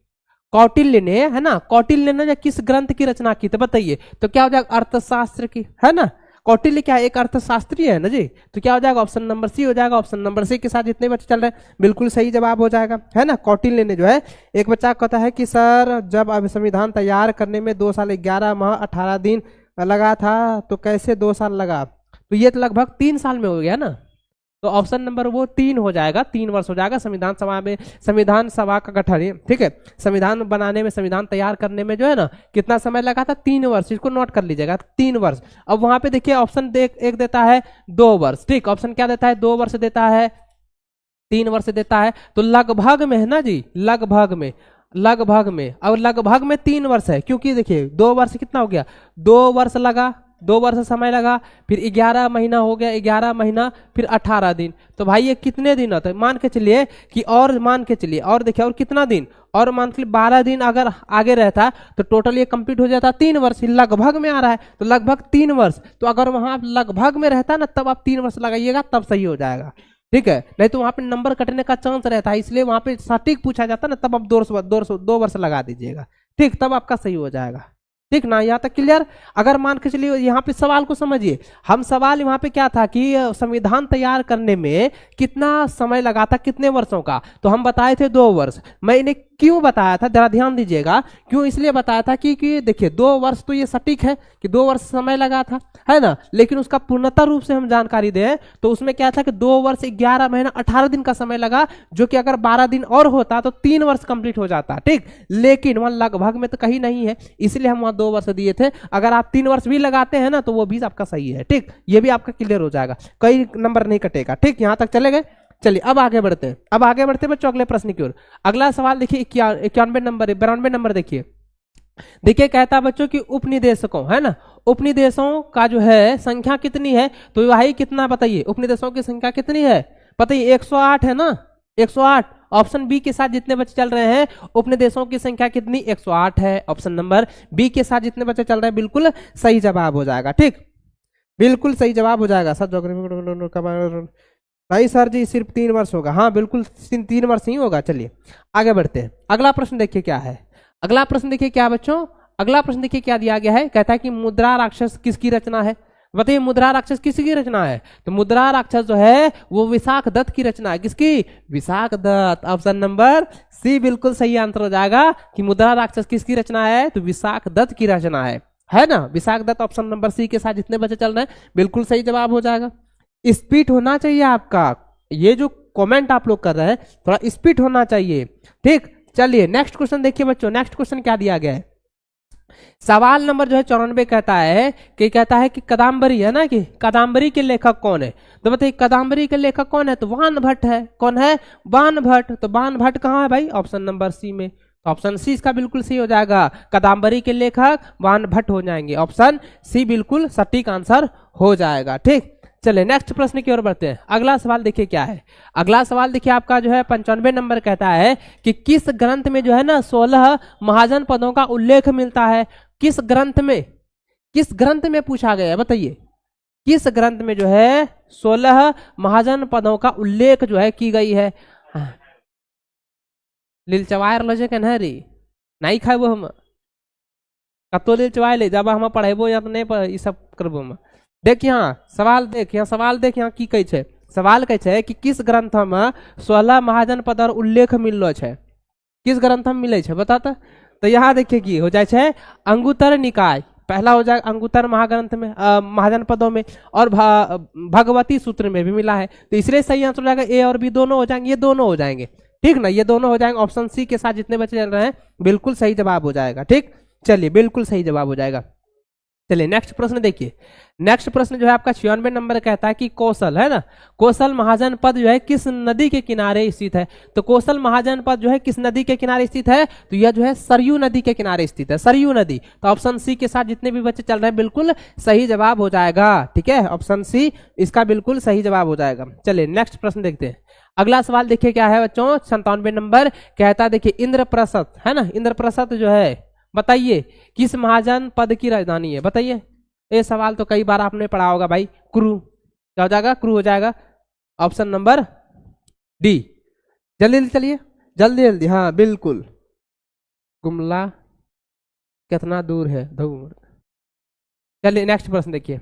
कौटिल्य ने, है ना, कौटिल्य ने जो किस ग्रंथ की रचना की थी बताइए। तो क्या हो जाएगा? अर्थशास्त्र की, है ना। कौटिल्य क्या एक अर्थशास्त्री है ना जी। तो क्या हो जाएगा? ऑप्शन नंबर सी हो जाएगा। ऑप्शन नंबर सी के साथ जितने बच्चे चल रहे हैं बिल्कुल सही जवाब हो जाएगा, है ना। कौटिल्य ने जो है, एक बच्चा कहता है कि सर जब अब संविधान तैयार करने में 2 साल 11 माह 18 दिन लगा था, तो कैसे 2 साल लगा? तो ये तो लगभग 3 साल में हो गया ना। तो ऑप्शन नंबर वो 3 हो जाएगा, 3 वर्ष हो जाएगा। संविधान सभा में, संविधान सभा का गठन, ठीक है, संविधान बनाने में, संविधान तैयार करने में जो है ना कितना समय लगा था? 3 वर्ष। इसको नोट कर लीजिएगा, 3 वर्ष। अब वहां पे देखिए ऑप्शन एक देता है 2 वर्ष, ठीक। ऑप्शन क्या देता है? 2 वर्ष देता है, 3 वर्ष देता है। तो लगभग में है ना जी, लगभग में और लगभग में 3 वर्ष है, क्योंकि देखिए 2 वर्ष कितना हो गया? 2 वर्ष लगा, 2 वर्ष समय लगा, फिर 11 महीना हो गया, 11 महीना, फिर 18 दिन। तो भाई ये कितने दिन होते हैं? मान के चलिए कि और मान के चलिए और देखिए और कितना दिन, और मान के 12 दिन अगर आगे रहता तो टोटल ये कंप्लीट हो जाता 3 वर्ष। लगभग में आ रहा है तो लगभग 3 वर्ष। तो अगर वहां लगभग में रहता ना तब आप 3 वर्ष लगाइएगा, तब सही हो जाएगा, ठीक है। नहीं तो वहां पे नंबर कटने का चांस रहता है, इसलिए वहां पे सटीक पूछा जाता ना, तब आप 2 वर्ष लगा दीजिएगा, ठीक, तब आपका सही हो जाएगा, ठीक ना। यहाँ तक क्लियर? अगर मान के चलिए यहाँ पे सवाल को समझिए, हम सवाल यहाँ पे क्या था कि संविधान तैयार करने में कितना समय लगा था, कितने वर्षों का? तो हम बताए थे 2 वर्ष। मैं इन्हें क्यों बताया था, जरा ध्यान दीजिएगा, क्यों इसलिए बताया था कि देखिए 2 वर्ष तो ये सटीक है कि 2 वर्ष समय लगा था, है ना, लेकिन उसका पूर्णतः रूप से हम जानकारी दें तो उसमें क्या था कि 2 वर्ष 11 महीना 18 दिन का समय लगा, जो कि अगर 12 दिन और होता तो 3 वर्ष कंप्लीट हो जाता, ठीक, लेकिन वहां लगभग में तो कहीं नहीं है, इसलिए हम वहां 2 वर्ष दिए थे। अगर आप 3 वर्ष भी लगाते हैं ना तो वो भी आपका सही है, ठीक, ये भी आपका क्लियर हो जाएगा, कई नंबर नहीं कटेगा, ठीक, यहां तक चले गए। चलिए अब आगे बढ़ते हैं, अब आगे बढ़ते हैं बच्चों अगले प्रश्न की ओर। अगला सवाल देखिए 91 नंबर 92 नंबर देखिए, देखिए कहता है बच्चों की उपनिदेशकों, है ना, उपनिदेशों का जो है संख्या कितनी है, तो भाई कितना बताइए, उपनिदेशों की संख्या कितनी है बताइए, 108 है ना, 108। ऑप्शन बी के साथ जितने बच्चे चल रहे हैं उपनिदेशों की संख्या कितनी, 108 है। ऑप्शन नंबर बी के साथ जितने बच्चे चल रहे हैं बिल्कुल सही जवाब हो जाएगा, ठीक, बिल्कुल सही जवाब हो जाएगा सर। ज्योग्राफी नहीं सर जी सिर्फ 3 वर्ष होगा, हाँ बिल्कुल 3 वर्ष ही होगा। चलिए आगे बढ़ते हैं, अगला प्रश्न देखिए क्या है, अगला प्रश्न देखिए क्या बच्चों, अगला प्रश्न देखिए क्या दिया गया है, कहता है कि मुद्रा राक्षस किसकी रचना है, बताइए मुद्रा राक्षस किसकी रचना है, तो मुद्रा राक्षस जो है वो विशाख दत्त की रचना है, किसकी, Vishakh Datta. Option number C बिल्कुल सही आंसर हो जाएगा कि मुद्रा राक्षस किसकी रचना है, तो विशाख दत्त की रचना है ना, Vishakh Datta. Option number C के साथ जितने बच्चे चल रहे हैं बिल्कुल सही जवाब हो जाएगा। स्पीड होना चाहिए आपका, ये जो कमेंट आप लोग कर रहे हैं थोड़ा स्पीड होना चाहिए, ठीक। चलिए नेक्स्ट क्वेश्चन देखिए बच्चों, नेक्स्ट क्वेश्चन क्या दिया गया है, सवाल नंबर जो है 94 कहता है कि कादम्बरी है ना, कि कादम्बरी के लेखक कौन है, तो बताइए कादम्बरी के लेखक कौन है, तो बाण भट्ट है, कौन है, बाण भट्ट। तो बाण भट्ट कहाँ है भाई, ऑप्शन नंबर सी में, तो ऑप्शन सी इसका बिल्कुल सही हो जाएगा, कादम्बरी के लेखक बाण भट्ट हो जाएंगे, ऑप्शन सी बिल्कुल सटीक आंसर हो जाएगा, ठीक। चलिए नेक्स्ट प्रश्न की ओर बढ़ते हैं, अगला सवाल देखिए क्या है, अगला सवाल देखिए आपका जो है 95 नंबर कहता है कि किस ग्रंथ में जो है ना 16 महाजन पदों का उल्लेख मिलता है, किस ग्रंथ में, किस ग्रंथ में पूछा गया है बताइए, किस ग्रंथ में जो है 16 महाजन पदों का उल्लेख जो है की गई है। लिलचवायर लजे के नहरी नहीं खाए वो हम कतो लिलचवाए ले जब हम पढ़ेबो या तो नहीं ये सब करबो हम। देखिए हाँ सवाल देख, यहाँ सवाल देख, यहाँ की कहे छे, सवाल कहे छे कि किस ग्रंथ में 16 महाजन पद और उल्लेख मिललो छे, किस ग्रंथ में मिले छे बताता, तो यहाँ देखिए की हो जाए छे अंगुत्तर निकाय, पहला हो जाए अंगुत्तर महाग्रंथ में महाजन पदों में, और भगवती सूत्र में भी मिला है, तो इसलिए सही आंसर हो जाएगा ए और बी दोनों हो जाएंगे, ये दोनों हो जाएंगे, ठीक ना, ये दोनों हो जाएंगे। ऑप्शन सी के साथ जितने बच्चे चल रहे हैं बिल्कुल सही जवाब हो जाएगा, ठीक। चलिए बिल्कुल सही जवाब हो जाएगा। चलिए नेक्स्ट प्रश्न देखिए, नेक्स्ट प्रश्न जो है आपका 96 नंबर कहता है कि कौशल है ना, कौशल महाजन पद जो है किस नदी के किनारे स्थित है, तो कौशल महाजन पद जो है किस नदी के किनारे स्थित है, तो यह जो है सरयू नदी के किनारे स्थित है, सरयू नदी। तो ऑप्शन सी के साथ जितने भी बच्चे चल रहे हैं बिल्कुल सही जवाब हो जाएगा, ठीक है, ऑप्शन सी इसका बिल्कुल सही जवाब हो जाएगा। चलिए नेक्स्ट प्रश्न देखते हैं, अगला सवाल देखिए क्या है बच्चों 97 नंबर कहता है देखिए इंद्रप्रस्थ है ना, इंद्रप्रस्थ जो है बताइए किस महाजन पद की राजधानी है, बताइए, ये सवाल तो कई बार आपने पढ़ा होगा भाई, क्रू, क्या हो जाएगा, क्रू हो जाएगा, ऑप्शन नंबर डी। जल्दी जल्दी चलिए, जल्दी जल्दी, हाँ बिल्कुल, गुमला कितना दूर है धूर। चलिए नेक्स्ट प्रश्न देखिए,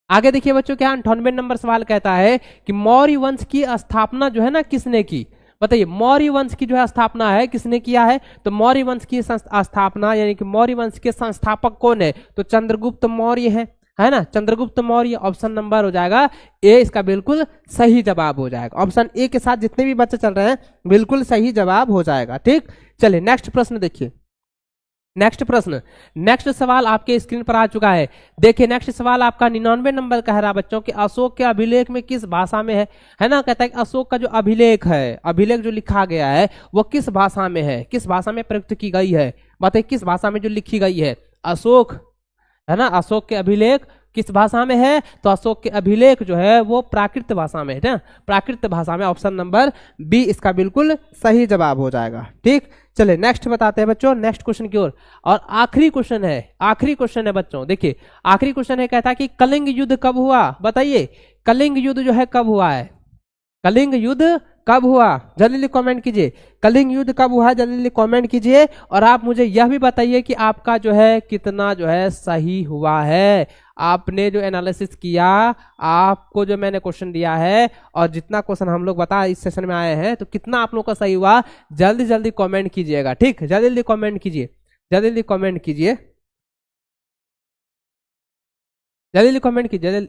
आगे देखिए बच्चों क्या 98 नंबर सवाल कहता है कि मौर्य वंश की स्थापना जो है ना किसने की, बताइए मौर्य वंश की जो है स्थापना है किसने किया है, तो मौर्य वंश की स्थापना यानी कि मौर्य वंश के संस्थापक कौन है, तो चंद्रगुप्त मौर्य है ना, चंद्रगुप्त मौर्य। ऑप्शन नंबर हो जाएगा ए, इसका बिल्कुल सही जवाब हो जाएगा, ऑप्शन ए के साथ जितने भी बच्चे चल रहे हैं बिल्कुल सही जवाब हो जाएगा, ठीक। चलिए नेक्स्ट प्रश्न देखिए, नेक्स्ट प्रश्न, नेक्स्ट सवाल आपके स्क्रीन पर आ चुका है, देखिए नेक्स्ट सवाल आपका 99 नंबर कह रहा है बच्चों कि अशोक के अभिलेख में किस भाषा में है ना, कहता है कि अशोक का जो अभिलेख है, अभिलेख जो लिखा गया है वो किस भाषा में है, किस भाषा में प्रयुक्त की गई है, बताइए किस भाषा में जो लिखी गई है अशोक है ना, अशोक के अभिलेख किस भाषा में है, तो अशोक के अभिलेख जो है वो प्राकृत भाषा में है ना, प्राकृत भाषा में, ऑप्शन नंबर बी इसका बिल्कुल सही जवाब हो जाएगा, ठीक। चलिए नेक्स्ट बताते हैं बच्चों, नेक्स्ट क्वेश्चन की ओर, और आखिरी क्वेश्चन है, आखिरी क्वेश्चन है बच्चों, देखिए आखिरी क्वेश्चन है, कहता है कि कलिंग युद्ध कब हुआ, बताइए कलिंग युद्ध जो है कब हुआ है, कलिंग युद्ध कब हुआ, जल्दी कमेंट कीजिए, कलिंग युद्ध कब हुआ है जल्दी कमेंट कीजिए, और आप मुझे यह भी बताइए कि आपका जो है कितना जो है सही हुआ है, आपने जो एनालिसिस किया, आपको जो मैंने क्वेश्चन दिया है और जितना क्वेश्चन हम लोग बता इस सेशन में आए हैं, तो कितना आप लोग का सही हुआ, जल्दी जल्दी कमेंट कीजिएगा। ठीक, जल्दी जल्दी कमेंट कीजिए, जल्दी जल्दी कमेंट कीजिए, जल्दी जल्दी कमेंट कीजिए।